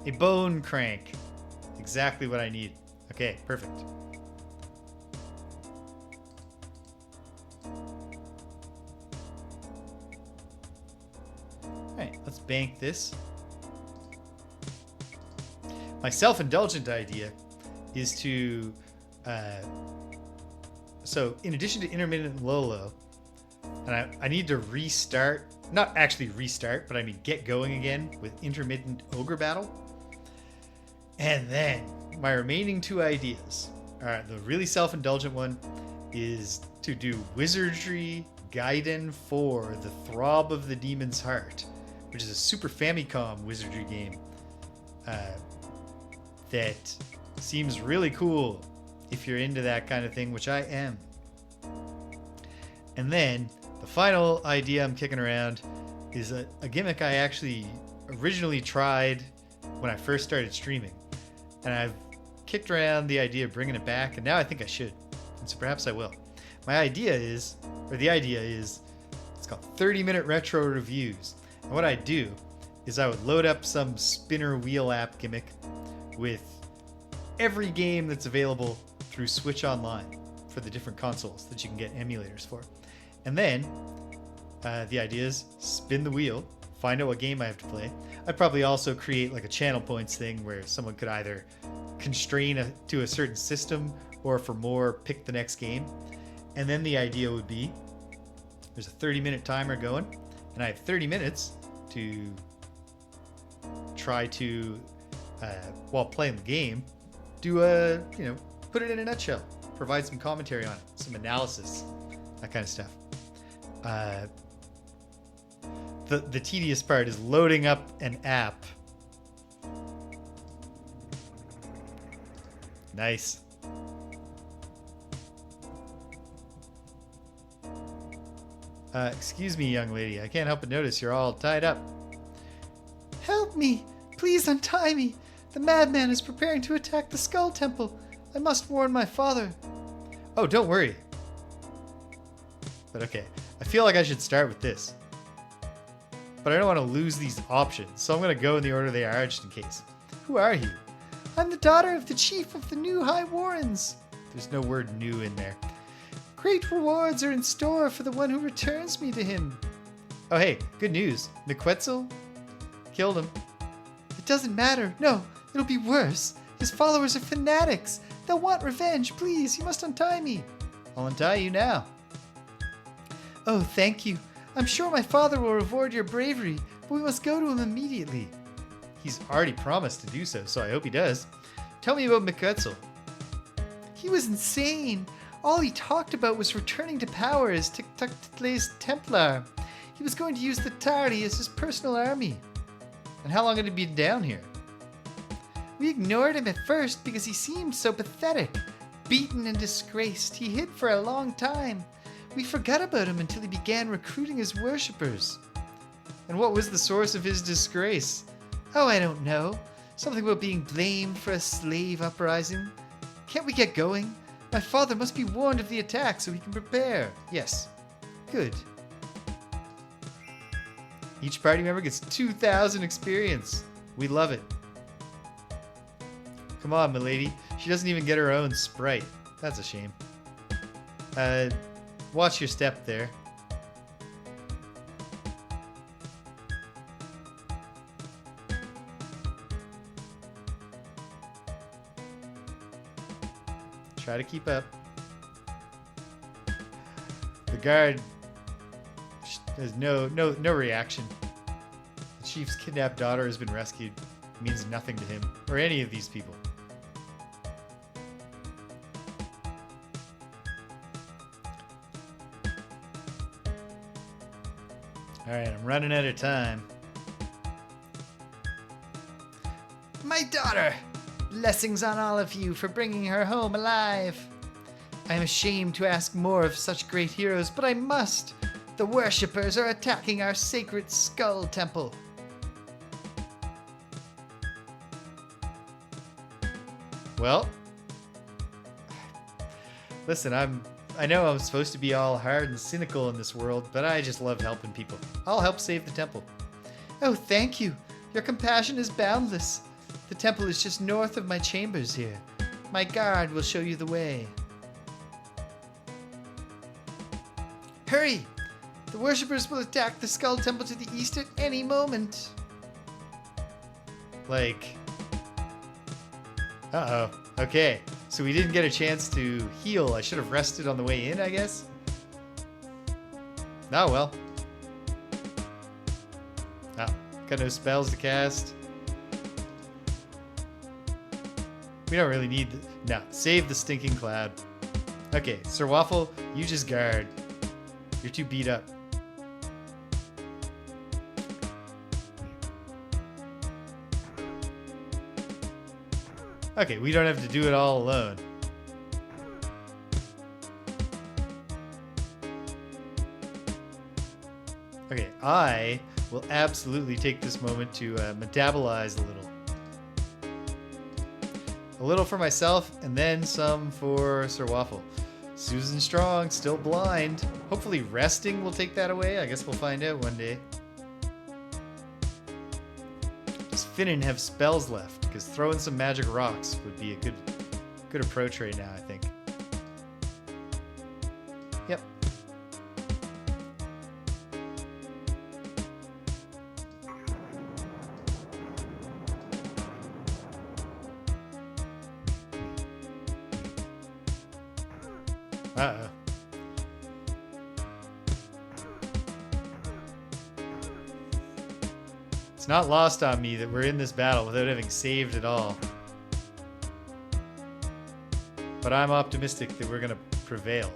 A: A bone crank. Exactly what I need. Okay, perfect. Alright, let's bank this. My self-indulgent idea is to... so, in addition to intermittent Lolo, and I need to restart... Not actually restart, but I mean get going again with intermittent Ogre Battle. And then my remaining two ideas. Alright, the really self-indulgent one is to do Wizardry Gaiden 4, The Throb of the Demon's Heart, which is a Super Famicom wizardry game that seems really cool if you're into that kind of thing, which I am. And then the final idea I'm kicking around is a gimmick I actually originally tried when I first started streaming. And I've kicked around the idea of bringing it back, and now I think I should. And so perhaps I will. The idea is, it's called called 30-minute retro reviews. And what I do is I would load up some spinner wheel app gimmick with every game that's available through Switch Online for the different consoles that you can get emulators for. And then the idea is spin the wheel, find out what game I have to play. I'd probably also create like a channel points thing where someone could either constrain to a certain system or for more pick the next game. And then the idea would be there's a 30-minute timer going and I have 30 minutes to try to while playing the game do put it in a nutshell, provide some commentary on it, some analysis, that kind of stuff. The tedious part is loading up an app. Nice. Excuse me, young lady. I can't help but notice you're all tied up.
B: Help me! Please untie me! The madman is preparing to attack the Skull Temple. I must warn my father.
A: Oh, don't worry. But okay, I feel like I should start with this. But I don't want to lose these options, so I'm going to go in the order they are just in case. Who are you?
B: I'm the daughter of the chief of the New High Warrens.
A: There's no word new in there.
B: Great rewards are in store for the one who returns me to him.
A: Oh hey, good news. McQuetzal killed him.
B: It doesn't matter. No, it'll be worse. His followers are fanatics. They'll want revenge. Please, you must untie me.
A: I'll untie you now.
B: Oh, thank you. I'm sure my father will reward your bravery, but we must go to him immediately.
A: He's already promised to do so I hope he does. Tell me about McQuetzal.
B: He was insane. All he talked about was returning to power as Tiktuk's Templar. He was going to use the Tardy as his personal army.
A: And how long had he been down here?
B: We ignored him at first because he seemed so pathetic. Beaten and disgraced, he hid for a long time. We forgot about him until he began recruiting his worshippers.
A: And what was the source of his disgrace?
B: Oh, I don't know. Something about being blamed for a slave uprising. Can't we get going? My father must be warned of the attack so he can prepare.
A: Yes.
B: Good.
A: Each party member gets 2,000 experience. We love it. Come on, milady. She doesn't even get her own sprite. That's a shame. Watch your step there. Try to keep up. The guard has no reaction. The chief's kidnapped daughter has been rescued. It means nothing to him or any of these people. Alright, I'm running out of time.
B: My daughter! Blessings on all of you for bringing her home alive. I am ashamed to ask more of such great heroes, but I must. The worshippers are attacking our sacred Skull Temple.
A: Well, listen, I know I'm supposed to be all hard and cynical in this world, but I just love helping people. I'll help save the temple.
B: Oh, thank you. Your compassion is boundless. The temple is just north of my chambers here. My guard will show you the way. Hurry! The worshippers will attack the Skull Temple to the east at any moment.
A: Like... Uh-oh. Okay, so we didn't get a chance to heal. I should have rested on the way in, I guess? Oh, well. Oh, got no spells to cast. We don't really need... No, save the stinking cloud. Okay, Sir Waffle, you just guard. You're too beat up. Okay, we don't have to do it all alone. Okay, I will absolutely take this moment to metabolize a little. A little for myself, and then some for Sir Waffle. Susan Strong, still blind. Hopefully resting will take that away. I guess we'll find out one day. Does Finnan have spells left? Because throwing some magic rocks would be a good approach right now, I think. Yep. Uh-oh. It's not lost on me that we're in this battle without having saved at all. But I'm optimistic that we're going to prevail.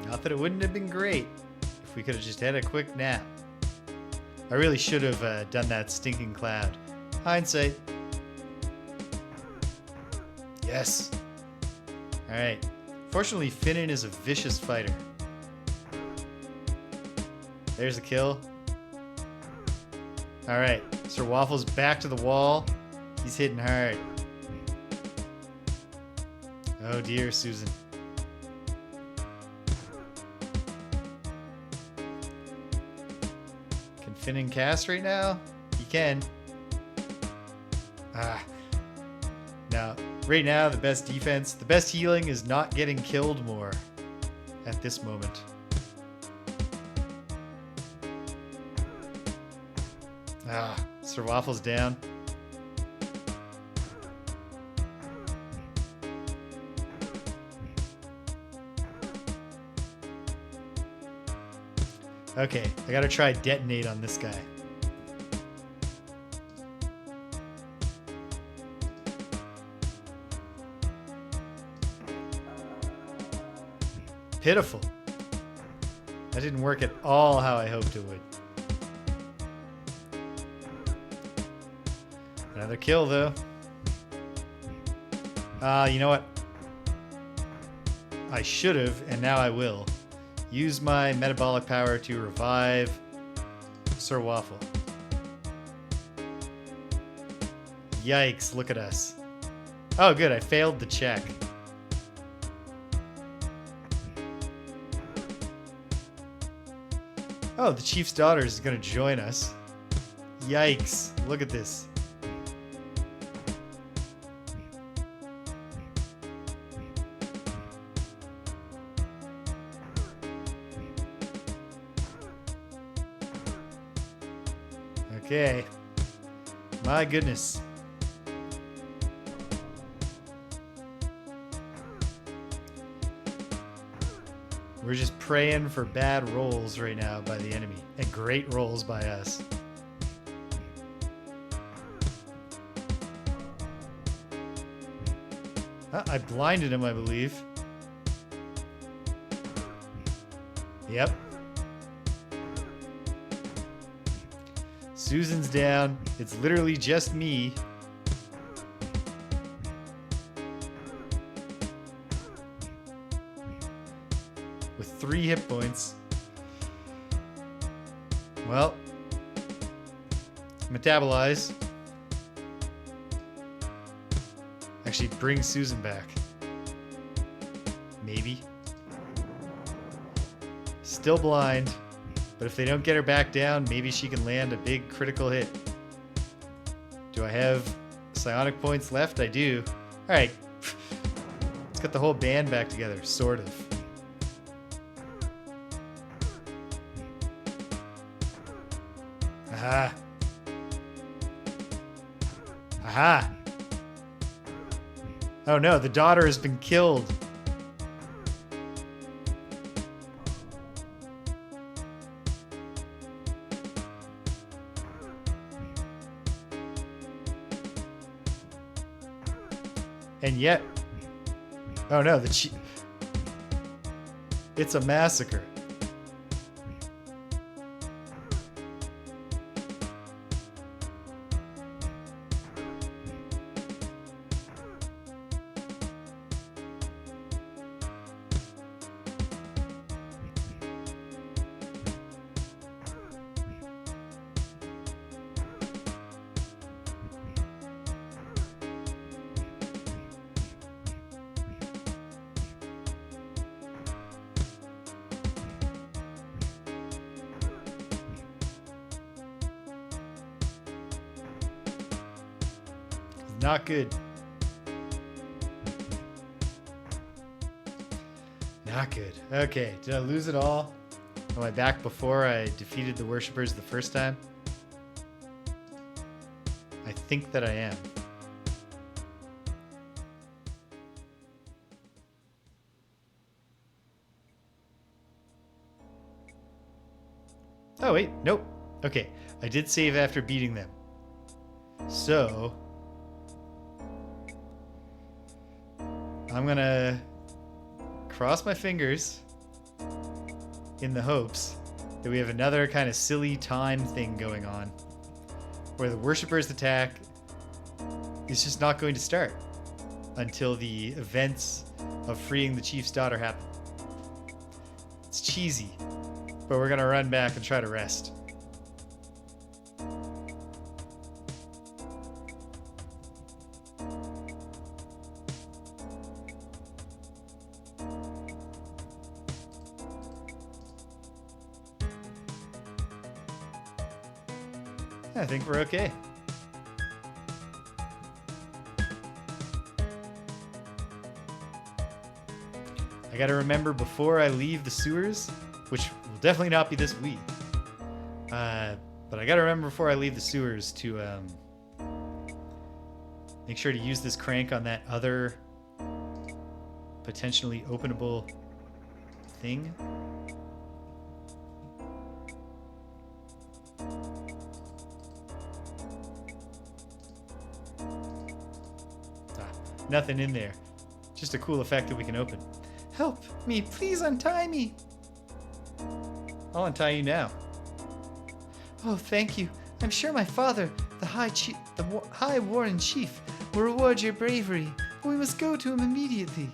A: Not that it wouldn't have been great if we could have just had a quick nap. I really should have done that stinking cloud. Hindsight. Yes. Alright. Fortunately, Finnan is a vicious fighter. There's a kill. Alright. Sir Waffle's back to the wall. He's hitting hard. Oh dear, Susan. Finnan cast right now? He can. Now, right now, the best defense, the best healing is not getting killed more at this moment. Sir Waffle's down. Okay, I gotta try detonate on this guy. Pitiful. That didn't work at all how I hoped it would. Another kill, though. You know what? I should have, and now I will. Use my metabolic power to revive Sir Waffle. Yikes, look at us. Oh, good, I failed the check. Oh, the chief's daughter is going to join us. Yikes, look at this. Okay. My goodness. We're just praying for bad rolls right now by the enemy, and great rolls by us. I blinded him, I believe. Yep. Susan's down. It's literally just me. With 3 hit points. Well. Metabolize. Actually, bring Susan back. Maybe. Still blind. But if they don't get her back down, maybe she can land a big critical hit. Do I have psionic points left? I do. Alright. Let's get the whole band back together, sort of. Aha. Aha. Oh no, the daughter has been killed. And yet, oh no, it's a massacre. Not good. Not good. Okay, did I lose it all? Am I back before I defeated the worshippers the first time? I think that I am. Oh, wait. Nope. Okay. I did save after beating them. So I'm going to cross my fingers in the hopes that we have another kind of silly time thing going on where the worshippers' attack is just not going to start until the events of freeing the chief's daughter happen. It's cheesy, but we're going to run back and try to rest. I think we're okay. I gotta remember before I leave the sewers, which will definitely not be this week, but I gotta remember before I leave the sewers to make sure to use this crank on that other potentially openable thing. Nothing in there. Just a cool effect that we can open. Help me, please untie me. I'll untie you now.
B: Oh, thank you. I'm sure my father, the High Warren Chief, will reward your bravery. We must go to him immediately.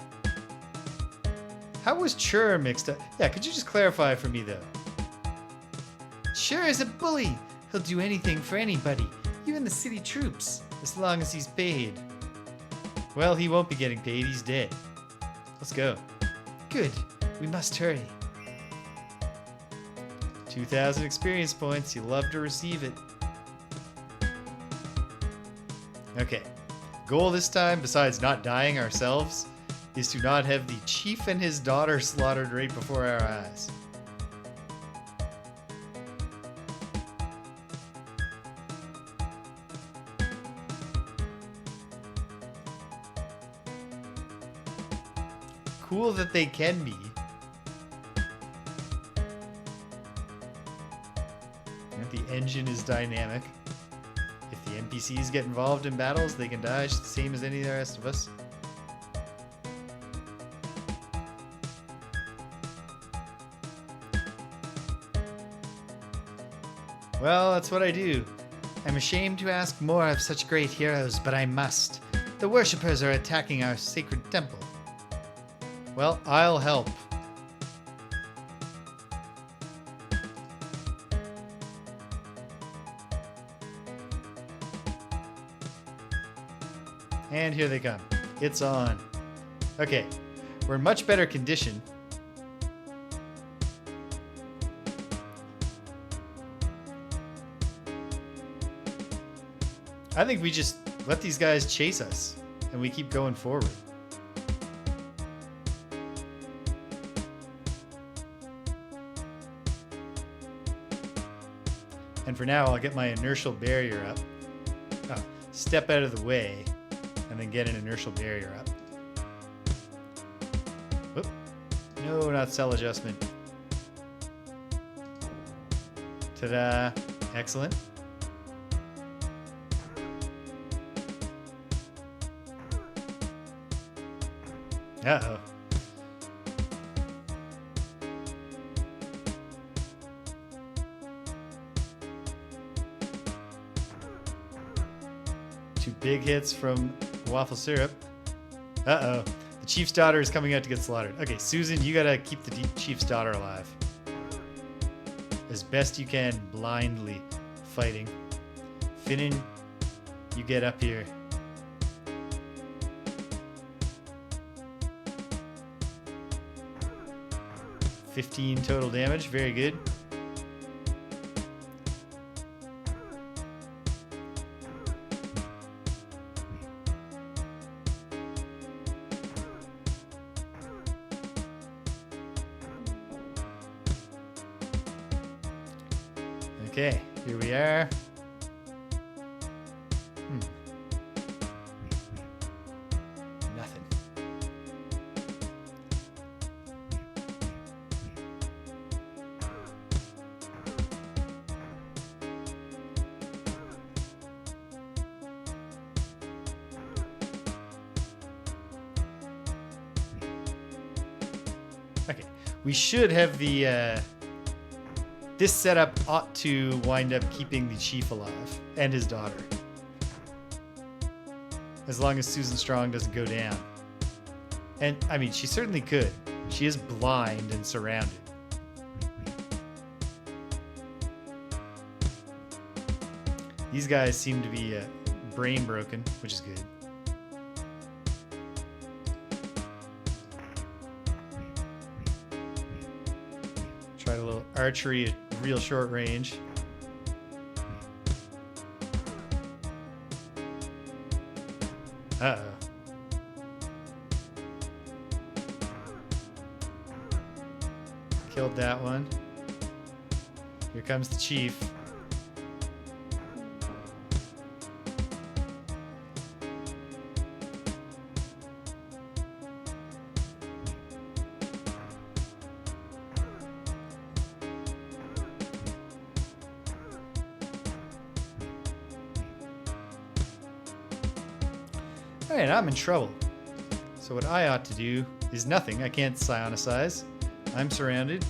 A: How was Chur mixed up? Yeah, could you just clarify for me, though?
B: Chur is a bully. He'll do anything for anybody, even the city troops, as long as he's paid.
A: Well, he won't be getting paid. He's dead. Let's go.
B: Good. We must hurry.
A: 2,000 experience points. You love to receive it. Okay. Goal this time, besides not dying ourselves, is to not have the chief and his daughter slaughtered right before our eyes. Cool that they can be. The engine is dynamic. If the NPCs get involved in battles, they can die just the same as any of the rest of us. Well, that's what I do.
B: I'm ashamed to ask more of such great heroes, but I must. The worshippers are attacking our sacred temple.
A: Well, I'll help. And here they come. It's on. Okay, we're in much better condition. I think we just let these guys chase us, and we keep going forward. And for now, I'll get my inertial barrier up. Oh, step out of the way, and then get an inertial barrier up. Whoop. No, not cell adjustment. Ta-da. Excellent. Uh-oh. Two big hits from waffle syrup. Uh-oh. The chief's daughter is coming out to get slaughtered. Okay, Susan, you gotta keep the chief's daughter alive. As best you can, blindly fighting. Finnan, you get up here. $15 total damage. Very good. Okay, here we are. Nothing. Okay, we should have the, this setup ought to wind up keeping the chief alive and his daughter. As long as Susan Strong doesn't go down. And, I mean, she certainly could. She is blind and surrounded. These guys seem to be brain broken, which is good. Tried a little archery at real short range. Uh-oh. Killed that one. Here comes the chief. Alright, I'm in trouble. So what I ought to do is nothing. I can't psionicize. I'm surrounded.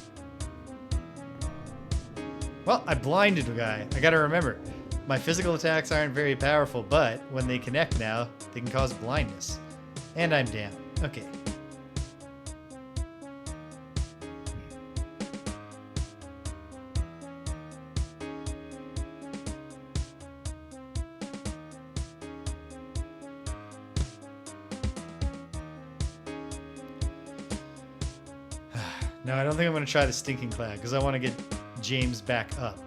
A: Well, I blinded a guy. I gotta remember, my physical attacks aren't very powerful, but when they connect now, they can cause blindness. And I'm down. Okay. No, I don't think I'm going to try the Stinking Cloud because I want to get James back up.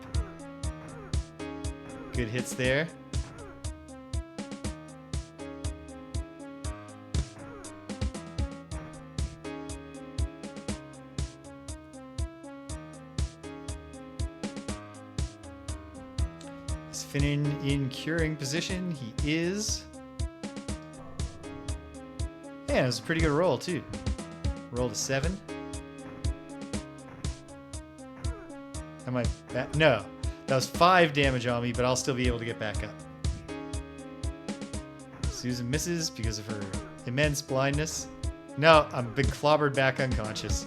A: Good hits there. Is Finnan in curing position? He is. Yeah, it was a pretty good roll too. Rolled a 7. Am I back? No. That was 5 damage on me, but I'll still be able to get back up. Susan misses because of her immense blindness. No, I've been clobbered back unconscious.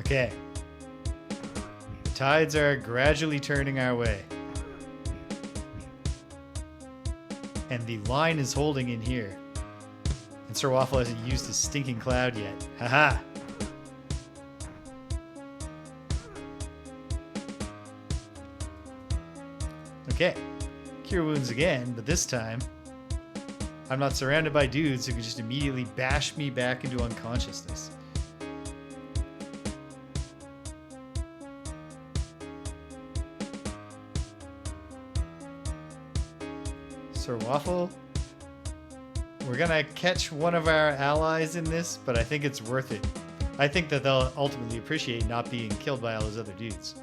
A: Okay. The tides are gradually turning our way. And the line is holding in here. And Sir Waffle hasn't used his Stinking Cloud yet. Haha! Okay. Cure wounds again, but this time I'm not surrounded by dudes who can just immediately bash me back into unconsciousness. Sir Waffle, we're gonna catch one of our allies in this, but I think it's worth it. I think that they'll ultimately appreciate not being killed by all those other dudes.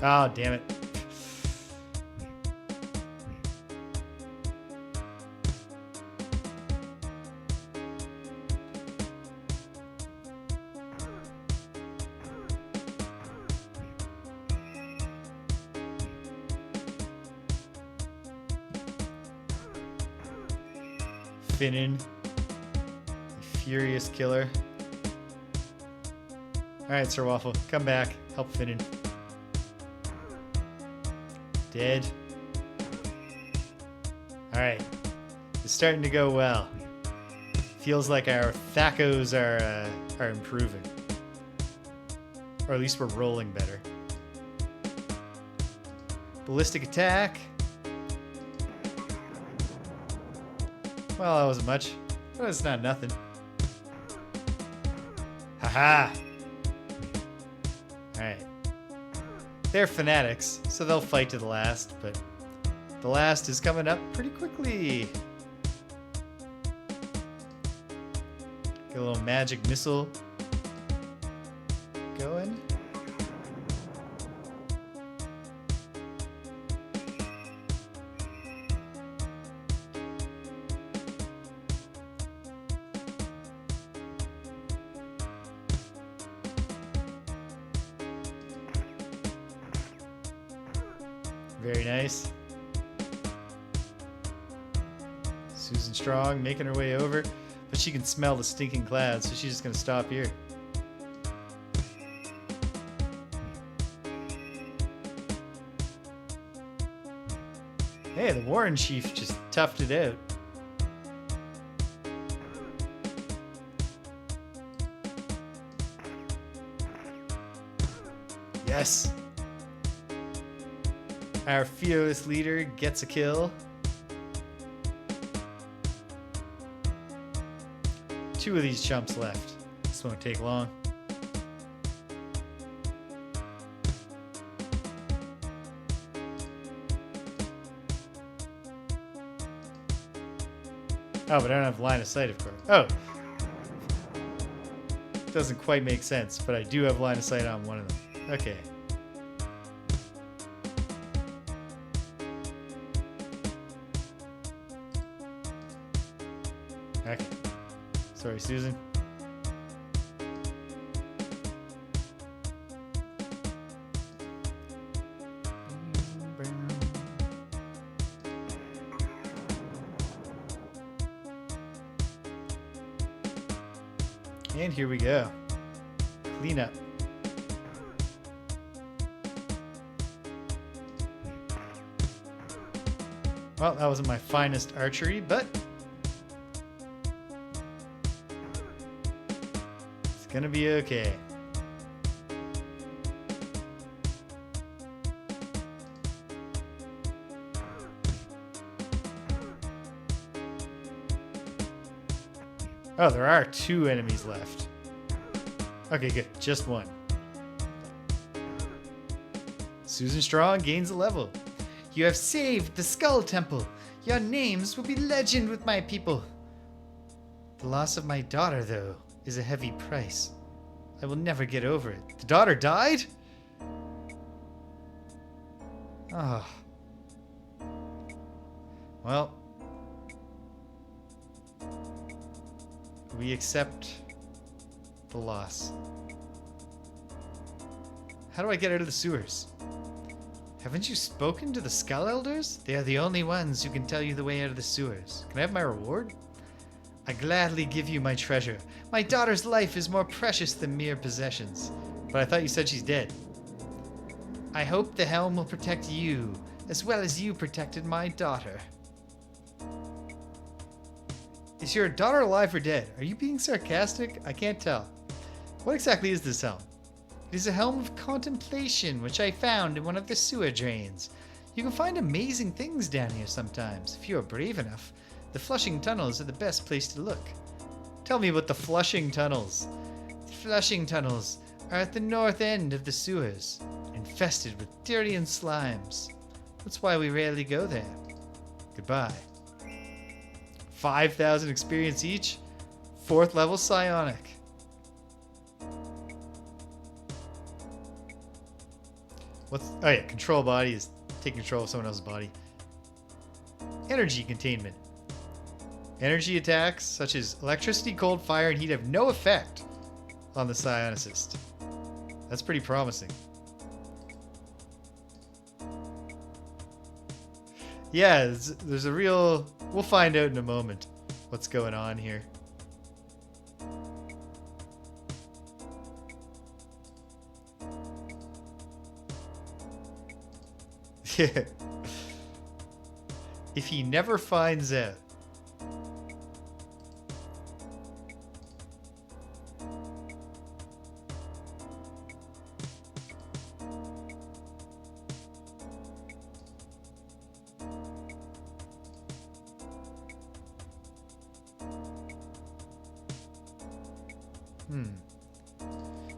A: Oh, damn it. Finnan, the furious killer. Alright, Sir Waffle, come back. Help Finnan. Dead. Alright. It's starting to go well. Feels like our Thacos are improving. Or at least we're rolling better. Ballistic attack. Well, that wasn't much. But it's not nothing. Haha! Alright. They're fanatics, so they'll fight to the last, but the last is coming up pretty quickly. Get a little magic missile going. Very nice. Susan Strong making her way over, but she can smell the stinking clouds, so she's just gonna stop here. Hey, the Warren Chief just toughed it out. Yes. Our fearless leader gets a kill. 2 of these chumps left. This won't take long. Oh, but I don't have line of sight, of course. Oh. Doesn't quite make sense, but I do have line of sight on one of them. Okay. Okay. Sorry, Susan. And here we go. Clean up. Well, that wasn't my finest archery, but it's gonna be okay. Oh, there are 2 enemies left. Okay, good. Just one. Susan Strong gains a level. You have saved the Skull Temple. Your names will be legend with my people. The loss of my daughter, though, is a heavy price. I will never get over it. The daughter died? Ah. Oh. Well. We accept the loss. How do I get out of the sewers? Haven't you spoken to the Skull Elders? They are the only ones who can tell you the way out of the sewers. Can I have my reward? I gladly give you my treasure. My daughter's life is more precious than mere possessions. But I thought you said she's dead. I hope the helm will protect you, as well as you protected my daughter. Is your daughter alive or dead? Are you being sarcastic? I can't tell. What exactly is this helm? It is a helm of contemplation, which I found in one of the sewer drains. You can find amazing things down here sometimes, if you are brave enough. The flushing tunnels are the best place to look. Tell me about the flushing tunnels. The flushing tunnels are at the north end of the sewers, infested with dirty and slimes. That's why we rarely go there. Goodbye. 5,000 experience each. 4th level psionic. Oh yeah, control body is take control of someone else's body. Energy containment. Energy attacks such as electricity, cold, fire, and heat have no effect on the psionicist. That's pretty promising. Yeah, there's a real... We'll find out in a moment what's going on here. Yeah. If he never finds out.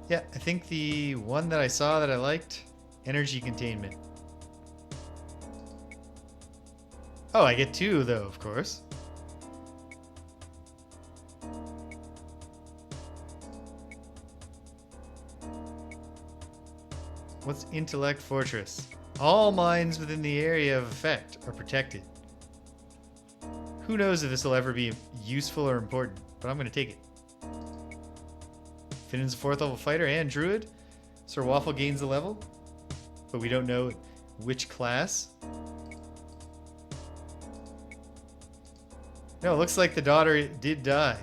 A: Yeah, I think the one that I saw that I liked, energy containment. Oh, I get 2 though, of course. What's Intellect Fortress? All mines within the area of effect are protected. Who knows if this will ever be useful or important, but I'm going to take it. Finn's a 4th level fighter and druid. Sir Waffle gains a level, but we don't know which class. No, it looks like the daughter did die.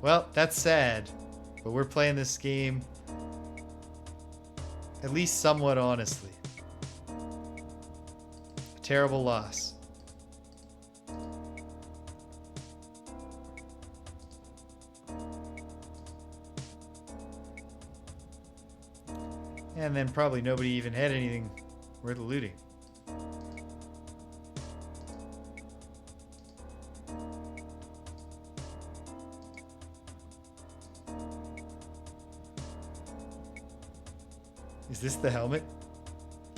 A: Well, that's sad, but we're playing this game at least somewhat honestly. A terrible loss. And then probably nobody even had anything worth looting. Is this the helmet?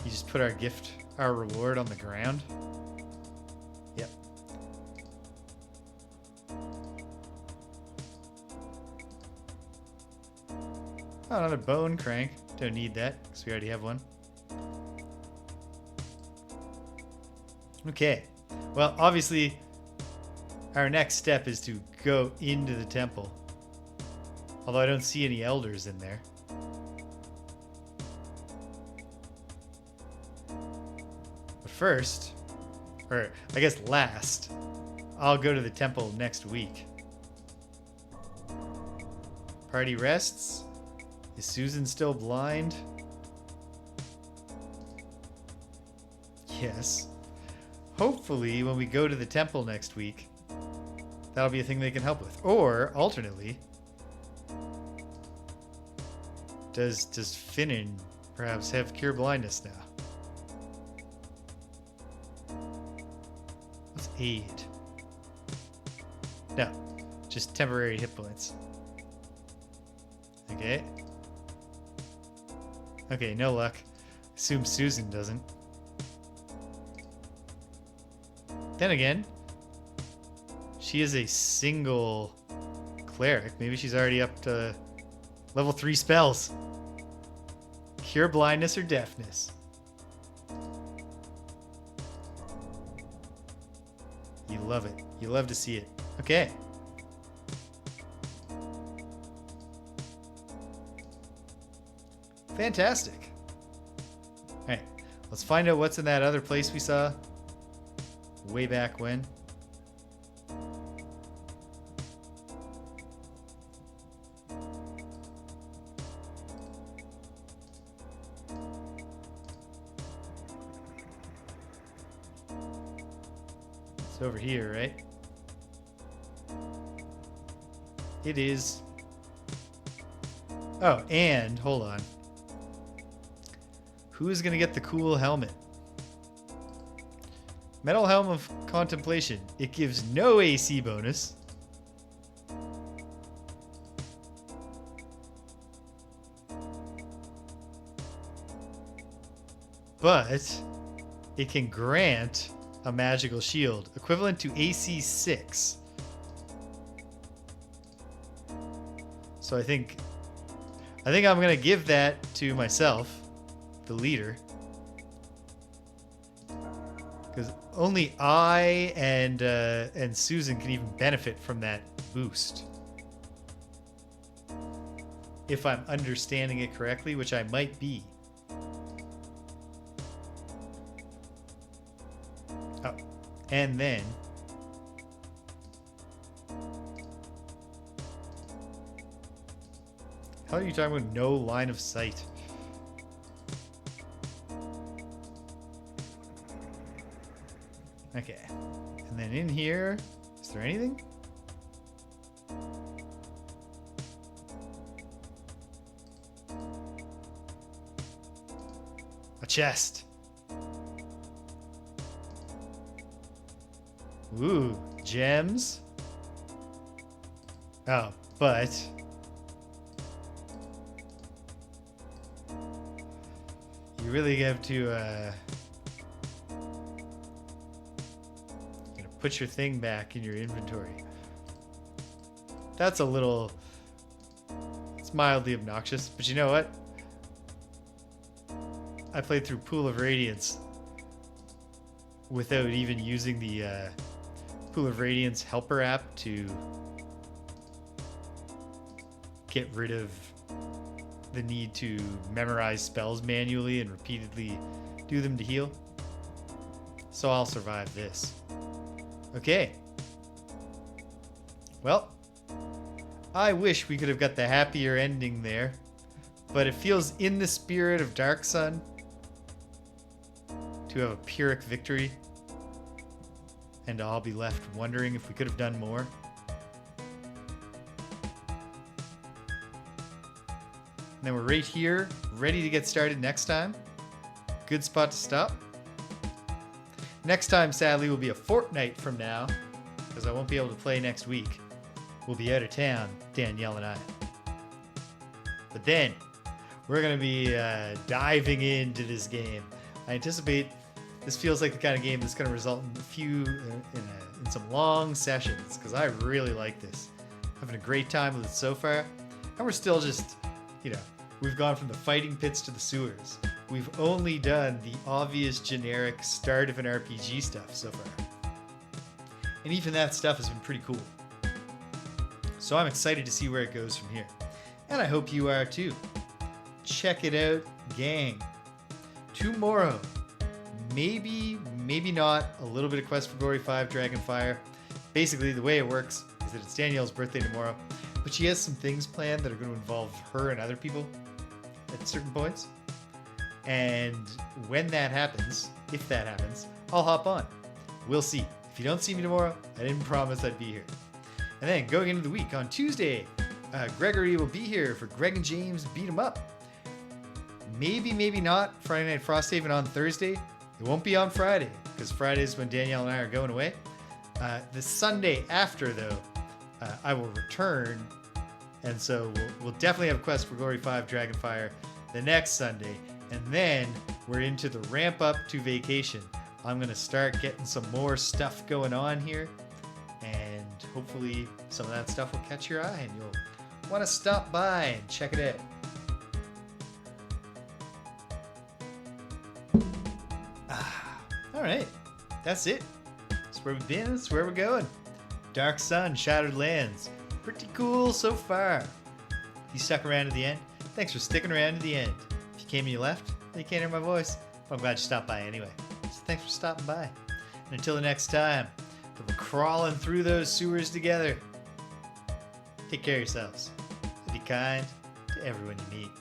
A: You just put our reward on the ground? Yep. Oh, another bone crank. Don't need that, because we already have one. Okay. Well, obviously, our next step is to go into the temple. Although I don't see any elders in there. But first, or I guess last, I'll go to the temple next week. Party rests. Is Susan still blind? Yes. Hopefully, when we go to the temple next week, that'll be a thing they can help with. Or, alternately, does Finnan perhaps have cure blindness now? What's aid? No, just temporary hit points. Okay. Okay, no luck. Assume Susan doesn't. Then again, she is a single cleric. Maybe she's already up to level 3 spells. Cure blindness or deafness. You love it. You love to see it. Okay. Fantastic. All right, let's find out what's in that other place we saw way back when. It's over here, right? It is. Oh, and hold on. Who's going to get the cool helmet? Metal Helm of Contemplation. It gives no AC bonus. But it can grant a magical shield equivalent to AC 6. So I think I'm going to give that to myself. The leader, because only I and Susan can even benefit from that boost, if I'm understanding it correctly, which I might be. Oh, and then how are you talking about no line of sight? Okay, and then in here, is there anything? A chest. Ooh, gems. Oh, but you really have to put your thing back in your inventory. That's a little... It's mildly obnoxious, but you know what? I played through Pool of Radiance without even using the Pool of Radiance helper app to get rid of the need to memorize spells manually and repeatedly do them to heal. So I'll survive this. Okay. Well, I wish we could have got the happier ending there, but it feels in the spirit of Dark Sun to have a Pyrrhic victory, and I'll be left wondering if we could have done more. And then we're right here, ready to get started next time. Good spot to stop. Next time, sadly, will be a fortnight from now, because I won't be able to play next week. We'll be out of town, Danielle and I. But then, we're going to be diving into this game. I anticipate this feels like the kind of game that's going to result in some long sessions, because I really like this. Having a great time with it so far. And we're still just, we've gone from the fighting pits to the sewers. We've only done the obvious generic start of an RPG stuff so far. And even that stuff has been pretty cool. So I'm excited to see where it goes from here. And I hope you are too. Check it out, gang. Tomorrow, maybe not, a little bit of Quest for Glory 5 Dragonfire. Basically, the way it works is that it's Danielle's birthday tomorrow, but she has some things planned that are going to involve her and other people at certain points. And when that happens, if that happens, I'll hop on. We'll see. If you don't see me tomorrow, I didn't promise I'd be here. And then going into the week, on Tuesday, Gregory will be here for Greg and James Beat 'em Up. Maybe not Friday Night Frosthaven on Thursday. It won't be on Friday, because Friday is when Danielle and I are going away. The Sunday after, though, I will return, and so we'll definitely have Quest for Glory 5 Dragonfire the next Sunday, and then we're into the ramp up to vacation. I'm going to start getting some more stuff going on here, and hopefully some of that stuff will catch your eye, and you'll want to stop by and check it out. All right, that's it. That's where we've been. That's where we're going. Dark Sun, Shattered Lands. Pretty cool so far. If you stuck around to the end, thanks for sticking around to the end. If you came and you left, then you can't hear my voice. But I'm glad you stopped by anyway. So thanks for stopping by. And until the next time, we're crawling through those sewers together. Take care of yourselves. Be kind to everyone you meet.